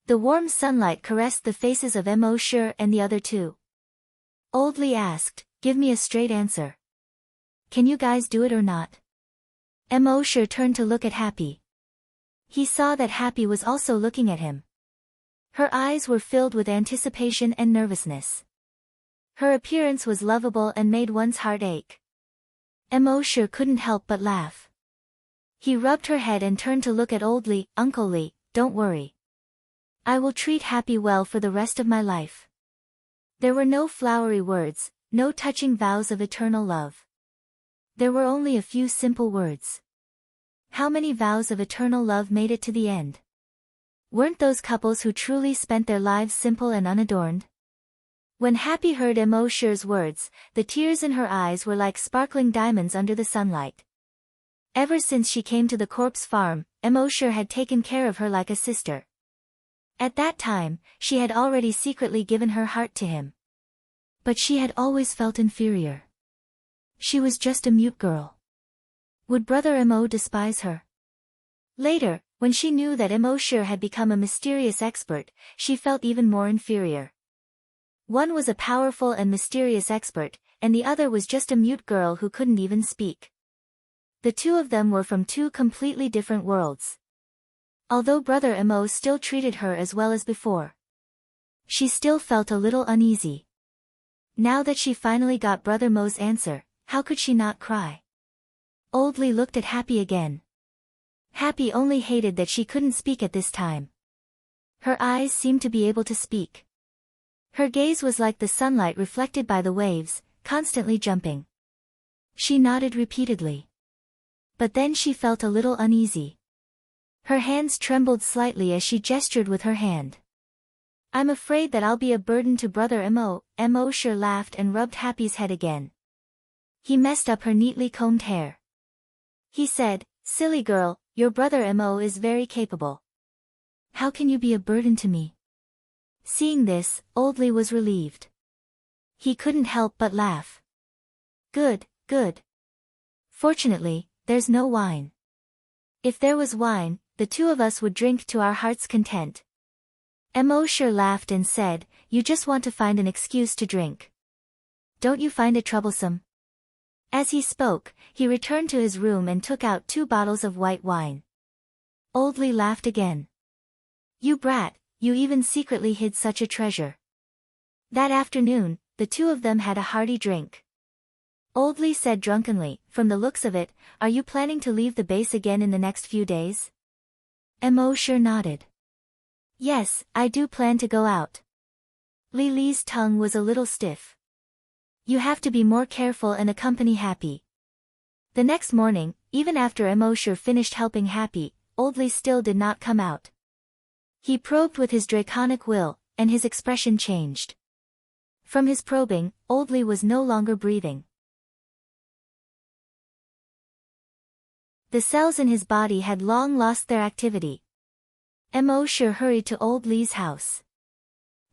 The warm sunlight caressed the faces of Mo and the other 2. Old Li asked, "Give me a straight answer. Can you guys do it or not?" Mo turned to look at Happy. He saw that Happy was also looking at him. Her eyes were filled with anticipation and nervousness. Her appearance was lovable and made one's heart ache. Emosure couldn't help but laugh. He rubbed her head and turned to look at Old Lee. Uncle Lee, don't worry. I will treat Happy well for the rest of my life. There were no flowery words, no touching vows of eternal love. There were only a few simple words. How many vows of eternal love made it to the end? Weren't those couples who truly spent their lives simple and unadorned? When Happy heard Emosure's words, the tears in her eyes were like sparkling diamonds under the sunlight. Ever since she came to the corpse farm, Emosure had taken care of her like a sister. At that time, she had already secretly given her heart to him. But she had always felt inferior. She was just a mute girl. Would Brother Emo despise her? Later, when she knew that Emosure had become a mysterious expert, she felt even more inferior. One was a powerful and mysterious expert, and the other was just a mute girl who couldn't even speak. The two of them were from two completely different worlds. Although Brother Emo still treated her as well as before, she still felt a little uneasy. Now that she finally got Brother Mo's answer, how could she not cry? Old Lee looked at Happy again. Happy only hated that she couldn't speak at this time. Her eyes seemed to be able to speak. Her gaze was like the sunlight reflected by the waves, constantly jumping. She nodded repeatedly. But then she felt a little uneasy. Her hands trembled slightly as she gestured with her hand. I'm afraid that I'll be a burden to Brother Emo. Emosure laughed and rubbed Happy's head again. He messed up her neatly combed hair. He said, silly girl, your Brother Emo is very capable. How can you be a burden to me? Seeing this, Old Lee was relieved. He couldn't help but laugh. Good, good. Fortunately, there's no wine. If there was wine, the two of us would drink to our heart's content. Emosure laughed and said, you just want to find an excuse to drink. Don't you find it troublesome? As he spoke, he returned to his room and took out 2 bottles of white wine. Old Lee laughed again. You brat, you even secretly hid such a treasure. That afternoon, the two of them had a hearty drink. Old Lee said drunkenly, from the looks of it, are you planning to leave the base again in the next few days? Emosure nodded. Yes, I do plan to go out. Lily's tongue was a little stiff. You have to be more careful and accompany Happy. The next morning, even after Emosure finished helping Happy, Old Lee still did not come out. He probed with his draconic will, and his expression changed. From his probing, Old Lee was no longer breathing. The cells in his body had long lost their activity. Emosure hurried to Old Lee's house.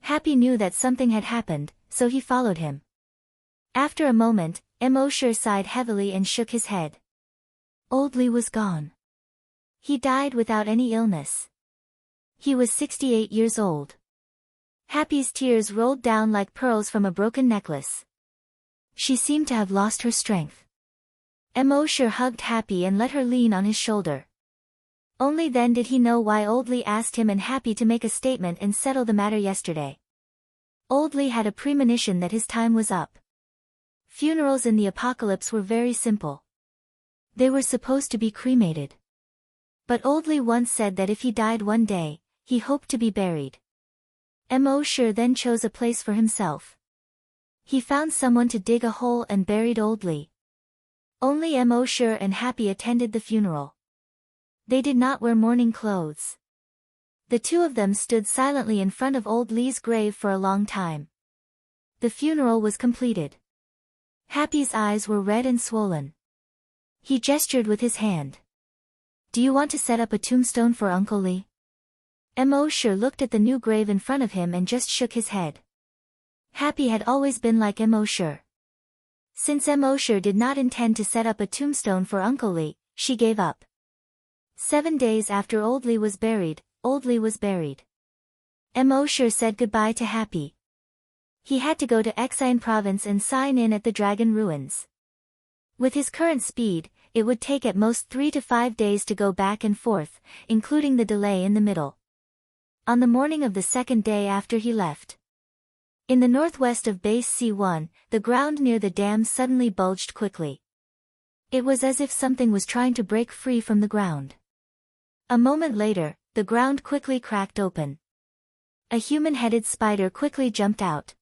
Happy knew that something had happened, so he followed him. After a moment, Emosure sighed heavily and shook his head. Old Lee was gone. He died without any illness. He was 68 years old. Happy's tears rolled down like pearls from a broken necklace. She seemed to have lost her strength. Emosure hugged Happy and let her lean on his shoulder. Only then did he know why Old Lee asked him and Happy to make a statement and settle the matter yesterday. Old Lee had a premonition that his time was up. Funerals in the apocalypse were very simple. They were supposed to be cremated. But Old Lee once said that if he died one day, he hoped to be buried. Emosure then chose a place for himself. He found someone to dig a hole and buried Old Lee. Only Emosure and Happy attended the funeral. They did not wear mourning clothes. The two of them stood silently in front of Old Lee's grave for a long time. The funeral was completed. Happy's eyes were red and swollen. He gestured with his hand. Do you want to set up a tombstone for Uncle Lee? Emosure looked at the new grave in front of him and just shook his head. Happy had always been like Emosure. Since Emosure did not intend to set up a tombstone for Uncle Lee, she gave up. 7 days after Old Lee was buried, Old Lee was buried. Emosure said goodbye to Happy. He had to go to Exine province and sign in at the dragon ruins. With his current speed, it would take at most 3 to 5 days to go back and forth, including the delay in the middle. On the morning of the 2nd day after he left, In the northwest of base C1, the ground near the dam suddenly bulged quickly. It was as if something was trying to break free from the ground. A moment later, the ground quickly cracked open. A human-headed spider quickly jumped out.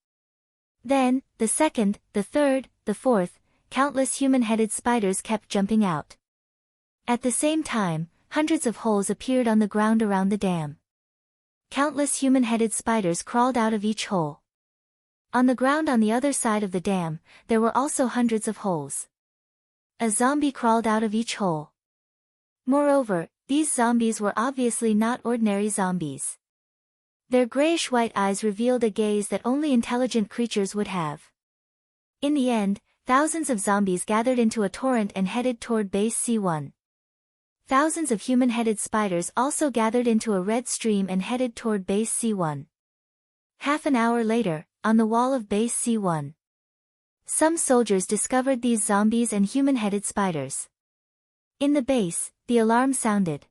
Then, the second, the third, the fourth, countless human-headed spiders kept jumping out. At the same time, hundreds of holes appeared on the ground around the dam. Countless human-headed spiders crawled out of each hole. On the ground on the other side of the dam, there were also hundreds of holes. A zombie crawled out of each hole. Moreover, these zombies were obviously not ordinary zombies. Their grayish-white eyes revealed a gaze that only intelligent creatures would have. In the end, thousands of zombies gathered into a torrent and headed toward base C1. Thousands of human-headed spiders also gathered into a red stream and headed toward base C1. Half an hour later, on the wall of base C1, some soldiers discovered these zombies and human-headed spiders. In the base, the alarm sounded.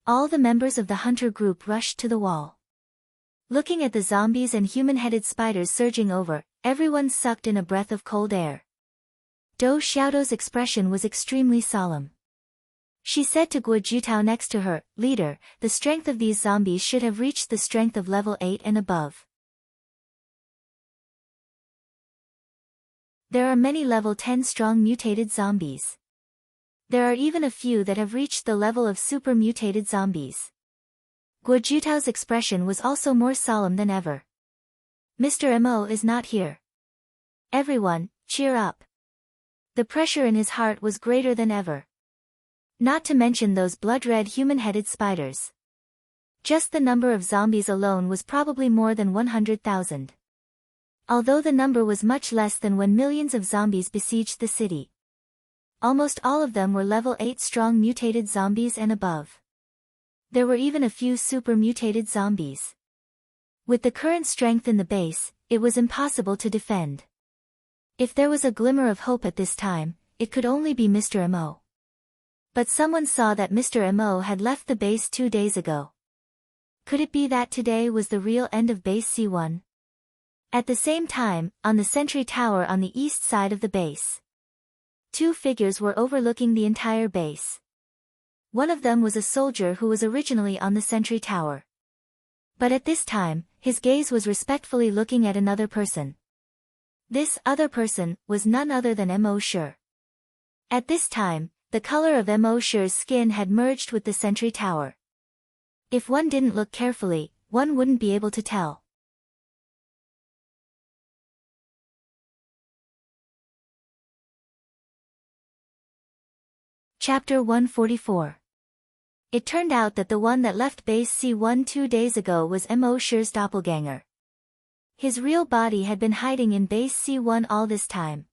All the members of the hunter group rushed to the wall. Looking at the zombies and human-headed spiders surging over, everyone sucked in a breath of cold air. Dou Xiaodo's expression was extremely solemn. She said to Guo Jutao next to her, "Leader, the strength of these zombies should have reached the strength of level 8 and above. There are many level 10 strong mutated zombies. There are even a few that have reached the level of super mutated zombies." Guo Jutao's expression was also more solemn than ever. "Mr. Mo is not here. Everyone, cheer up." The pressure in his heart was greater than ever. Not to mention those blood-red human-headed spiders. Just the number of zombies alone was probably more than 100,000. Although the number was much less than when millions of zombies besieged the city. Almost all of them were level 8 strong mutated zombies and above. There were even a few super mutated zombies. With the current strength in the base, it was impossible to defend. If there was a glimmer of hope at this time, it could only be Mr. Mo. But someone saw that Mr. Mo had left the base 2 days ago. Could it be that today was the real end of base C1? At the same time, on the sentry tower on the east side of the base, 2 figures were overlooking the entire base. One of them was a soldier who was originally on the sentry tower. But at this time, his gaze was respectfully looking at another person. This other person was none other than Mo Shi. At this time, the color of Mo Shi's skin had merged with the sentry tower. If one didn't look carefully, one wouldn't be able to tell. Chapter 144. It turned out that the one that left base C1 2 days ago was Mo Shi's doppelganger. His real body had been hiding in base C1 all this time.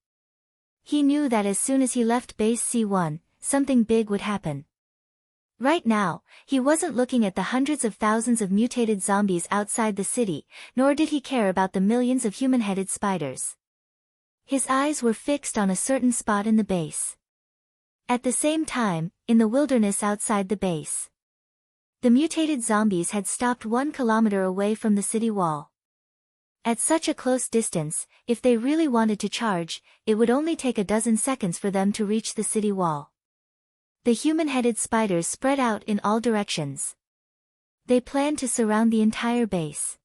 He knew that as soon as he left base C1, something big would happen. Right now, he wasn't looking at the hundreds of thousands of mutated zombies outside the city, nor did he care about the millions of human-headed spiders. His eyes were fixed on a certain spot in the base. At the same time, in the wilderness outside the base, the mutated zombies had stopped 1 kilometer away from the city wall. At such a close distance, if they really wanted to charge, it would only take a dozen seconds for them to reach the city wall. The human-headed spiders spread out in all directions. They planned to surround the entire base.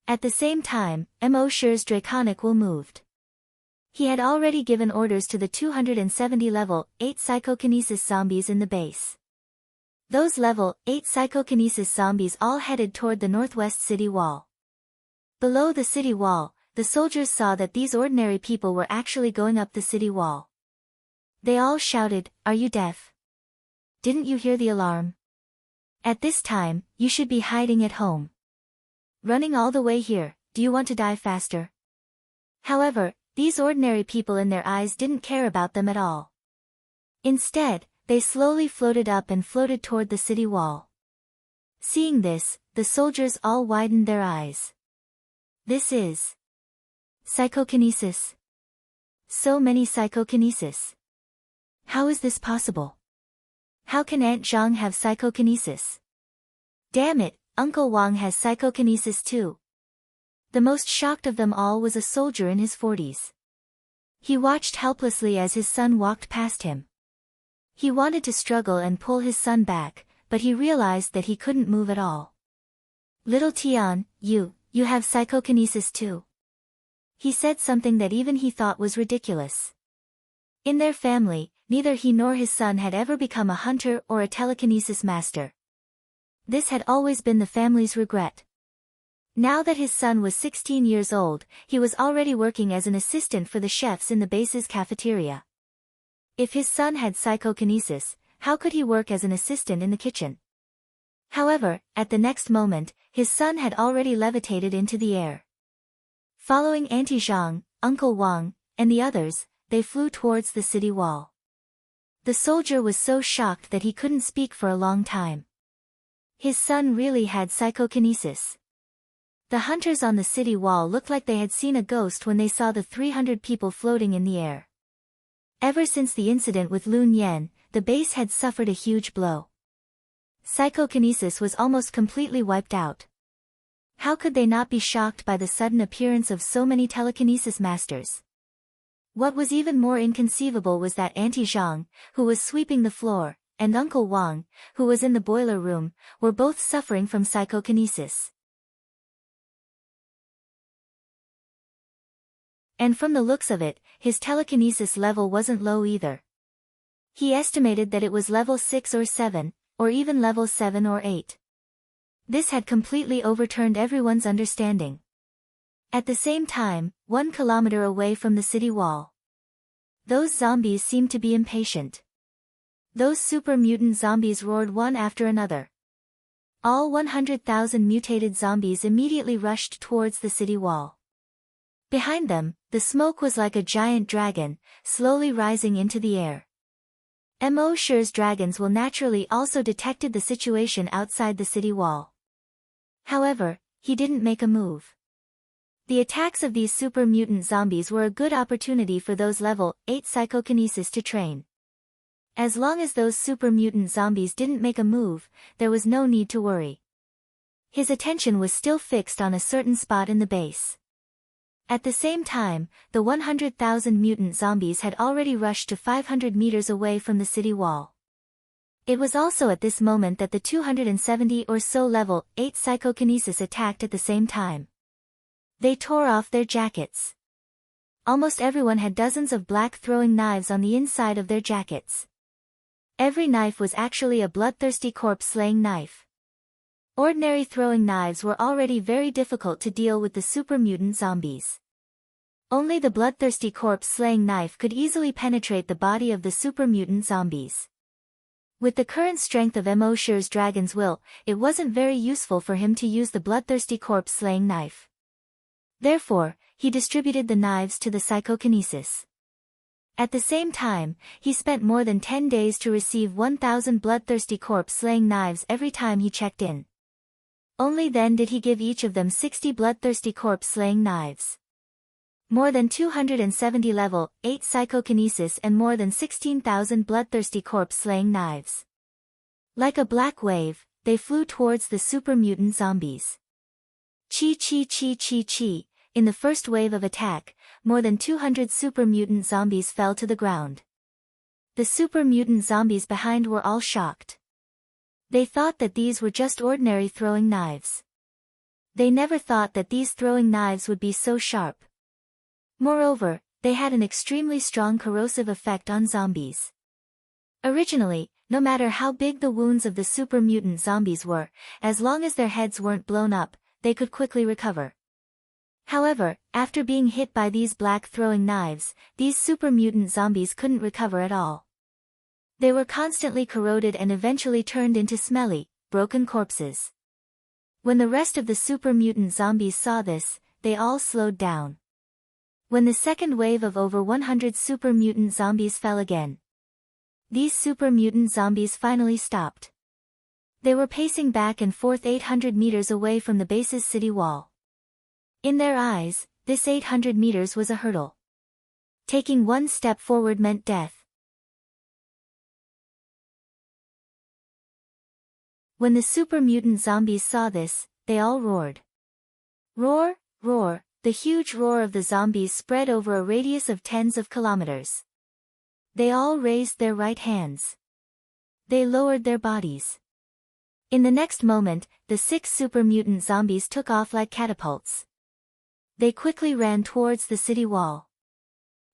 At the same time, Mo Shi's draconic will moved. He had already given orders to the 270 level 8 psychokinesis zombies in the base. Those level 8 psychokinesis zombies all headed toward the northwest city wall. Below the city wall, the soldiers saw that these ordinary people were actually going up the city wall. They all shouted, "Are you deaf? Didn't you hear the alarm? At this time, you should be hiding at home. Running all the way here, do you want to die faster?" However, these ordinary people in their eyes didn't care about them at all. Instead, they slowly floated up and floated toward the city wall. Seeing this, the soldiers all widened their eyes. This is psychokinesis. So many psychokinesis. How is this possible? How can Aunt Zhang have psychokinesis? Damn it, Uncle Wang has psychokinesis too. The most shocked of them all was a soldier in his 40s. He watched helplessly as his son walked past him. He wanted to struggle and pull his son back, but he realized that he couldn't move at all. "Little Tian, you have psychokinesis too." He said something that even he thought was ridiculous. In their family, neither he nor his son had ever become a hunter or a telekinesis master. This had always been the family's regret. Now that his son was 16 years old, he was already working as an assistant for the chefs in the base's cafeteria. If his son had psychokinesis, how could he work as an assistant in the kitchen? However, at the next moment, his son had already levitated into the air. Following Auntie Zhang, Uncle Wang, and the others, they flew towards the city wall. The soldier was so shocked that he couldn't speak for a long time. His son really had psychokinesis. The hunters on the city wall looked like they had seen a ghost when they saw the 300 people floating in the air. Ever since the incident with Lun Yan, the base had suffered a huge blow. Psychokinesis was almost completely wiped out. How could they not be shocked by the sudden appearance of so many telekinesis masters? What was even more inconceivable was that Auntie Zhang, who was sweeping the floor, and Uncle Wang, who was in the boiler room, were both suffering from psychokinesis. And from the looks of it, his telekinesis level wasn't low either. He estimated that it was level 6 or 7, or even level 7 or 8. This had completely overturned everyone's understanding. At the same time, 1 kilometer away from the city wall, those zombies seemed to be impatient. Those super mutant zombies roared one after another. All 100,000 mutated zombies immediately rushed towards the city wall. Behind them, the smoke was like a giant dragon, slowly rising into the air. Mo Shi's dragons will naturally also detected the situation outside the city wall. However, he didn't make a move. The attacks of these super mutant zombies were a good opportunity for those level 8 psychokinesis to train. As long as those super mutant zombies didn't make a move, there was no need to worry. His attention was still fixed on a certain spot in the base. At the same time, the 100,000 mutant zombies had already rushed to 500 meters away from the city wall. It was also at this moment that the 270 or so level 8 psychokinesis attacked at the same time. They tore off their jackets. Almost everyone had dozens of black throwing knives on the inside of their jackets. Every knife was actually a bloodthirsty corpse-slaying knife. Ordinary throwing knives were already very difficult to deal with the super mutant zombies. Only the bloodthirsty corpse-slaying knife could easily penetrate the body of the super mutant zombies. With the current strength of Mo Shi's dragon's will, it wasn't very useful for him to use the bloodthirsty corpse-slaying knife. Therefore, he distributed the knives to the psychokinesis. At the same time, he spent more than 10 days to receive 1,000 bloodthirsty corpse-slaying knives every time he checked in. Only then did he give each of them 60 bloodthirsty corpse-slaying knives. More than 270 level 8 psychokinesis and more than 16,000 bloodthirsty corpse-slaying knives. Like a black wave, they flew towards the super mutant zombies. Chi chi chi chi chi. In the first wave of attack, more than 200 super mutant zombies fell to the ground. The super mutant zombies behind were all shocked. They thought that these were just ordinary throwing knives. They never thought that these throwing knives would be so sharp. Moreover, they had an extremely strong corrosive effect on zombies. Originally, no matter how big the wounds of the super mutant zombies were, as long as their heads weren't blown up, they could quickly recover. However, after being hit by these black throwing knives, these super mutant zombies couldn't recover at all. They were constantly corroded and eventually turned into smelly, broken corpses. When the rest of the super mutant zombies saw this, they all slowed down. When the second wave of over 100 super mutant zombies fell again, these super mutant zombies finally stopped. They were pacing back and forth 800 meters away from the base's city wall. In their eyes, this 800 meters was a hurdle. Taking one step forward meant death. When the super mutant zombies saw this, they all roared. Roar, Roar, the huge roar of the zombies spread over a radius of tens of kilometers. They all raised their right hands. They lowered their bodies. In the next moment, the 6 super mutant zombies took off like catapults. They quickly ran towards the city wall.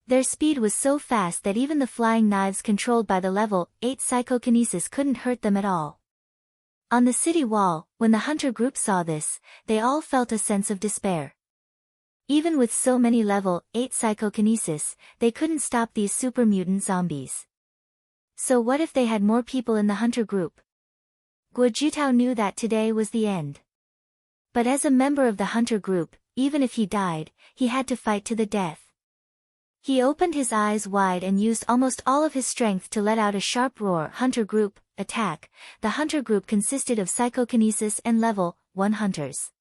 Their speed was so fast that even the flying knives controlled by the level 8 psychokinesis couldn't hurt them at all. On the city wall, when the hunter group saw this, they all felt a sense of despair. Even with so many level 8 psychokinesis, they couldn't stop these super mutant zombies. So what if they had more people in the hunter group? Guo Jitao knew that today was the end. But as a member of the hunter group, even if he died, he had to fight to the death. He opened his eyes wide and used almost all of his strength to let out a sharp roar. Hunter group, attack. The hunter group consisted of psychokinesis and level 1 hunters.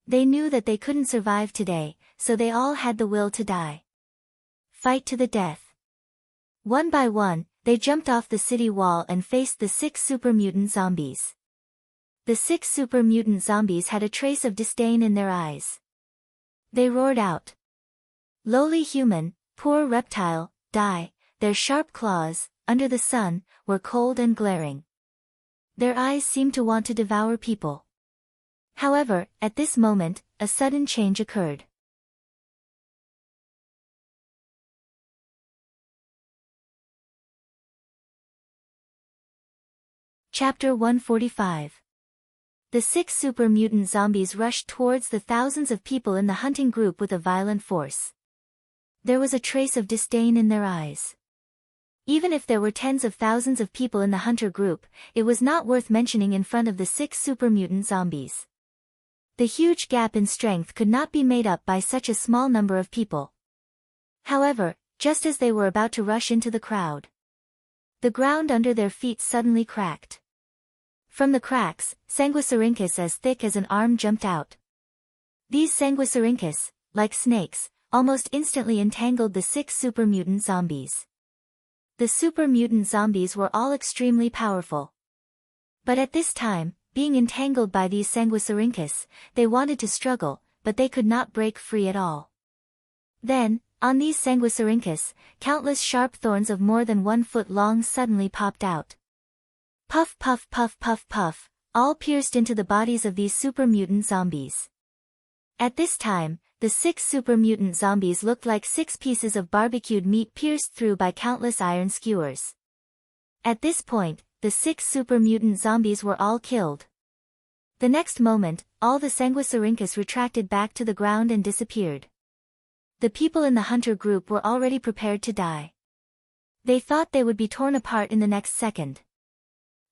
They knew that they couldn't survive today, so they all had the will to die. Fight to the death. One by one, they jumped off the city wall and faced the 6 super mutant zombies. The 6 super mutant zombies had a trace of disdain in their eyes. They roared out. Lowly human, poor reptile, die. Their sharp claws, under the sun, were cold and glaring. Their eyes seemed to want to devour people. However, at this moment, a sudden change occurred. Chapter 145. The 6 super mutant zombies rushed towards the thousands of people in the hunting group with a violent force. There was a trace of disdain in their eyes. Even if there were tens of thousands of people in the hunter group, it was not worth mentioning in front of the 6 super mutant zombies. The huge gap in strength could not be made up by such a small number of people. However, just as they were about to rush into the crowd, the ground under their feet suddenly cracked. From the cracks, sanguisurincus as thick as an arm jumped out. These sanguisurincus, like snakes, almost instantly entangled the 6 super mutant zombies. The super mutant zombies were all extremely powerful. But at this time, being entangled by these sanguisurincus, they wanted to struggle, but they could not break free at all. Then, on these sanguisurincus, countless sharp thorns of more than 1 foot long suddenly popped out. Puff puff puff puff puff, all pierced into the bodies of these super mutant zombies. At this time, the 6 super mutant zombies looked like 6 pieces of barbecued meat pierced through by countless iron skewers. At this point, the 6 super mutant zombies were all killed. The next moment, all the sanguisurincus retracted back to the ground and disappeared. The people in the hunter group were already prepared to die. They thought they would be torn apart in the next second.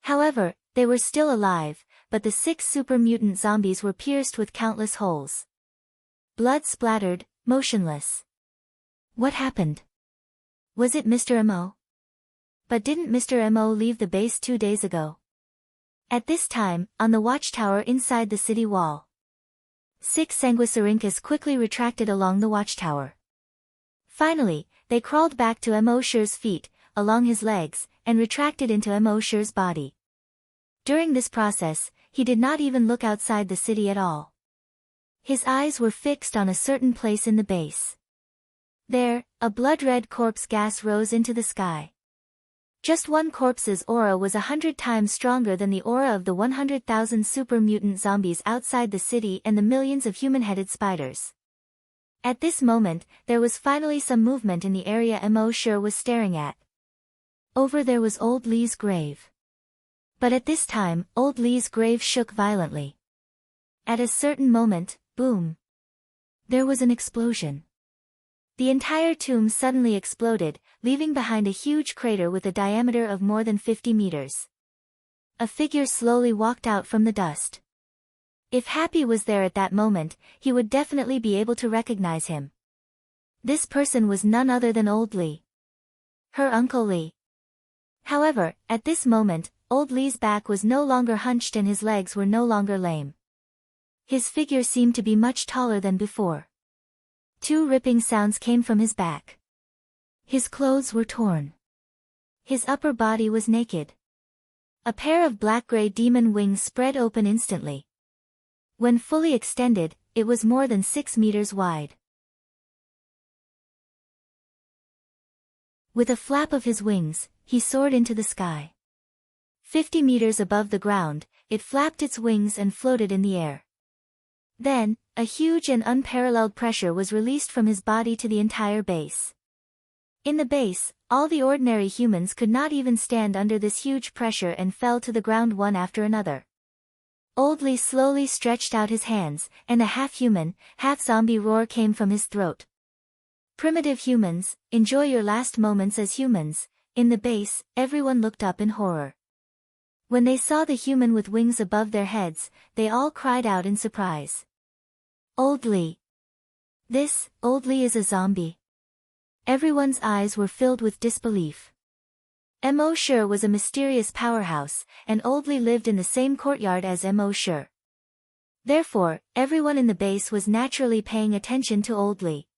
However, they were still alive, but the 6 super mutant zombies were pierced with countless holes. Blood splattered, motionless. What happened? Was it Mr. Mo? But didn't Mr. Mo leave the base 2 days ago? At this time, on the watchtower inside the city wall, 6 sanguisurincus quickly retracted along the watchtower. Finally, they crawled back to Mo Shi's feet, along his legs, and retracted into Mo Shi's body. During this process, he did not even look outside the city at all. His eyes were fixed on a certain place in the base. There, a blood-red corpse gas rose into the sky. Just one corpse's aura was 100 times stronger than the aura of the 100,000 super mutant zombies outside the city and the millions of human-headed spiders. At this moment, there was finally some movement in the area Mo Shi was staring at. Over there was Old Li's grave. But at this time, Old Li's grave shook violently. At a certain moment, boom! There was an explosion. The entire tomb suddenly exploded, leaving behind a huge crater with a diameter of more than 50 meters. A figure slowly walked out from the dust. If Happy was there at that moment, he would definitely be able to recognize him. This person was none other than Old Li. Her Uncle Li. However, at this moment, Old Li's back was no longer hunched and his legs were no longer lame. His figure seemed to be much taller than before. 2 ripping sounds came from his back. His clothes were torn. His upper body was naked. A pair of black-gray demon wings spread open instantly. When fully extended, it was more than 6 meters wide. With a flap of his wings, he soared into the sky. 50 meters above the ground, it flapped its wings and floated in the air. Then, a huge and unparalleled pressure was released from his body to the entire base. In the base, all the ordinary humans could not even stand under this huge pressure and fell to the ground one after another. Oldly slowly stretched out his hands, and a half-human, half-zombie roar came from his throat. Primitive humans, enjoy your last moments as humans. In the base, everyone looked up in horror. When they saw the human with wings above their heads, they all cried out in surprise. Oldly. This, Oldly is a zombie. Everyone's eyes were filled with disbelief. Emosure was a mysterious powerhouse, and Oldly lived in the same courtyard as Emosure. Therefore, everyone in the base was naturally paying attention to Oldly.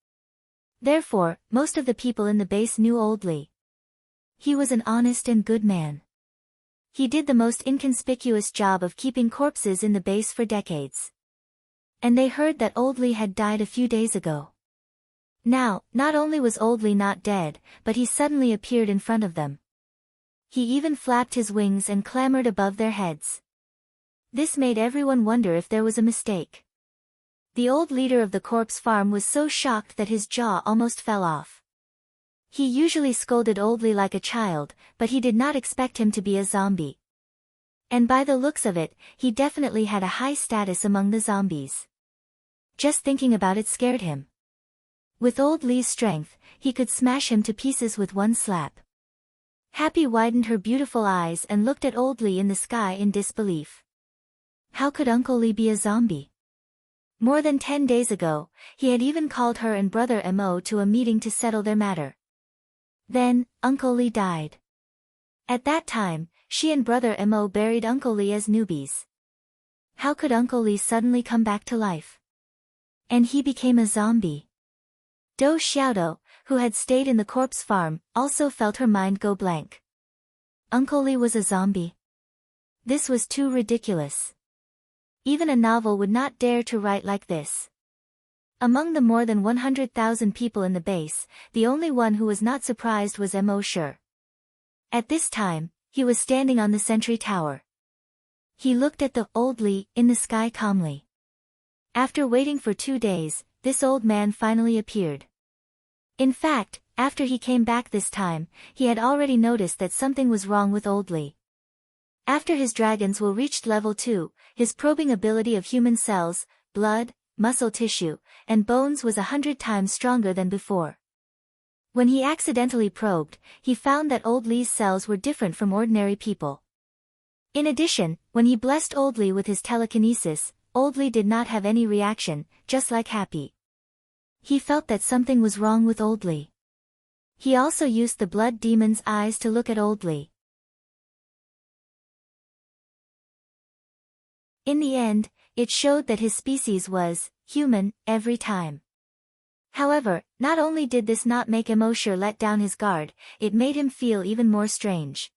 Therefore, most of the people in the base knew Oldly. He was an honest and good man. He did the most inconspicuous job of keeping corpses in the base for decades. And they heard that Oldly had died a few days ago. Now, not only was Oldly not dead, but he suddenly appeared in front of them. He even flapped his wings and clambered above their heads. This made everyone wonder if there was a mistake. The old leader of the corpse farm was so shocked that his jaw almost fell off. He usually scolded Oldly like a child, but he did not expect him to be a zombie. And by the looks of it, he definitely had a high status among the zombies. Just thinking about it scared him. With Oldly's strength, he could smash him to pieces with one slap. Happy widened her beautiful eyes and looked at Oldly in the sky in disbelief. How could Uncle Lee be a zombie? More than 10 days ago, he had even called her and brother Mo to a meeting to settle their matter. Then, Uncle Lee died. At that time, she and brother Mo buried Uncle Lee as newbies. How could Uncle Lee suddenly come back to life? And he became a zombie. Do Xiaodo, who had stayed in the corpse farm, also felt her mind go blank. Uncle Lee was a zombie. This was too ridiculous. Even a novel would not dare to write like this. Among the more than 100,000 people in the base, the only one who was not surprised was Emosure. At this time, he was standing on the sentry tower. He looked at the Oldly in the sky calmly. After waiting for 2 days, this old man finally appeared. In fact, after he came back this time, he had already noticed that something was wrong with Oldly. After his dragons will reached level 2, his probing ability of human cells, blood, muscle tissue, and bones was 100 times stronger than before. When he accidentally probed, he found that Oldly's cells were different from ordinary people. In addition, when he blessed Oldly with his telekinesis, Oldly did not have any reaction, just like Happy. He felt that something was wrong with Oldly. He also used the blood demon's eyes to look at Oldly. In the end, it showed that his species was human every time. However, not only did this not make Emosure let down his guard, it made him feel even more strange.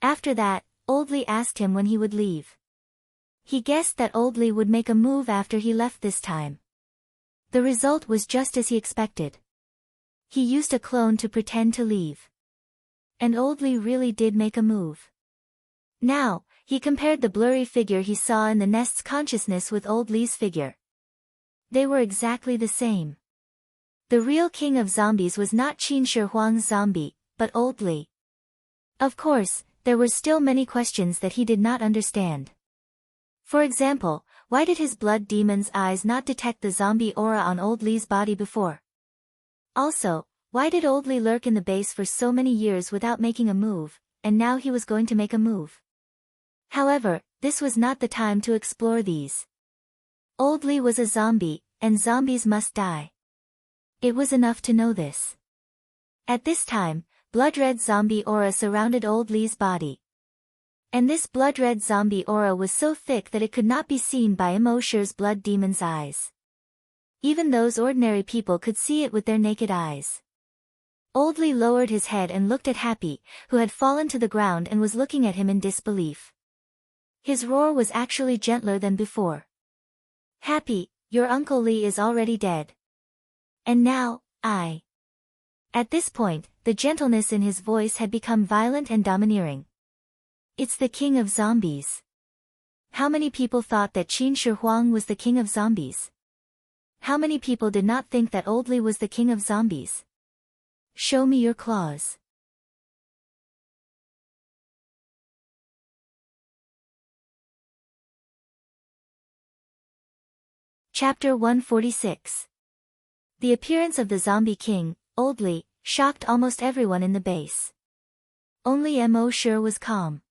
After that, Oldly asked him when he would leave. He guessed that Oldly would make a move after he left this time. The result was just as he expected. He used a clone to pretend to leave. And Oldly really did make a move. Now, he compared the blurry figure he saw in the nest's consciousness with Oldly's figure. They were exactly the same. The real king of zombies was not Qin Shi Huang's zombie, but Oldly. Of course, there were still many questions that he did not understand. For example, why did his blood demon's eyes not detect the zombie aura on Oldly's body before? Also, why did Oldly lurk in the base for so many years without making a move, and now he was going to make a move? However, this was not the time to explore these. Oldly was a zombie, and zombies must die. It was enough to know this. At this time, blood-red zombie aura surrounded Oldly's body. And this blood-red zombie aura was so thick that it could not be seen by Emosure's blood demon's eyes. Even those ordinary people could see it with their naked eyes. Oldly lowered his head and looked at Happy, who had fallen to the ground and was looking at him in disbelief. His roar was actually gentler than before. Happy, Your Uncle Lee is already dead. And now, I. At this point, the gentleness in his voice had become violent and domineering. It's the king of zombies. How many people thought that Qin Shi Huang was the king of zombies? How many people did not think that Old Li was the king of zombies? Show me your claws. Chapter 146. The appearance of the zombie king, Old Li, shocked almost everyone in the base. Only Mo Shi was calm.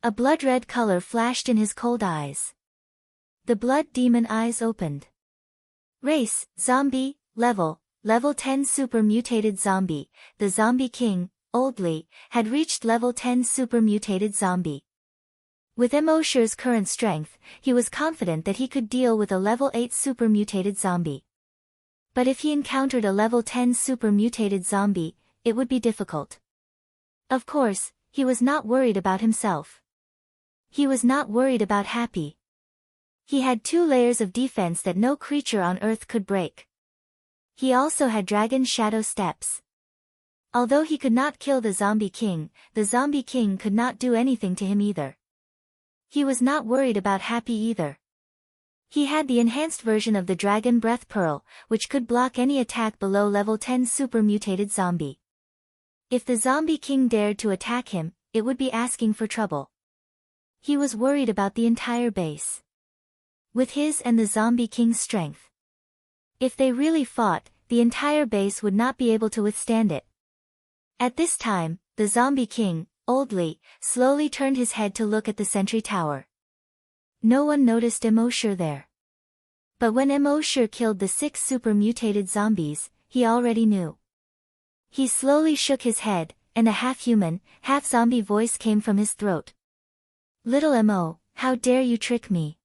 A blood-red color flashed in his cold eyes. The blood demon eyes opened. Race, zombie, level 10 super mutated zombie. The zombie king, Old Li, had reached level 10 super mutated zombie. With Mo Shi's current strength, he was confident that he could deal with a level 8 super mutated zombie. But if he encountered a level 10 super mutated zombie, it would be difficult. Of course, he was not worried about himself. He was not worried about Happy. He had 2 layers of defense that no creature on Earth could break. He also had Dragon Shadow Steps. Although he could not kill the zombie king could not do anything to him either. He was not worried about Happy either. He had the enhanced version of the Dragon Breath Pearl, which could block any attack below level 10 super mutated zombie. If the zombie king dared to attack him, it would be asking for trouble. He was worried about the entire base. With his and the zombie king's strength, if they really fought, the entire base would not be able to withstand it. At this time, the zombie king, Old Li, slowly turned his head to look at the sentry tower. No one noticed Mo Shi there. But when Mo Shi killed the 6 super mutated zombies, he already knew. He slowly shook his head, and a half-human, half-zombie voice came from his throat. Little Mo, how dare you trick me?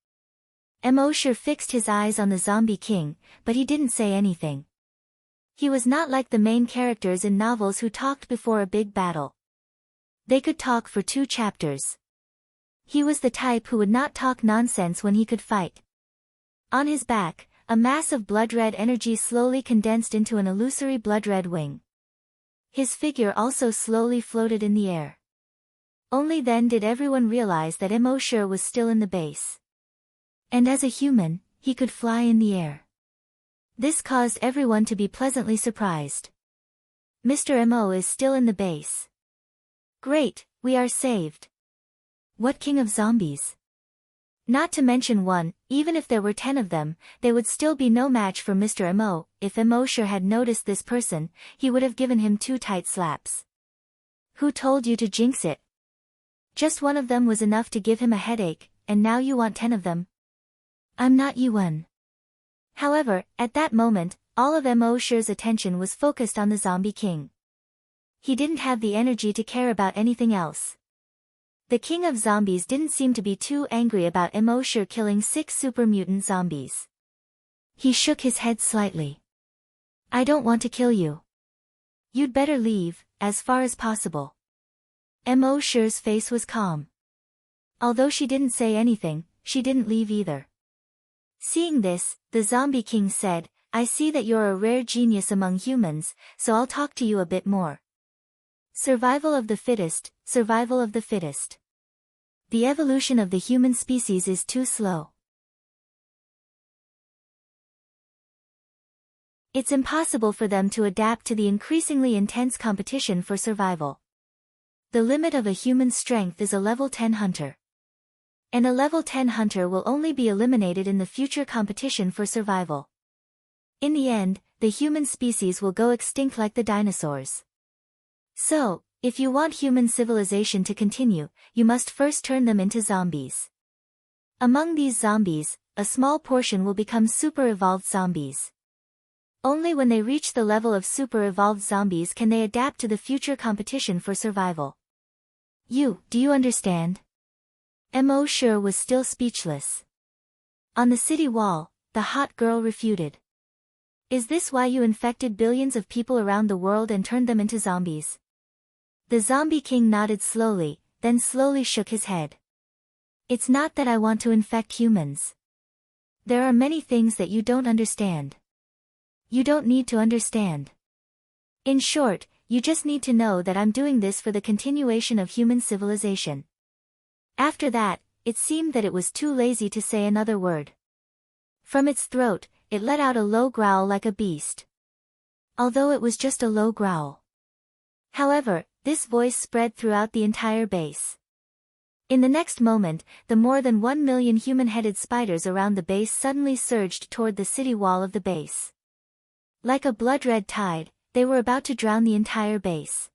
Mo Shi fixed his eyes on the zombie king, but he didn't say anything. He was not like the main characters in novels who talked before a big battle. They could talk for 2 chapters. He was the type who would not talk nonsense when he could fight. On his back, a mass of blood-red energy slowly condensed into an illusory blood-red wing. His figure also slowly floated in the air. Only then did everyone realize that Mo Shi was still in the base. And as a human, he could fly in the air. This caused everyone to be pleasantly surprised. Mr. Mo is still in the base. Great, we are saved. What king of zombies? Not to mention one, even if there were 10 of them, they would still be no match for Mr. Mo. If Mo Shi had noticed this person, he would have given him 2 tight slaps. Who told you to jinx it? Just one of them was enough to give him a headache, and now you want 10 of them. I'm not Yuan. However, at that moment, all of Mo Shi's attention was focused on the zombie king. He didn't have the energy to care about anything else. The king of zombies didn't seem to be too angry about Mo Shi killing 6 super mutant zombies. He shook his head slightly. I don't want to kill you. You'd better leave, as far as possible. Mo Shi's face was calm. Although she didn't say anything, she didn't leave either. Seeing this, the zombie king said, I see that you're a rare genius among humans, so I'll talk to you a bit more. Survival of the fittest, survival of the fittest. The evolution of the human species is too slow. It's impossible for them to adapt to the increasingly intense competition for survival. The limit of a human's strength is a level 10 hunter. And a level 10 hunter will only be eliminated in the future competition for survival. In the end, the human species will go extinct like the dinosaurs. So, if you want human civilization to continue, you must first turn them into zombies. Among these zombies, a small portion will become super evolved zombies. Only when they reach the level of super evolved zombies can they adapt to the future competition for survival. Do you understand? Mo Shi was still speechless. On the city wall, the hot girl refuted. Is this why you infected billions of people around the world and turned them into zombies? The zombie king nodded slowly, then slowly shook his head. It's not that I want to infect humans. There are many things that you don't understand. You don't need to understand. In short, you just need to know that I'm doing this for the continuation of human civilization. After that, it seemed that it was too lazy to say another word. From its throat, it let out a low growl like a beast. Although it was just a low growl. However, this voice spread throughout the entire base. In the next moment, the more than 1 million human-headed spiders around the base suddenly surged toward the city wall of the base. Like a blood-red tide, they were about to drown the entire base.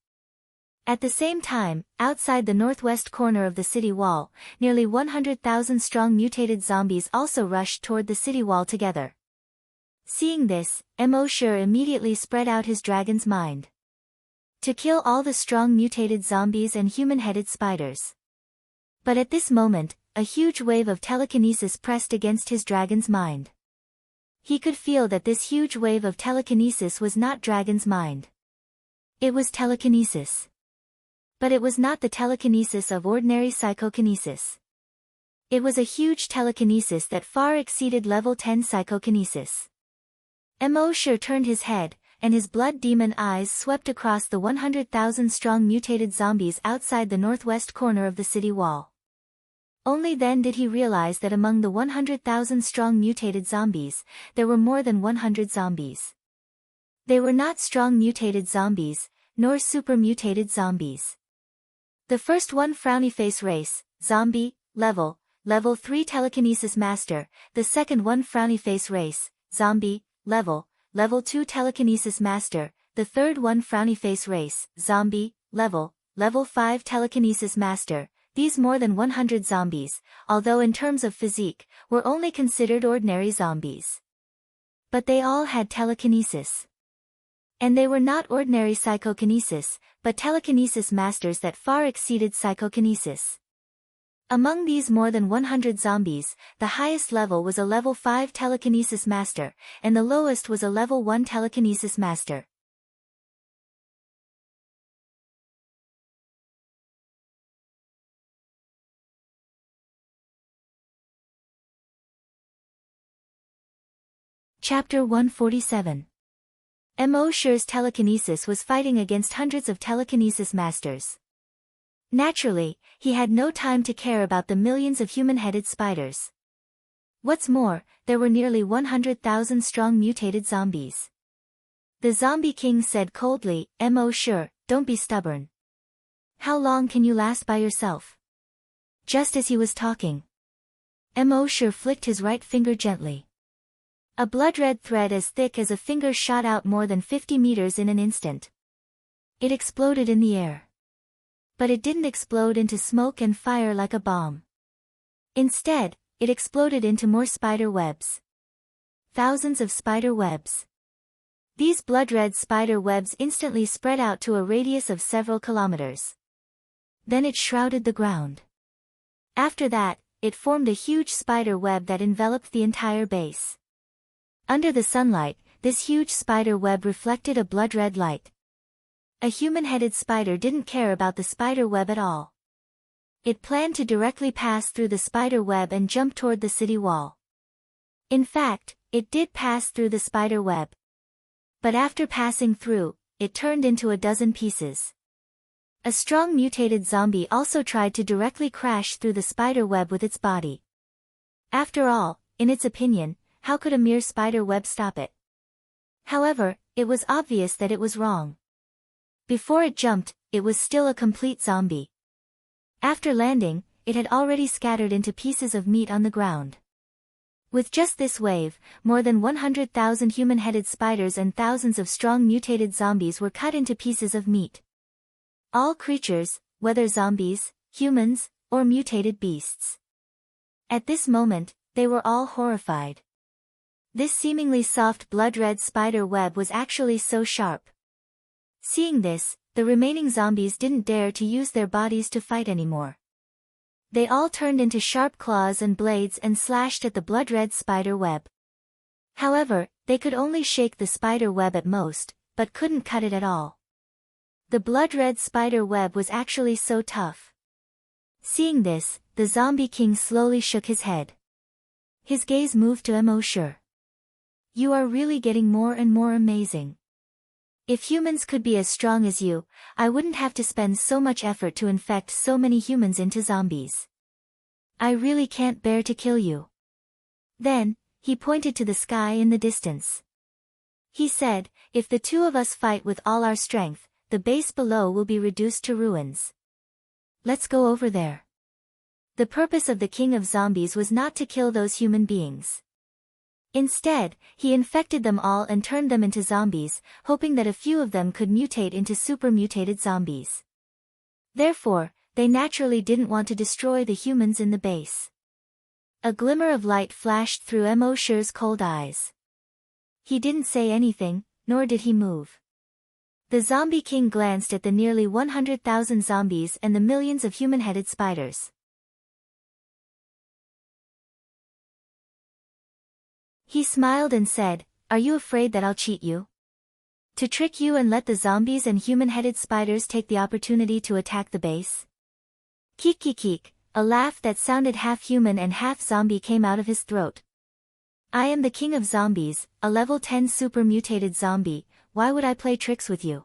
At the same time, outside the northwest corner of the city wall, nearly 100,000 strong mutated zombies also rushed toward the city wall together. Seeing this, Emosure immediately spread out his dragon's mind. To kill all the strong mutated zombies and human-headed spiders. But at this moment, a huge wave of telekinesis pressed against his dragon's mind. He could feel that this huge wave of telekinesis was not dragon's mind. It was telekinesis. But it was not the telekinesis of ordinary psychokinesis. It was a huge telekinesis that far exceeded level 10 psychokinesis. Emosure turned his head, and his blood demon eyes swept across the 100,000 strong mutated zombies outside the northwest corner of the city wall. Only then did he realize that among the 100,000 strong mutated zombies, there were more than 100 zombies. They were not strong mutated zombies, nor super mutated zombies. The first one frowny face race, zombie, level 3 telekinesis master, the second one frowny face race, zombie, level 2 telekinesis master, the third one frowny face race, zombie, level 5 telekinesis master. These more than 100 zombies, although in terms of physique, were only considered ordinary zombies. But they all had telekinesis. And they were not ordinary psychokinesis, but telekinesis masters that far exceeded psychokinesis. Among these more than 100 zombies, the highest level was a level 5 telekinesis master, and the lowest was a level 1 telekinesis master. Chapter 147. Emosure's telekinesis was fighting against hundreds of telekinesis masters. Naturally, he had no time to care about the millions of human-headed spiders. What's more, there were nearly 100,000 strong mutated zombies. The Zombie King said coldly, "Emosure, don't be stubborn. How long can you last by yourself?" Just as he was talking, Emosure flicked his right finger gently. A blood-red thread as thick as a finger shot out more than 50 meters in an instant. It exploded in the air. But it didn't explode into smoke and fire like a bomb. Instead, it exploded into more spider webs. Thousands of spider webs. These blood-red spider webs instantly spread out to a radius of several kilometers. Then it shrouded the ground. After that, it formed a huge spider web that enveloped the entire base. Under the sunlight, this huge spider web reflected a blood-red light. A human-headed spider didn't care about the spider web at all. It planned to directly pass through the spider web and jump toward the city wall. In fact, it did pass through the spider web. But after passing through, it turned into a dozen pieces. A strong mutated zombie also tried to directly crash through the spider web with its body. After all, in its opinion, how could a mere spider web stop it? However, it was obvious that it was wrong. Before it jumped, it was still a complete zombie. After landing, it had already scattered into pieces of meat on the ground. With just this wave, more than 100,000 human-headed spiders and thousands of strong mutated zombies were cut into pieces of meat. All creatures, whether zombies, humans, or mutated beasts. At this moment, they were all horrified. This seemingly soft blood-red spider web was actually so sharp. Seeing this, the remaining zombies didn't dare to use their bodies to fight anymore. They all turned into sharp claws and blades and slashed at the blood-red spider web. However, they could only shake the spider web at most, but couldn't cut it at all. The blood-red spider web was actually so tough. Seeing this, the Zombie King slowly shook his head. His gaze moved to Emosure. You are really getting more and more amazing. If humans could be as strong as you, I wouldn't have to spend so much effort to infect so many humans into zombies. I really can't bear to kill you. Then, he pointed to the sky in the distance. He said, if the two of us fight with all our strength, the base below will be reduced to ruins. Let's go over there. The purpose of the king of zombies was not to kill those human beings. Instead, he infected them all and turned them into zombies, hoping that a few of them could mutate into super-mutated zombies. Therefore, they naturally didn't want to destroy the humans in the base. A glimmer of light flashed through Emosure's cold eyes. He didn't say anything, nor did he move. The zombie king glanced at the nearly 100,000 zombies and the millions of human-headed spiders. He smiled and said, are you afraid that I'll cheat you? To trick you and let the zombies and human-headed spiders take the opportunity to attack the base? Keek keek keek, a laugh that sounded half human and half zombie came out of his throat. I am the king of zombies, a level 10 super-mutated zombie, why would I play tricks with you?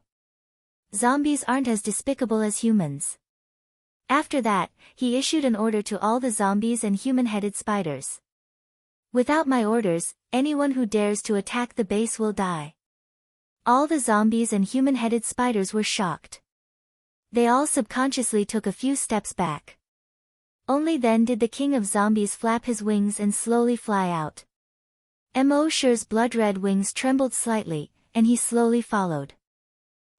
Zombies aren't as despicable as humans. After that, he issued an order to all the zombies and human-headed spiders. Without my orders, anyone who dares to attack the base will die. All the zombies and human-headed spiders were shocked. They all subconsciously took a few steps back. Only then did the king of zombies flap his wings and slowly fly out. Emosure's blood-red wings trembled slightly, and he slowly followed.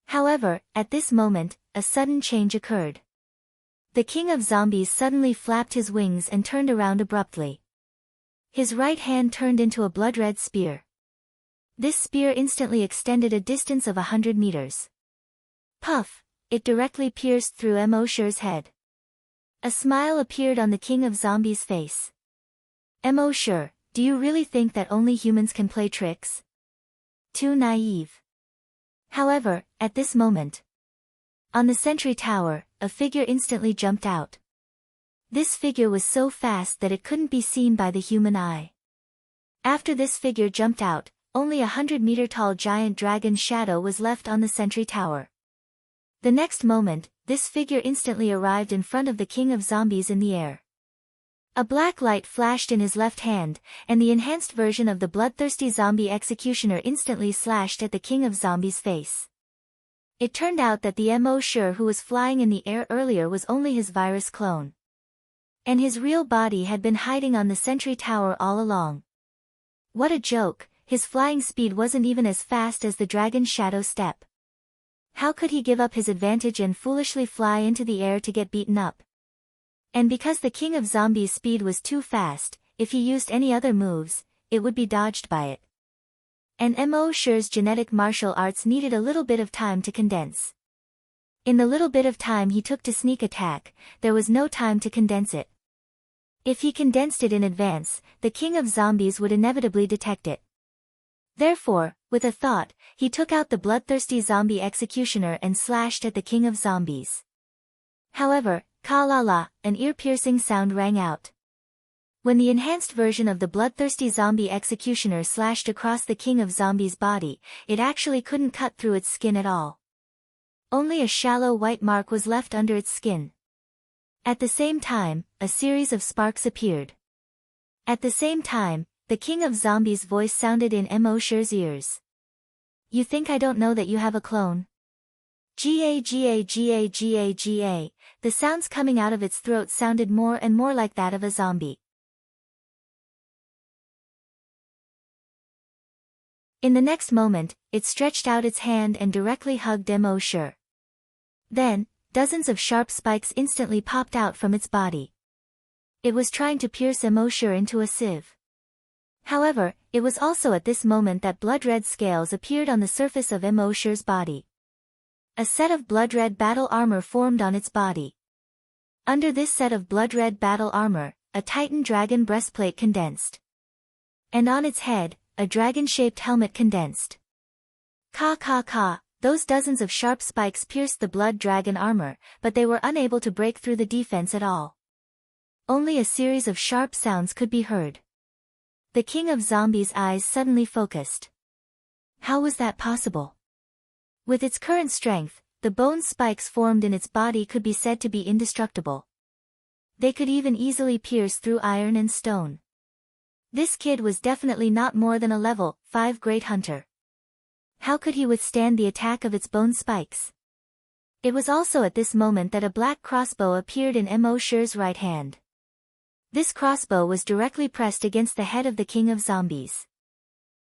However, at this moment, a sudden change occurred. The king of zombies suddenly flapped his wings and turned around abruptly. His right hand turned into a blood-red spear. This spear instantly extended a distance of 100 meters. Puff! It directly pierced through Emosure's head. A smile appeared on the king of zombies' face. Emosure, do you really think that only humans can play tricks? Too naive. However, at this moment, on the sentry tower, a figure instantly jumped out. This figure was so fast that it couldn't be seen by the human eye. After this figure jumped out, only a 100-meter-tall giant dragon shadow was left on the sentry tower. The next moment, this figure instantly arrived in front of the king of zombies in the air. A black light flashed in his left hand, and the enhanced version of the bloodthirsty zombie executioner instantly slashed at the king of zombies' face. It turned out that the Emosure who was flying in the air earlier was only his virus clone. And his real body had been hiding on the sentry tower all along. What a joke, his flying speed wasn't even as fast as the dragon's shadow step. How could he give up his advantage and foolishly fly into the air to get beaten up? And because the king of zombies' speed was too fast, if he used any other moves, it would be dodged by it. And Emosure's genetic martial arts needed a little bit of time to condense. In the little bit of time he took to sneak attack, there was no time to condense it. If he condensed it in advance, the king of zombies would inevitably detect it. Therefore, with a thought, he took out the bloodthirsty zombie executioner and slashed at the king of zombies. However, ka-la-la, an ear-piercing sound rang out. When the enhanced version of the bloodthirsty zombie executioner slashed across the king of zombies' body, it actually couldn't cut through its skin at all. Only a shallow white mark was left under its skin. At the same time, a series of sparks appeared. At the same time, the king of zombies' voice sounded in Emosure's ears. You think I don't know that you have a clone? Ga. The sounds coming out of its throat sounded more and more like that of a zombie. In the next moment, it stretched out its hand and directly hugged Emosure. Then, dozens of sharp spikes instantly popped out from its body. It was trying to pierce Emosure into a sieve. However, it was also at this moment that blood-red scales appeared on the surface of Emosure's body. A set of blood-red battle armor formed on its body. Under this set of blood-red battle armor, a Titan dragon breastplate condensed. And on its head, a dragon-shaped helmet condensed. Ka. Those dozens of sharp spikes pierced the blood dragon armor, but they were unable to break through the defense at all. Only a series of sharp sounds could be heard. The king of zombies' eyes suddenly focused. How was that possible? With its current strength, the bone spikes formed in its body could be said to be indestructible. They could even easily pierce through iron and stone. This kid was definitely not more than a level 5 great hunter. How could he withstand the attack of its bone spikes? It was also at this moment that a black crossbow appeared in Emosher's right hand. This crossbow was directly pressed against the head of the king of zombies.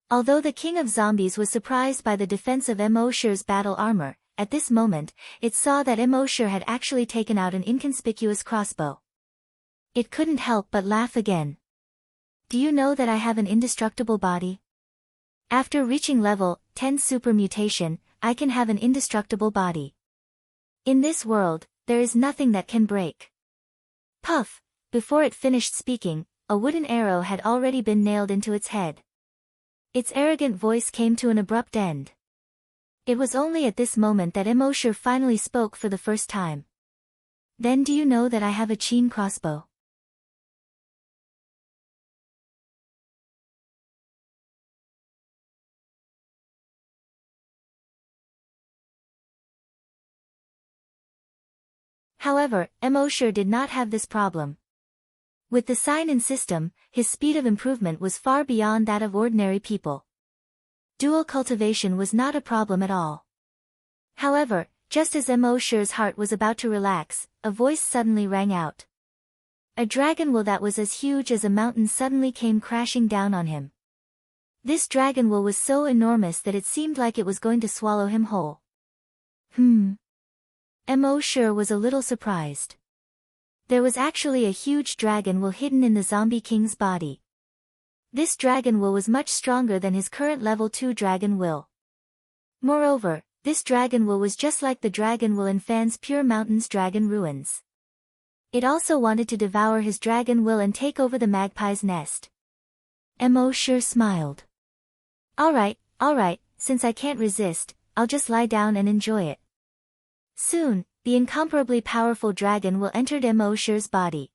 Although the king of zombies was surprised by the defense of Emosher's battle armor, at this moment, it saw that Emosher had actually taken out an inconspicuous crossbow. It couldn't help but laugh again. Do you know that I have an indestructible body? After reaching level 10 super mutation, I can have an indestructible body. In this world, there is nothing that can break. Puff! Before it finished speaking, a wooden arrow had already been nailed into its head. Its arrogant voice came to an abrupt end. It was only at this moment that Emosher finally spoke for the first time. Then do you know that I have a chain crossbow? However, Emosher did not have this problem. With the sign-in system, his speed of improvement was far beyond that of ordinary people. Dual cultivation was not a problem at all. However, just as Emosher's heart was about to relax, a voice suddenly rang out. A dragon will that was as huge as a mountain suddenly came crashing down on him. This dragon will was so enormous that it seemed like it was going to swallow him whole. Emosher was a little surprised. There was actually a huge dragon will hidden in the zombie king's body. This dragon will was much stronger than his current level 2 dragon will. Moreover, this dragon will was just like the dragon will in Fan's Pure Mountain's dragon ruins. It also wanted to devour his dragon will and take over the magpie's nest. Emosher smiled. Alright, since I can't resist, I'll just lie down and enjoy it. Soon, the incomparably powerful dragon will entered Emosher's body.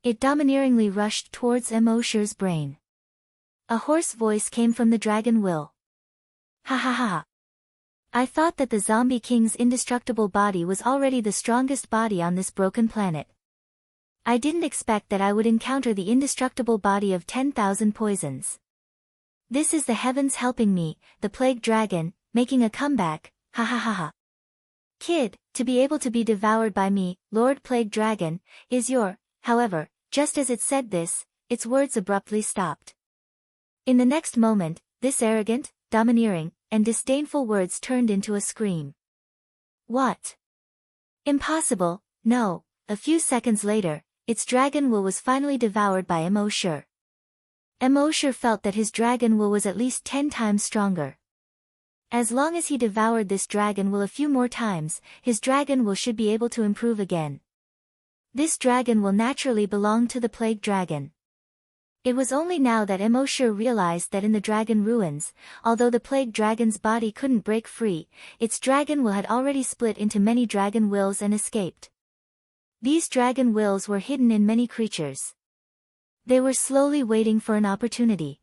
It domineeringly rushed towards Emosher's brain. A hoarse voice came from the dragon will. Ha ha ha. I thought that the zombie king's indestructible body was already the strongest body on this broken planet. I didn't expect that I would encounter the indestructible body of 10,000 poisons. This is the heavens helping me, the plague dragon, making a comeback, ha ha ha ha. Kid, to be able to be devoured by me, Lord Plague Dragon, is your, however, just as it said this, its words abruptly stopped. In the next moment, this arrogant, domineering, and disdainful words turned into a scream. What? Impossible, no. A few seconds later, its dragon will was finally devoured by Emosher. Emosher felt that his dragon will was at least 10 times stronger. As long as he devoured this dragon will a few more times, his dragon will should be able to improve again. This dragon will naturally belong to the plague dragon. It was only now that Emosher realized that in the dragon ruins, although the plague dragon's body couldn't break free, its dragon will had already split into many dragon wills and escaped. These dragon wills were hidden in many creatures. They were slowly waiting for an opportunity.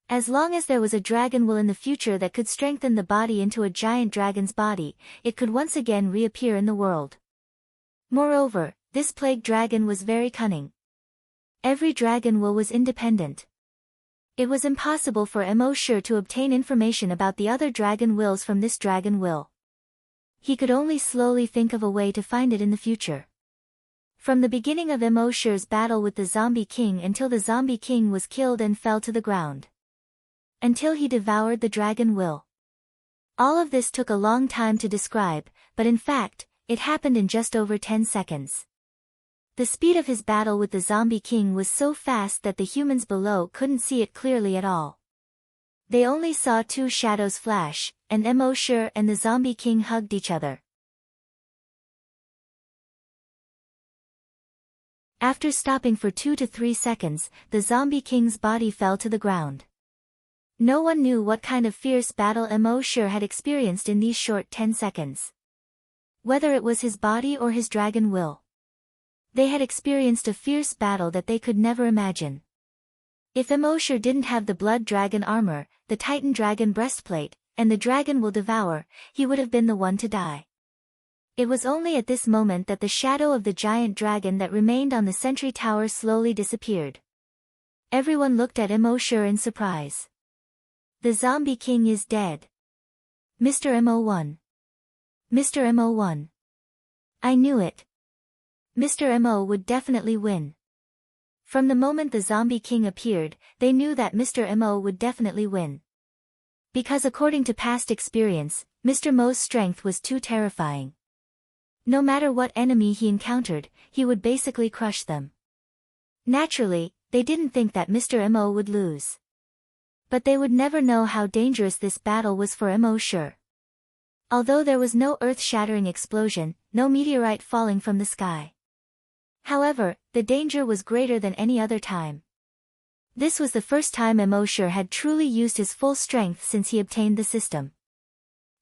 As long as there was a dragon will in the future that could strengthen the body into a giant dragon's body, it could once again reappear in the world. Moreover, this plague dragon was very cunning. Every dragon will was independent. It was impossible for Emosher to obtain information about the other dragon wills from this dragon will. He could only slowly think of a way to find it in the future. From the beginning of Emosher's battle with the zombie king until the zombie king was killed and fell to the ground. Until he devoured the dragon will. All of this took a long time to describe, but in fact, it happened in just over 10 seconds. The speed of his battle with the zombie king was so fast that the humans below couldn't see it clearly at all. They only saw 2 shadows flash, and Emosher and the zombie king hugged each other. After stopping for 2 to 3 seconds, the zombie king's body fell to the ground. No one knew what kind of fierce battle Emosher had experienced in these short 10 seconds. Whether it was his body or his dragon will. They had experienced a fierce battle that they could never imagine. If Emosure didn't have the blood dragon armor, the Titan dragon breastplate, and the dragon will devour, he would have been the one to die. It was only at this moment that the shadow of the giant dragon that remained on the sentry tower slowly disappeared. Everyone looked at Emosure in surprise. The Zombie King is dead. Mr. Mo1. Mr. Mo1. I knew it. Mr. Mo would definitely win. From the moment the Zombie King appeared, they knew that Mr. Mo would definitely win. Because according to past experience, Mr. Mo's strength was too terrifying. No matter what enemy he encountered, he would basically crush them. Naturally, they didn't think that Mr. Mo would lose. But they would never know how dangerous this battle was for Emosure. Although there was no earth-shattering explosion, no meteorite falling from the sky. However, the danger was greater than any other time. This was the first time Emosure had truly used his full strength since he obtained the system.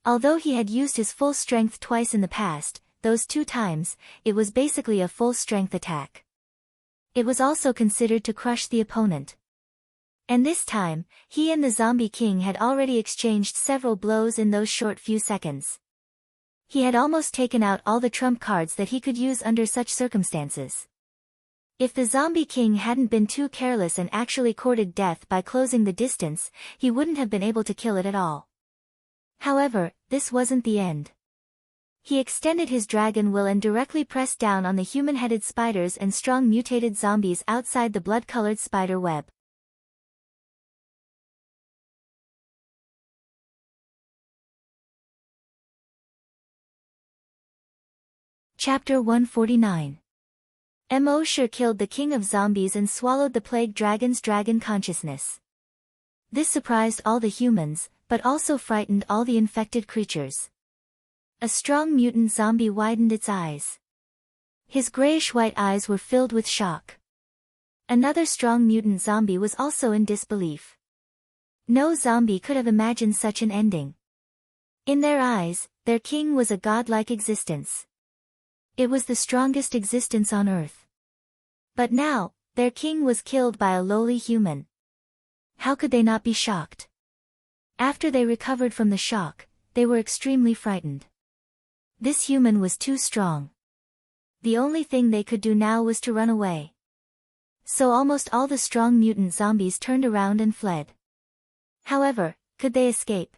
Although he had used his full strength twice in the past, those 2 times, it was basically a full-strength attack. It was also considered to crush the opponent. And this time, he and the Zombie King had already exchanged several blows in those short few seconds. He had almost taken out all the trump cards that he could use under such circumstances. If the Zombie King hadn't been too careless and actually courted death by closing the distance, he wouldn't have been able to kill it at all. However, this wasn't the end. He extended his dragon will and directly pressed down on the human-headed spiders and strong mutated zombies outside the blood-colored spider web. Chapter 149. Emosure killed the king of zombies and swallowed the plague dragon's dragon consciousness. This surprised all the humans, but also frightened all the infected creatures. A strong mutant zombie widened its eyes. His grayish-white eyes were filled with shock. Another strong mutant zombie was also in disbelief. No zombie could have imagined such an ending. In their eyes, their king was a godlike existence. It was the strongest existence on Earth. But now, their king was killed by a lowly human. How could they not be shocked? After they recovered from the shock, they were extremely frightened. This human was too strong. The only thing they could do now was to run away. So almost all the strong mutant zombies turned around and fled. However, could they escape?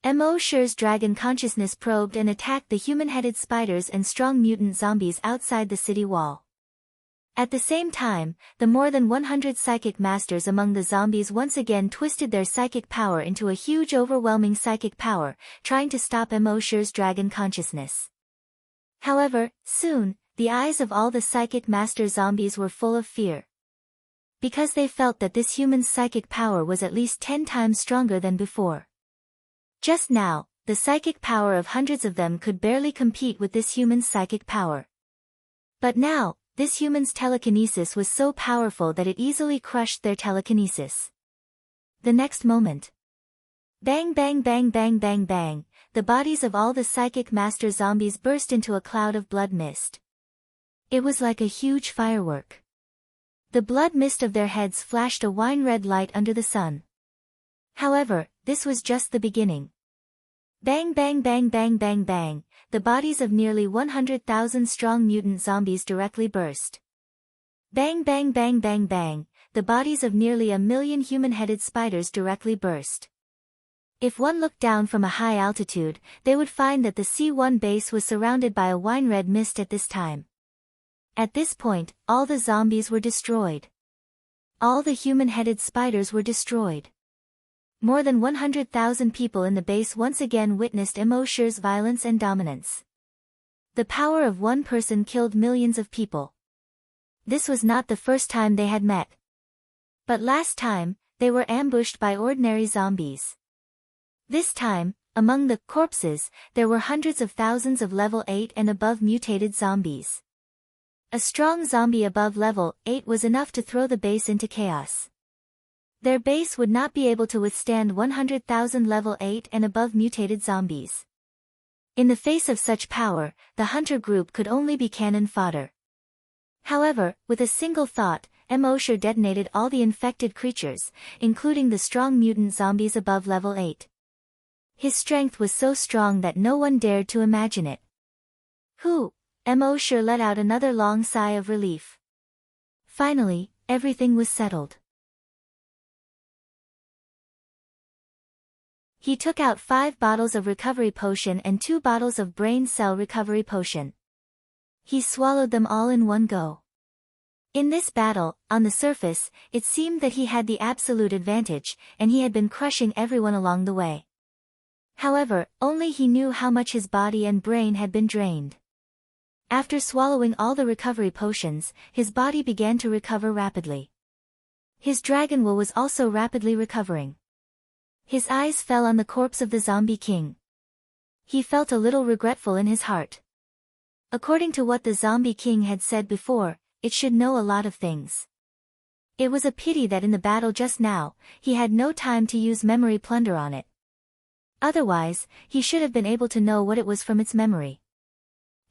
Emosure's dragon consciousness probed and attacked the human-headed spiders and strong mutant zombies outside the city wall. At the same time, the more than 100 psychic masters among the zombies once again twisted their psychic power into a huge overwhelming psychic power, trying to stop Emosure's dragon consciousness. However, soon, the eyes of all the psychic master zombies were full of fear. Because they felt that this human's psychic power was at least 10 times stronger than before. Just now, the psychic power of hundreds of them could barely compete with this human's psychic power. But now, this human's telekinesis was so powerful that it easily crushed their telekinesis. The next moment. Bang bang bang bang bang bang, the bodies of all the psychic master zombies burst into a cloud of blood mist. It was like a huge firework. The blood mist of their heads flashed a wine-red light under the sun. However, this was just the beginning. Bang bang bang bang bang bang, the bodies of nearly 100,000 strong mutant zombies directly burst. Bang bang bang bang bang, the bodies of nearly 1 million human-headed spiders directly burst. If one looked down from a high altitude, they would find that the C1 base was surrounded by a wine-red mist at this time. At this point, all the zombies were destroyed. All the human-headed spiders were destroyed. More than 100,000 people in the base once again witnessed Emosure's violence and dominance. The power of one person killed millions of people. This was not the first time they had met. But last time, they were ambushed by ordinary zombies. This time, among the corpses, there were hundreds of thousands of level 8 and above mutated zombies. A strong zombie above level 8 was enough to throw the base into chaos. Their base would not be able to withstand 100,000 level 8 and above mutated zombies. In the face of such power, the hunter group could only be cannon fodder. However, with a single thought, Emosure detonated all the infected creatures, including the strong mutant zombies above level 8. His strength was so strong that no one dared to imagine it. Whew! Emosure let out another long sigh of relief. Finally, everything was settled. He took out 5 bottles of recovery potion and 2 bottles of brain cell recovery potion. He swallowed them all in one go. In this battle, on the surface, it seemed that he had the absolute advantage, and he had been crushing everyone along the way. However, only he knew how much his body and brain had been drained. After swallowing all the recovery potions, his body began to recover rapidly. His dragon will was also rapidly recovering. His eyes fell on the corpse of the zombie king. He felt a little regretful in his heart. According to what the zombie king had said before, it should know a lot of things. It was a pity that in the battle just now, he had no time to use memory plunder on it. Otherwise, he should have been able to know what it was from its memory.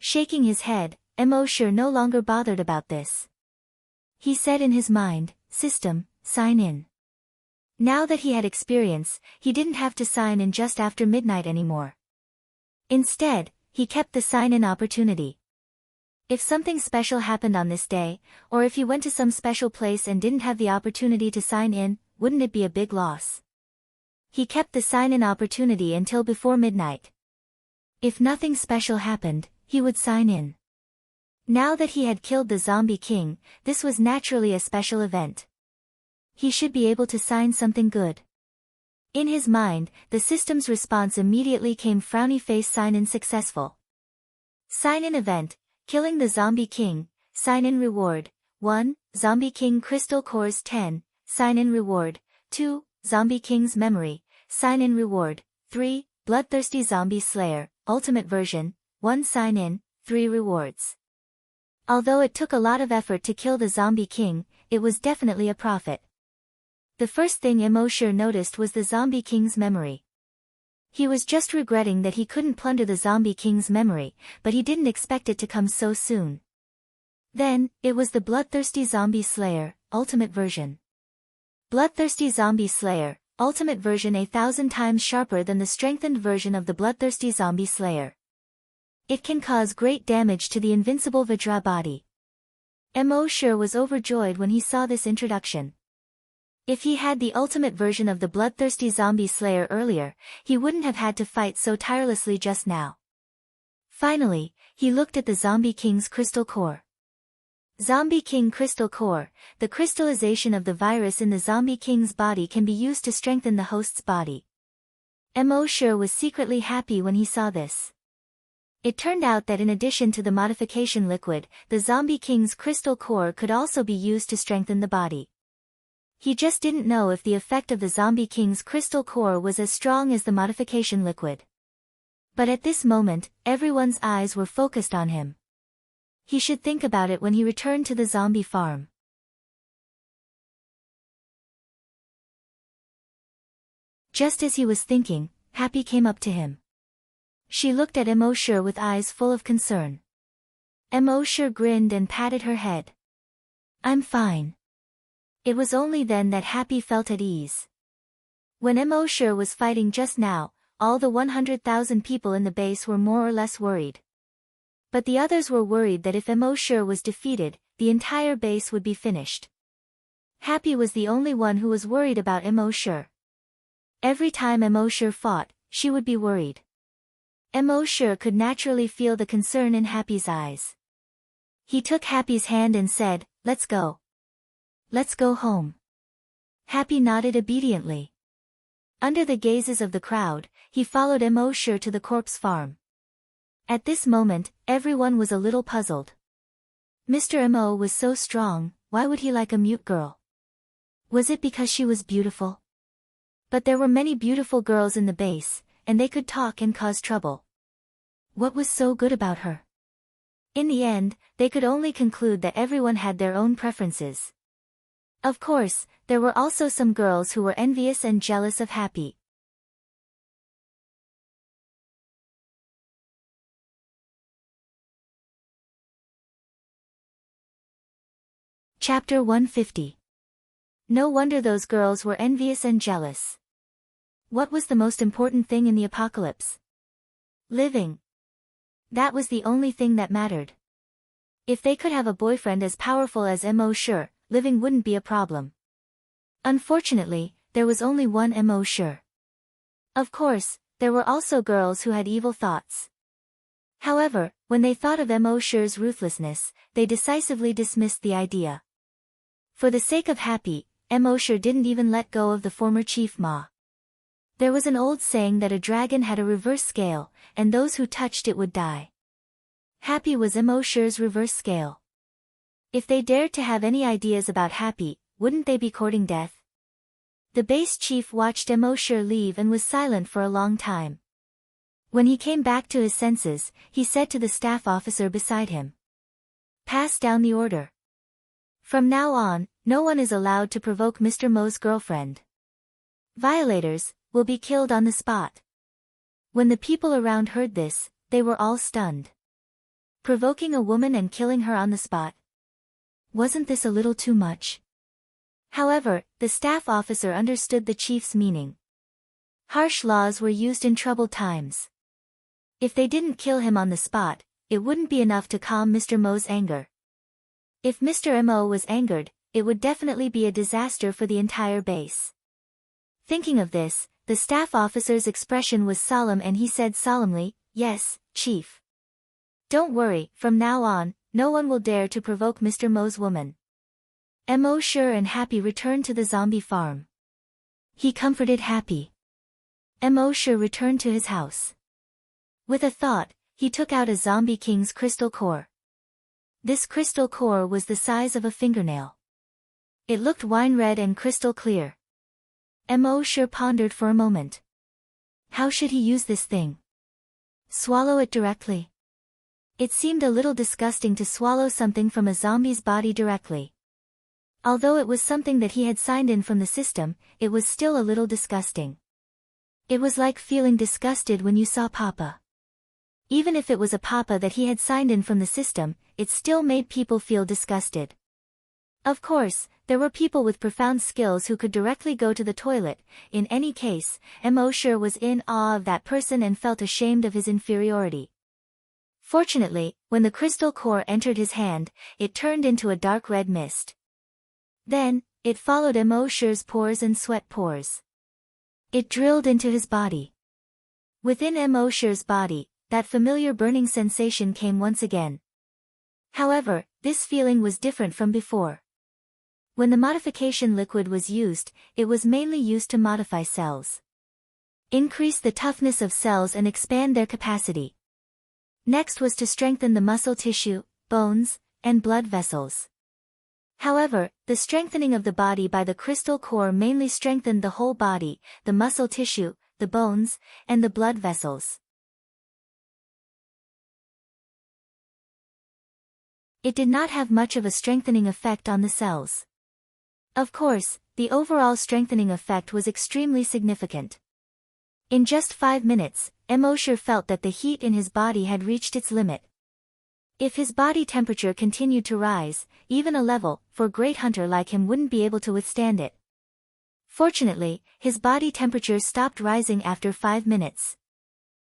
Shaking his head, Emosure no longer bothered about this. He said in his mind, "System, sign in." Now that he had experience, he didn't have to sign in just after midnight anymore. Instead, he kept the sign-in opportunity. If something special happened on this day, or if he went to some special place and didn't have the opportunity to sign in, wouldn't it be a big loss? He kept the sign-in opportunity until before midnight. If nothing special happened, he would sign in. Now that he had killed the zombie king, this was naturally a special event. He should be able to sign something good. In his mind, the system's response immediately came: frowny face, sign-in successful. Sign-in event, killing the zombie king, sign-in reward, 1, zombie king crystal cores 10, sign-in reward, 2, zombie king's memory, sign-in reward, 3, bloodthirsty zombie slayer, ultimate version, 1 sign-in, 3 rewards. Although it took a lot of effort to kill the zombie king, it was definitely a profit. The first thing Emosure noticed was the zombie king's memory. He was just regretting that he couldn't plunder the zombie king's memory, but he didn't expect it to come so soon. Then, it was the bloodthirsty zombie slayer, ultimate version. Bloodthirsty zombie slayer, ultimate version 1,000 times sharper than the strengthened version of the bloodthirsty zombie slayer. It can cause great damage to the invincible Vajra body. Emosure was overjoyed when he saw this introduction. If he had the ultimate version of the bloodthirsty zombie slayer earlier, he wouldn't have had to fight so tirelessly just now. Finally, he looked at the zombie king's crystal core. Zombie king crystal core, the crystallization of the virus in the zombie king's body can be used to strengthen the host's body. Emosure was secretly happy when he saw this. It turned out that in addition to the modification liquid, the zombie king's crystal core could also be used to strengthen the body. He just didn't know if the effect of the zombie king's crystal core was as strong as the modification liquid. But at this moment, everyone's eyes were focused on him. He should think about it when he returned to the zombie farm. Just as he was thinking, Happy came up to him. She looked at Emosure with eyes full of concern. Emosure grinned and patted her head. "I'm fine." It was only then that Happy felt at ease. When Emosure was fighting just now, all the 100,000 people in the base were more or less worried. But the others were worried that if Emosure was defeated, the entire base would be finished. Happy was the only one who was worried about Emosure. Every time Emosure fought, she would be worried. Emosure could naturally feel the concern in Happy's eyes. He took Happy's hand and said, "Let's go. Let's go home." Happy nodded obediently. Under the gazes of the crowd, he followed Emosure to the corpse farm. At this moment, everyone was a little puzzled. Mr. Emo was so strong, why would he like a mute girl? Was it because she was beautiful? But there were many beautiful girls in the base, and they could talk and cause trouble. What was so good about her? In the end, they could only conclude that everyone had their own preferences. Of course, there were also some girls who were envious and jealous of Happy. Chapter 150. No wonder those girls were envious and jealous. What was the most important thing in the apocalypse? Living. That was the only thing that mattered. If they could have a boyfriend as powerful as Mo, sure, living wouldn't be a problem. Unfortunately, there was only one Mo, sure. Of course, there were also girls who had evil thoughts. However, when they thought of Mo Sure's ruthlessness, they decisively dismissed the idea. For the sake of Happy, Mo Sure didn't even let go of the former Chief Ma. There was an old saying that a dragon had a reverse scale, and those who touched it would die. Happy was Mo Sure's reverse scale. If they dared to have any ideas about Happy, wouldn't they be courting death? The base chief watched Mo Sure leave and was silent for a long time. When he came back to his senses, he said to the staff officer beside him, "Pass down the order. From now on, no one is allowed to provoke Mr. Mo's girlfriend. Violators will be killed on the spot." When the people around heard this, they were all stunned. Provoking a woman and killing her on the spot? Wasn't this a little too much? However, the staff officer understood the chief's meaning. Harsh laws were used in troubled times. If they didn't kill him on the spot, it wouldn't be enough to calm Mr. Mo's anger. If Mr. Mo was angered, it would definitely be a disaster for the entire base. Thinking of this, the staff officer's expression was solemn and he said solemnly, "Yes, Chief. Don't worry, from now on, no one will dare to provoke Mr. Mo's woman." Mo Sure and Happy returned to the zombie farm. He comforted Happy. Mo Sure returned to his house. With a thought, he took out a zombie king's crystal core. This crystal core was the size of a fingernail. It looked wine-red and crystal clear. Mo Sure pondered for a moment. How should he use this thing? Swallow it directly? It seemed a little disgusting to swallow something from a zombie's body directly. Although it was something that he had signed in from the system, it was still a little disgusting. It was like feeling disgusted when you saw Papa. Even if it was a Papa that he had signed in from the system, it still made people feel disgusted. Of course, there were people with profound skills who could directly go to the toilet. In any case, Mo Sure was in awe of that person and felt ashamed of his inferiority. Fortunately, when the crystal core entered his hand, it turned into a dark red mist. Then, it followed Mo Sure's pores and sweat pores. It drilled into his body. Within Mo Sure's body, that familiar burning sensation came once again. However, this feeling was different from before. When the modification liquid was used, it was mainly used to modify cells. Increase the toughness of cells and expand their capacity. Next was to strengthen the muscle tissue, bones, and blood vessels. However, the strengthening of the body by the crystal core mainly strengthened the whole body, the muscle tissue, the bones, and the blood vessels. It did not have much of a strengthening effect on the cells. Of course, the overall strengthening effect was extremely significant. In just 5 minutes, Mo Sure felt that the heat in his body had reached its limit. If his body temperature continued to rise, even a level 4 great hunter like him wouldn't be able to withstand it. Fortunately, his body temperature stopped rising after 5 minutes.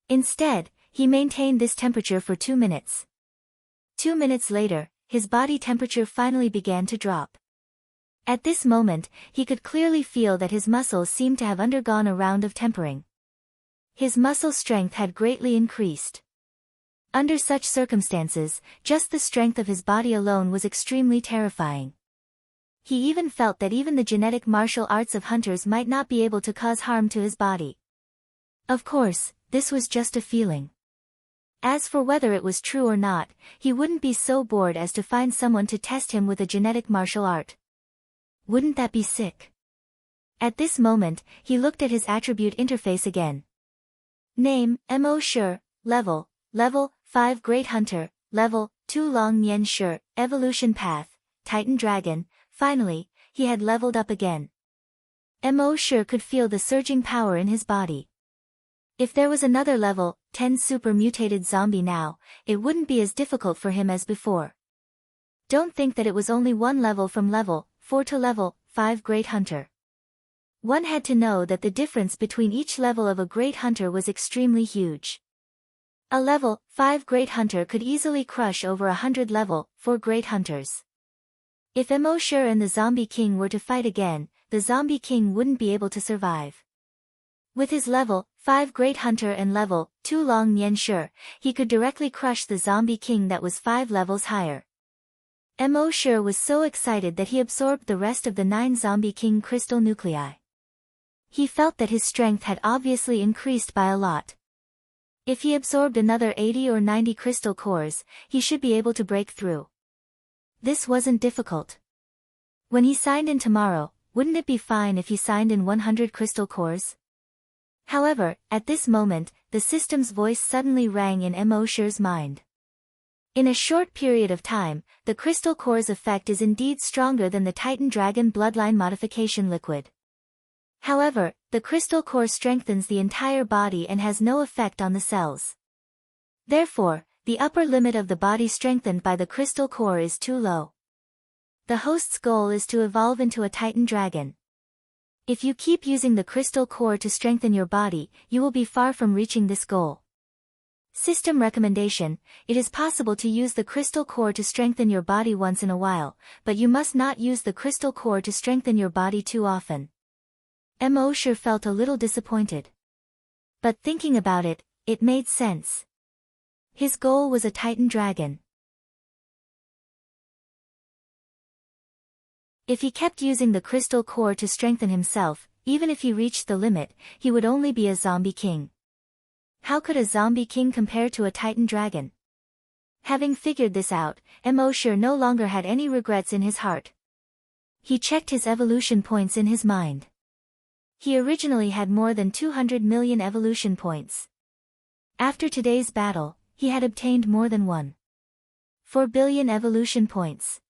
Instead, he maintained this temperature for 2 minutes. 2 minutes later, his body temperature finally began to drop. At this moment, he could clearly feel that his muscles seemed to have undergone a round of tempering. His muscle strength had greatly increased. Under such circumstances, just the strength of his body alone was extremely terrifying. He even felt that even the genetic martial arts of hunters might not be able to cause harm to his body. Of course, this was just a feeling. As for whether it was true or not, he wouldn't be so bored as to find someone to test him with a genetic martial art. Wouldn't that be sick? At this moment, he looked at his attribute interface again. Name, Mo Sure, Level 5 Great Hunter, Level 2 Long Nian Sure, Evolution Path, Titan Dragon. Finally, he had leveled up again. Mo Sure could feel the surging power in his body. If there was another level 10 super mutated zombie now, it wouldn't be as difficult for him as before. Don't think that it was only one level from level 4 to level 5 Great Hunter. One had to know that the difference between each level of a Great Hunter was extremely huge. A level 5 Great Hunter could easily crush over 100 level 4 Great Hunters. If Emosure and the Zombie King were to fight again, the Zombie King wouldn't be able to survive. With his level 5 Great Hunter and level 2 Long Nian Shi, he could directly crush the Zombie King that was 5 levels higher. Emosure was so excited that he absorbed the rest of the 9 Zombie King crystal nuclei. He felt that his strength had obviously increased by a lot. If he absorbed another 80 or 90 crystal cores, he should be able to break through. This wasn't difficult. When he signed in tomorrow, wouldn't it be fine if he signed in 100 crystal cores? However, at this moment, the system's voice suddenly rang in Emosure's mind. In a short period of time, the crystal core's effect is indeed stronger than the Titan Dragon bloodline modification liquid. However, the crystal core strengthens the entire body and has no effect on the cells. Therefore, the upper limit of the body strengthened by the crystal core is too low. The host's goal is to evolve into a Titan Dragon. If you keep using the crystal core to strengthen your body, you will be far from reaching this goal. System recommendation: it is possible to use the crystal core to strengthen your body once in a while, but you must not use the crystal core to strengthen your body too often. Emosure felt a little disappointed. But thinking about it, it made sense. His goal was a Titan Dragon. If he kept using the crystal core to strengthen himself, even if he reached the limit, he would only be a Zombie King. How could a Zombie King compare to a Titan Dragon? Having figured this out, Emosure no longer had any regrets in his heart. He checked his evolution points in his mind. He originally had more than 200 million evolution points. After today's battle, he had obtained more than 1.4 billion evolution points.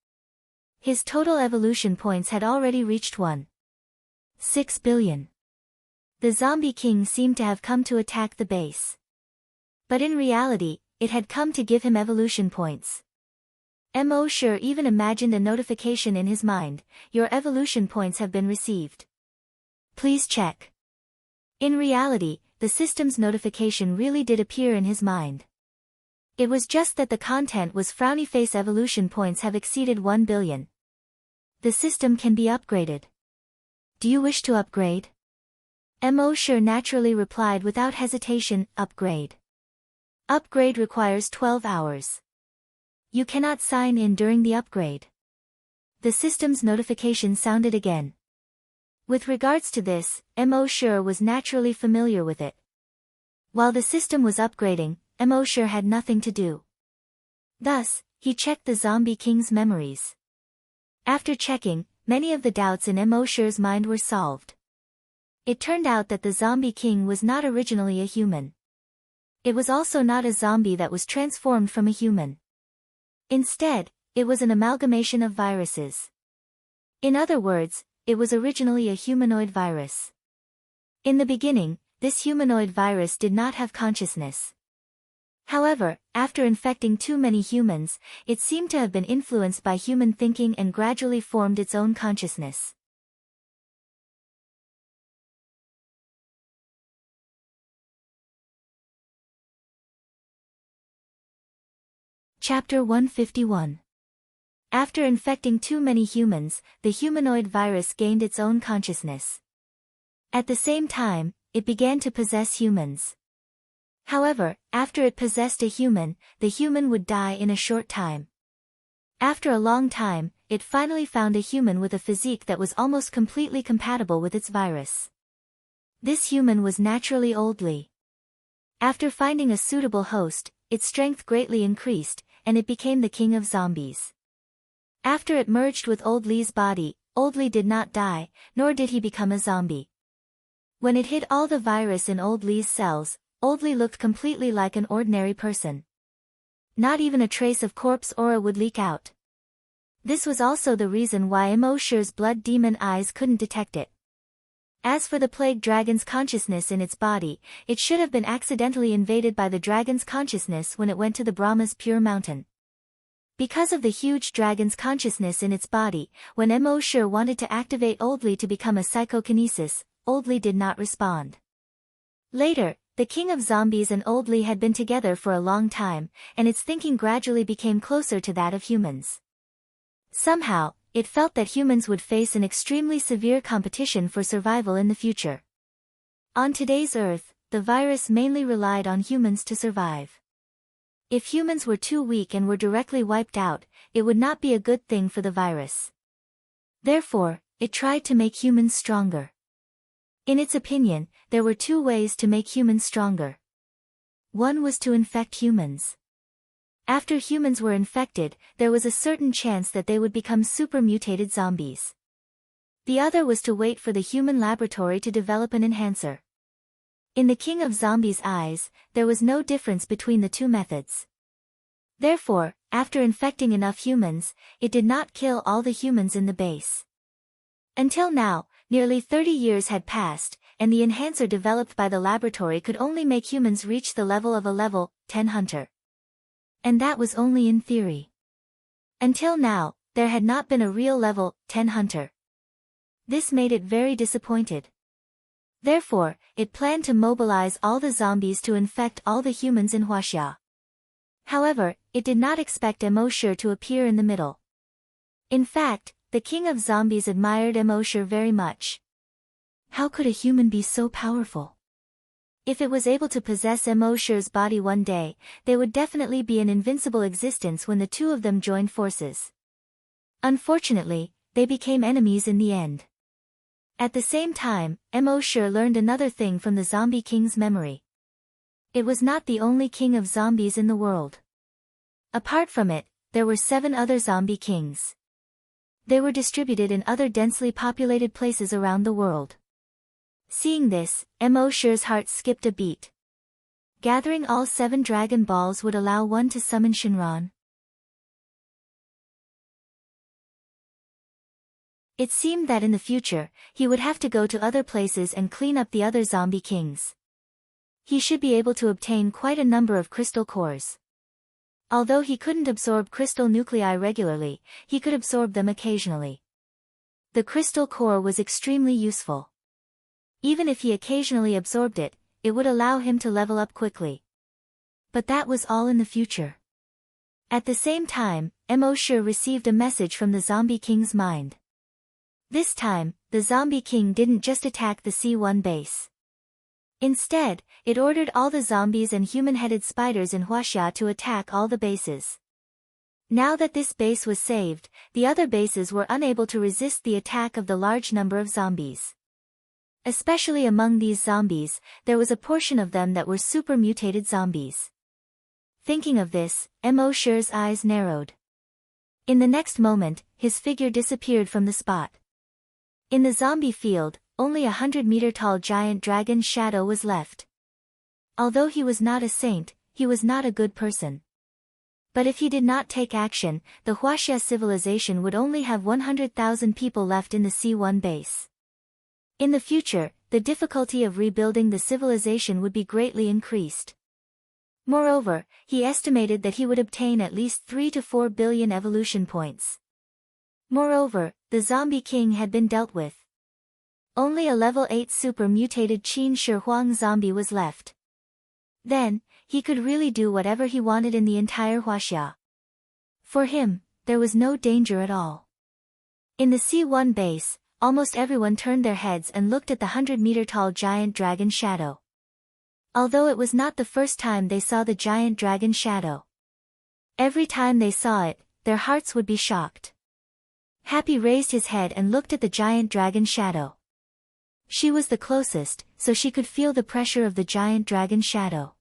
His total evolution points had already reached 1.6 billion. The Zombie King seemed to have come to attack the base. But in reality, it had come to give him evolution points. Emosure even imagined a notification in his mind: your evolution points have been received. Please check. In reality, the system's notification really did appear in his mind. It was just that the content was frowny face evolution points have exceeded 1 billion. The system can be upgraded. Do you wish to upgrade? Emosure naturally replied without hesitation: upgrade. Upgrade requires 12 hours. You cannot sign in during the upgrade. The system's notification sounded again. With regards to this, Emosure was naturally familiar with it. While the system was upgrading, Emosure had nothing to do. Thus, he checked the Zombie King's memories. After checking, many of the doubts in Emosure's mind were solved. It turned out that the Zombie King was not originally a human. It was also not a zombie that was transformed from a human. Instead, it was an amalgamation of viruses. In other words, it was originally a humanoid virus. In the beginning, this humanoid virus did not have consciousness. However, after infecting too many humans, it seemed to have been influenced by human thinking and gradually formed its own consciousness. Chapter 151. After infecting too many humans, the humanoid virus gained its own consciousness. At the same time, it began to possess humans. However, after it possessed a human, the human would die in a short time. After a long time, it finally found a human with a physique that was almost completely compatible with its virus. This human was naturally Old Li. After finding a suitable host, its strength greatly increased, and it became the king of zombies. After it merged with Old Li's body, Old Li did not die, nor did he become a zombie. When it hid all the virus in Old Li's cells, Old Li looked completely like an ordinary person. Not even a trace of corpse aura would leak out. This was also the reason why Emosure's blood demon eyes couldn't detect it. As for the plague dragon's consciousness in its body, it should have been accidentally invaded by the dragon's consciousness when it went to the Brahma's pure mountain. Because of the huge dragon's consciousness in its body, when Emosure wanted to activate Oldly to become a psychokinesis, Oldly did not respond. Later, the king of zombies and Oldly had been together for a long time, and its thinking gradually became closer to that of humans. Somehow, it felt that humans would face an extremely severe competition for survival in the future. On today's Earth, the virus mainly relied on humans to survive. If humans were too weak and were directly wiped out, it would not be a good thing for the virus. Therefore, it tried to make humans stronger. In its opinion, there were two ways to make humans stronger. One was to infect humans. After humans were infected, there was a certain chance that they would become super-mutated zombies. The other was to wait for the human laboratory to develop an enhancer. In the king of zombies' eyes, there was no difference between the two methods. Therefore, after infecting enough humans, it did not kill all the humans in the base. Until now, nearly 30 years had passed, and the enhancer developed by the laboratory could only make humans reach the level of a level 10 hunter. And that was only in theory. Until now, there had not been a real level 10 hunter. This made it very disappointed. Therefore, it planned to mobilize all the zombies to infect all the humans in Huaxia. However, it did not expect Emosure to appear in the middle. In fact, the king of zombies admired Emosure very much. How could a human be so powerful? If it was able to possess Emosure's body one day, they would definitely be an invincible existence when the two of them joined forces. Unfortunately, they became enemies in the end. At the same time, Emosure learned another thing from the zombie king's memory. It was not the only king of zombies in the world. Apart from it, there were 7 other zombie kings. They were distributed in other densely populated places around the world. Seeing this, Emosure's heart skipped a beat. Gathering all 7 Dragon Balls would allow one to summon Shinran. It seemed that in the future, he would have to go to other places and clean up the other zombie kings. He should be able to obtain quite a number of crystal cores. Although he couldn't absorb crystal nuclei regularly, he could absorb them occasionally. The crystal core was extremely useful. Even if he occasionally absorbed it, it would allow him to level up quickly. But that was all in the future. At the same time, Emosure received a message from the zombie king's mind. This time, the zombie king didn't just attack the C1 base. Instead, it ordered all the zombies and human-headed spiders in Huaxia to attack all the bases. Now that this base was saved, the other bases were unable to resist the attack of the large number of zombies. Especially among these zombies, there was a portion of them that were super-mutated zombies. Thinking of this, Emosure's eyes narrowed. In the next moment, his figure disappeared from the spot. In the zombie field, only a 100-meter-tall giant dragon shadow was left. Although he was not a saint, he was not a good person. But if he did not take action, the Huaxia civilization would only have 100,000 people left in the C1 base. In the future, the difficulty of rebuilding the civilization would be greatly increased. Moreover, he estimated that he would obtain at least 3 to 4 billion evolution points. Moreover, the zombie king had been dealt with. Only a level 8 super-mutated Qin Shi Huang zombie was left. Then, he could really do whatever he wanted in the entire Huaxia. For him, there was no danger at all. In the C1 base, almost everyone turned their heads and looked at the 100-meter-tall giant dragon shadow. Although it was not the first time they saw the giant dragon shadow. Every time they saw it, their hearts would be shocked. Happy raised his head and looked at the giant dragon shadow. She was the closest, so she could feel the pressure of the giant dragon shadow.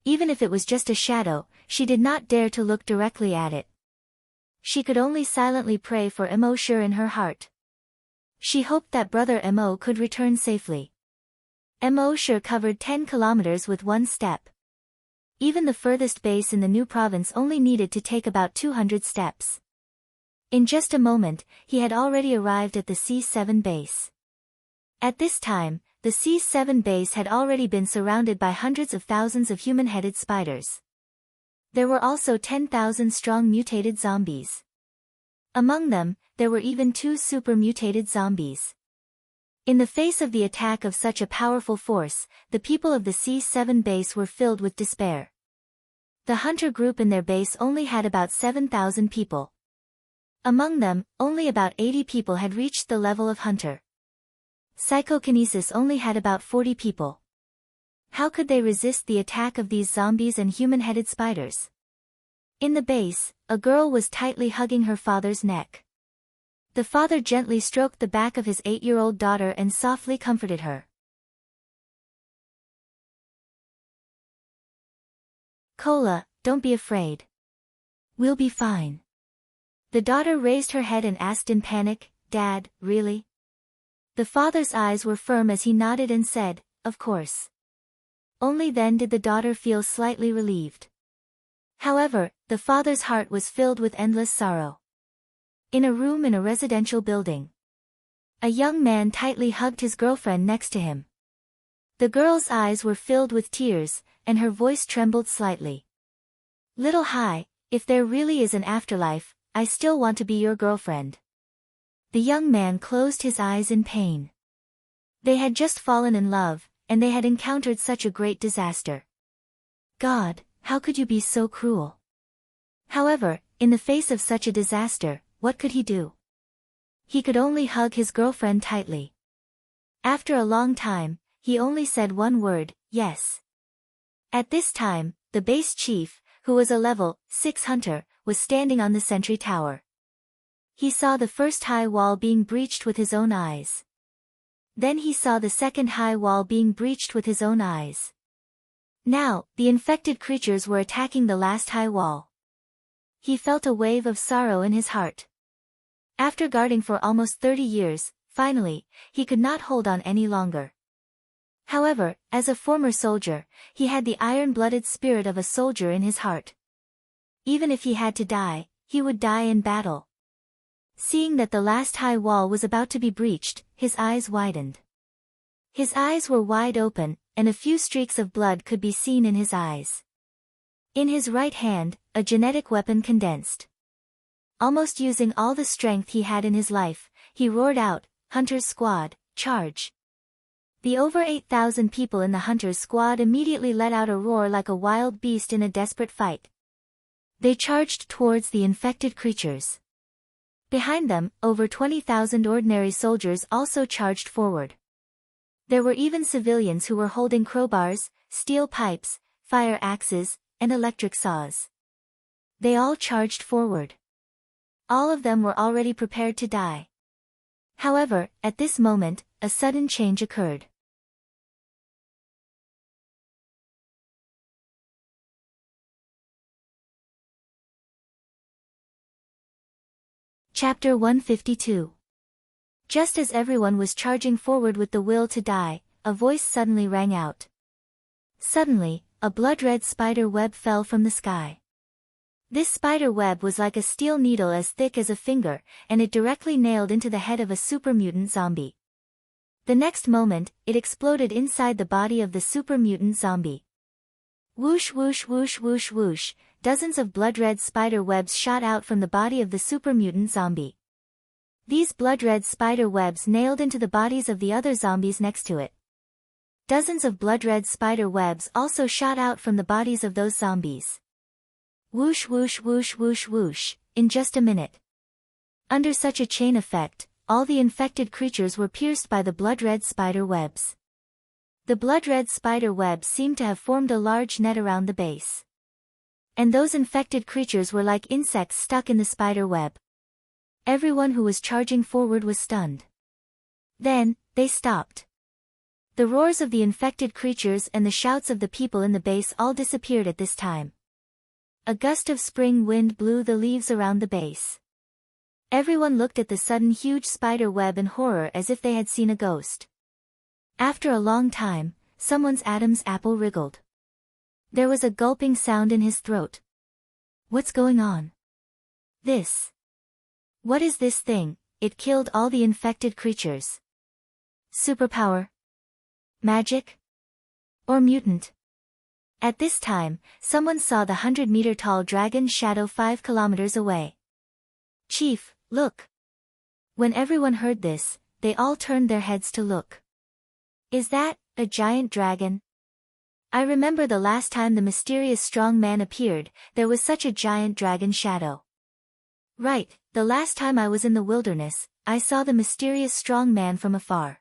Even if it was just a shadow, she did not dare to look directly at it. She could only silently pray for Emosure in her heart. She hoped that brother Emo could return safely. Emosure covered 10 kilometers with one step. Even the furthest base in the new province only needed to take about 200 steps. In just a moment, he had already arrived at the C7 base. At this time, the C7 base had already been surrounded by hundreds of thousands of human-headed spiders. There were also 10,000 strong mutated zombies. Among them, there were even 2 super mutated zombies. In the face of the attack of such a powerful force, the people of the C7 base were filled with despair. The hunter group in their base only had about 7,000 people. Among them, only about 80 people had reached the level of hunter. Psychokinesis only had about 40 people. How could they resist the attack of these zombies and human-headed spiders? In the base, a girl was tightly hugging her father's neck. The father gently stroked the back of his 8-year-old daughter and softly comforted her. Cola, don't be afraid. We'll be fine. The daughter raised her head and asked in panic, Dad, really? The father's eyes were firm as he nodded and said, Of course. Only then did the daughter feel slightly relieved. However, the father's heart was filled with endless sorrow. In a room in a residential building, a young man tightly hugged his girlfriend next to him. The girl's eyes were filled with tears, and her voice trembled slightly. Little Hai, if there really is an afterlife, I still want to be your girlfriend. The young man closed his eyes in pain. They had just fallen in love, and they had encountered such a great disaster. God, how could you be so cruel? However, in the face of such a disaster, what could he do? He could only hug his girlfriend tightly. After a long time, he only said one word, yes. At this time, the base chief, who was a level 6 hunter, was standing on the sentry tower. He saw the first high wall being breached with his own eyes. Then he saw the second high wall being breached with his own eyes. Now, the infected creatures were attacking the last high wall. He felt a wave of sorrow in his heart. After guarding for almost 30 years, finally, he could not hold on any longer. However, as a former soldier, he had the iron-blooded spirit of a soldier in his heart. Even if he had to die, he would die in battle. Seeing that the last high wall was about to be breached, his eyes widened. His eyes were wide open, and a few streaks of blood could be seen in his eyes. In his right hand, a genetic weapon condensed. Almost using all the strength he had in his life, he roared out, Hunter's squad, charge! The over 8,000 people in the Hunter's squad immediately let out a roar like a wild beast in a desperate fight. They charged towards the infected creatures. Behind them, over 20,000 ordinary soldiers also charged forward. There were even civilians who were holding crowbars, steel pipes, fire axes, and electric saws. They all charged forward. All of them were already prepared to die. However, at this moment, a sudden change occurred. Chapter 152. Just as everyone was charging forward with the will to die, a voice suddenly rang out. Suddenly, a blood-red spider web fell from the sky. This spider web was like a steel needle as thick as a finger, and it directly nailed into the head of a super mutant zombie. The next moment, it exploded inside the body of the super mutant zombie. Whoosh whoosh whoosh whoosh whoosh, dozens of blood-red spider webs shot out from the body of the super mutant zombie. These blood-red spider webs nailed into the bodies of the other zombies next to it. Dozens of blood-red spider webs also shot out from the bodies of those zombies. Whoosh whoosh whoosh whoosh whoosh, in just a minute. Under such a chain effect, all the infected creatures were pierced by the blood-red spider webs. The blood-red spider webs seemed to have formed a large net around the base. And those infected creatures were like insects stuck in the spider web. Everyone who was charging forward was stunned. Then, they stopped. The roars of the infected creatures and the shouts of the people in the base all disappeared at this time. A gust of spring wind blew the leaves around the base. Everyone looked at the sudden huge spider web in horror as if they had seen a ghost. After a long time, someone's Adam's apple wriggled. There was a gulping sound in his throat. What's going on? This. What is this thing? It killed all the infected creatures. Superpower? Magic? Or mutant? At this time, someone saw the 100-meter-tall dragon's shadow 5 kilometers away. "Chief, look." When everyone heard this, they all turned their heads to look. "Is that a giant dragon? I remember the last time the mysterious strong man appeared, there was such a giant dragon shadow." "Right, the last time I was in the wilderness, I saw the mysterious strong man from afar.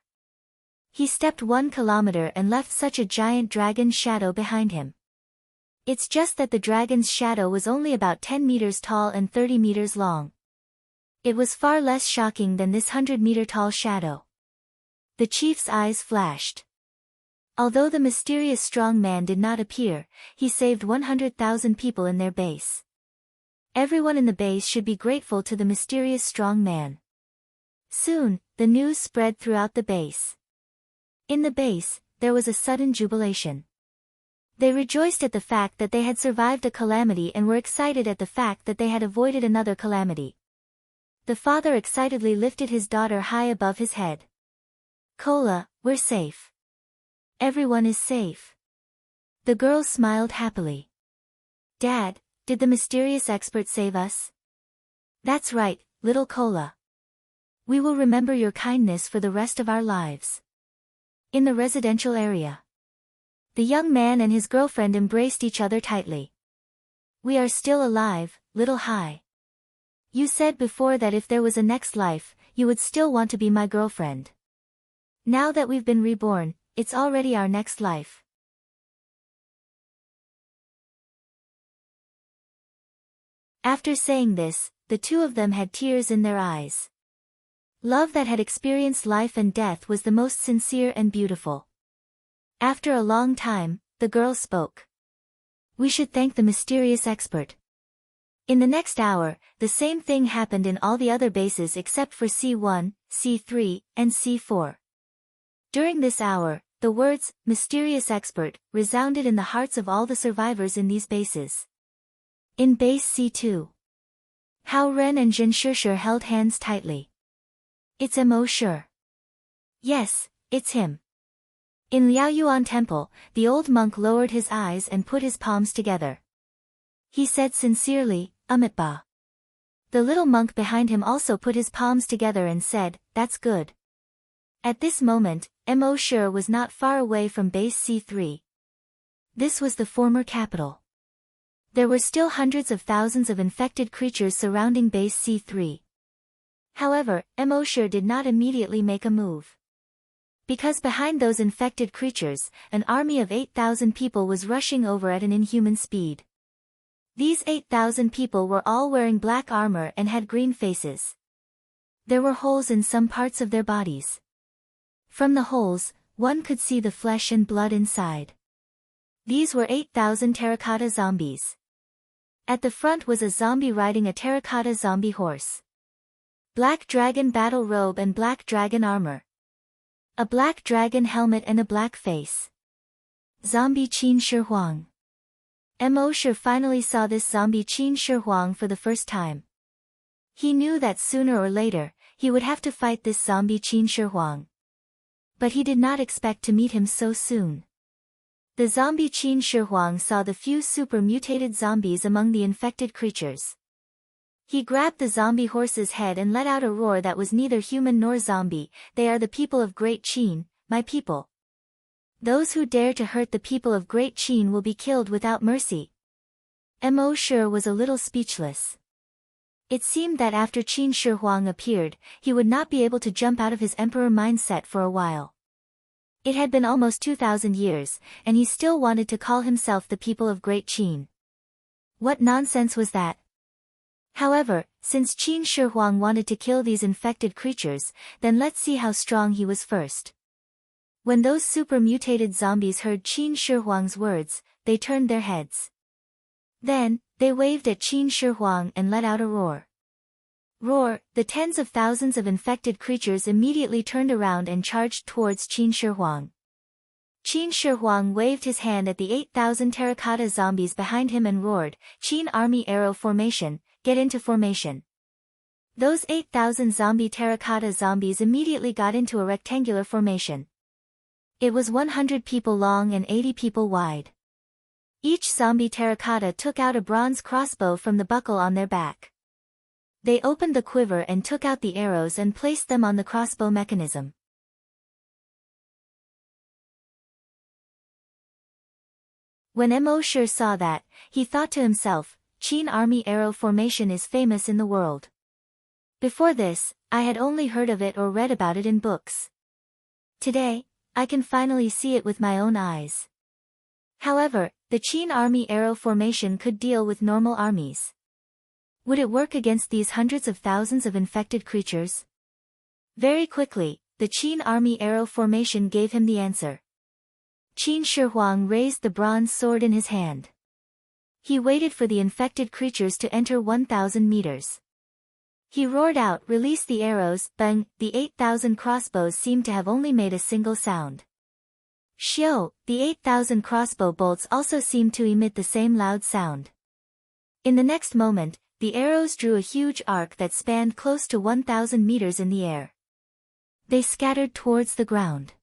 He stepped 1 kilometer and left such a giant dragon shadow behind him. It's just that the dragon's shadow was only about 10 meters tall and 30 meters long. It was far less shocking than this 100-meter-tall shadow." The chief's eyes flashed. Although the mysterious strong man did not appear, he saved 100,000 people in their base. Everyone in the base should be grateful to the mysterious strong man. Soon, the news spread throughout the base. In the base, there was a sudden jubilation. They rejoiced at the fact that they had survived a calamity and were excited at the fact that they had avoided another calamity. The father excitedly lifted his daughter high above his head. "Kola, we're safe. Everyone is safe." The girl smiled happily. "Dad, did the mysterious expert save us?" "That's right, little Kola. We will remember your kindness for the rest of our lives." In the residential area, the young man and his girlfriend embraced each other tightly. "We are still alive, little Hai. You said before that if there was a next life, you would still want to be my girlfriend. Now that we've been reborn, it's already our next life." After saying this, the two of them had tears in their eyes. Love that had experienced life and death was the most sincere and beautiful. After a long time, the girl spoke. "We should thank the mysterious expert." In the next hour, the same thing happened in all the other bases except for C1, C3, and C4. During this hour, the words, "mysterious expert," resounded in the hearts of all the survivors in these bases. In base C2, Hao Ren and Jin Shishir held hands tightly. "It's Mo Sure." "Yes, it's him." In Liaoyuan Temple, the old monk lowered his eyes and put his palms together. He said sincerely, "Amitabha." The little monk behind him also put his palms together and said, "That's good." At this moment, Mo Sure was not far away from base C3. This was the former capital. There were still hundreds of thousands of infected creatures surrounding base C3. However, Mo Sure did not immediately make a move. Because behind those infected creatures, an army of 8,000 people was rushing over at an inhuman speed. These 8,000 people were all wearing black armor and had green faces. There were holes in some parts of their bodies. From the holes, one could see the flesh and blood inside. These were 8,000 terracotta zombies. At the front was a zombie riding a terracotta zombie horse. Black dragon battle robe and black dragon armor. A black dragon helmet and a black face. Zombie Qin Shi Huang. Mo Sure finally saw this zombie Qin Shi Huang for the first time. He knew that sooner or later, he would have to fight this zombie Qin Shi Huang. But he did not expect to meet him so soon. The zombie Qin Shi Huang saw the few super mutated zombies among the infected creatures. He grabbed the zombie horse's head and let out a roar that was neither human nor zombie. "They are the people of Great Qin, my people. Those who dare to hurt the people of Great Qin will be killed without mercy." Mo Sure was a little speechless. It seemed that after Qin Shi Huang appeared, he would not be able to jump out of his emperor mindset for a while. It had been almost 2,000 years, and he still wanted to call himself the people of Great Qin. What nonsense was that? However, since Qin Shi Huang wanted to kill these infected creatures, then let's see how strong he was first. When those super mutated zombies heard Qin Shi Huang's words, they turned their heads. Then, they waved at Qin Shi Huang and let out a roar. Roar! The tens of thousands of infected creatures immediately turned around and charged towards Qin Shi Huang. Qin Shi Huang waved his hand at the 8,000 terracotta zombies behind him and roared, "Qin Army Arrow Formation, get into formation." Those 8,000 zombie terracotta zombies immediately got into a rectangular formation. It was 100 people long and 80 people wide. Each zombie terracotta took out a bronze crossbow from the buckle on their back. They opened the quiver and took out the arrows and placed them on the crossbow mechanism. When Emosher saw that, he thought to himself, Qin Army arrow formation is famous in the world. Before this, I had only heard of it or read about it in books. Today, I can finally see it with my own eyes. However, the Qin Army arrow formation could deal with normal armies. Would it work against these hundreds of thousands of infected creatures? Very quickly, the Qin Army arrow formation gave him the answer. Qin Shi Huang raised the bronze sword in his hand. He waited for the infected creatures to enter 1,000 meters. He roared out, "Release the arrows!" Bang! The 8,000 crossbows seemed to have only made a single sound. Shio! The 8,000 crossbow bolts also seemed to emit the same loud sound. In the next moment, the arrows drew a huge arc that spanned close to 1,000 meters in the air. They scattered towards the ground.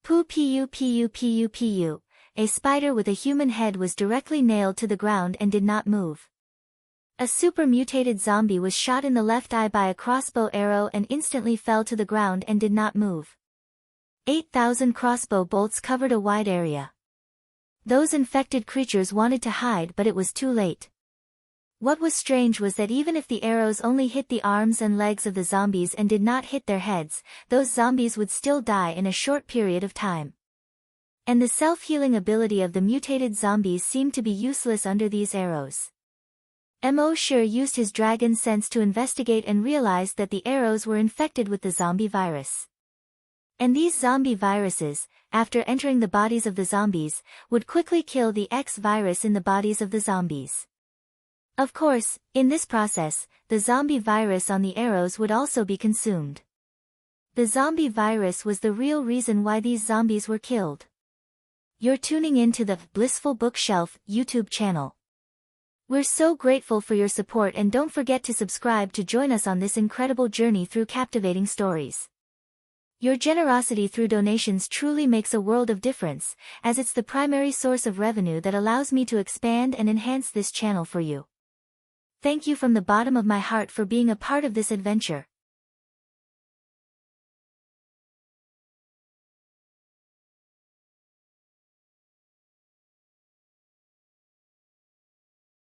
Pu pu pu pu pu. A spider with a human head was directly nailed to the ground and did not move. A super-mutated zombie was shot in the left eye by a crossbow arrow and instantly fell to the ground and did not move. 8,000 crossbow bolts covered a wide area. Those infected creatures wanted to hide, but it was too late. What was strange was that even if the arrows only hit the arms and legs of the zombies and did not hit their heads, those zombies would still die in a short period of time. And the self-healing ability of the mutated zombies seemed to be useless under these arrows. Emosher used his dragon sense to investigate and realized that the arrows were infected with the zombie virus. And these zombie viruses, after entering the bodies of the zombies, would quickly kill the X virus in the bodies of the zombies. Of course, in this process, the zombie virus on the arrows would also be consumed. The zombie virus was the real reason why these zombies were killed. You're tuning in to the Blissful Bookshelf YouTube channel. We're so grateful for your support, and don't forget to subscribe to join us on this incredible journey through captivating stories. Your generosity through donations truly makes a world of difference, as it's the primary source of revenue that allows me to expand and enhance this channel for you. Thank you from the bottom of my heart for being a part of this adventure.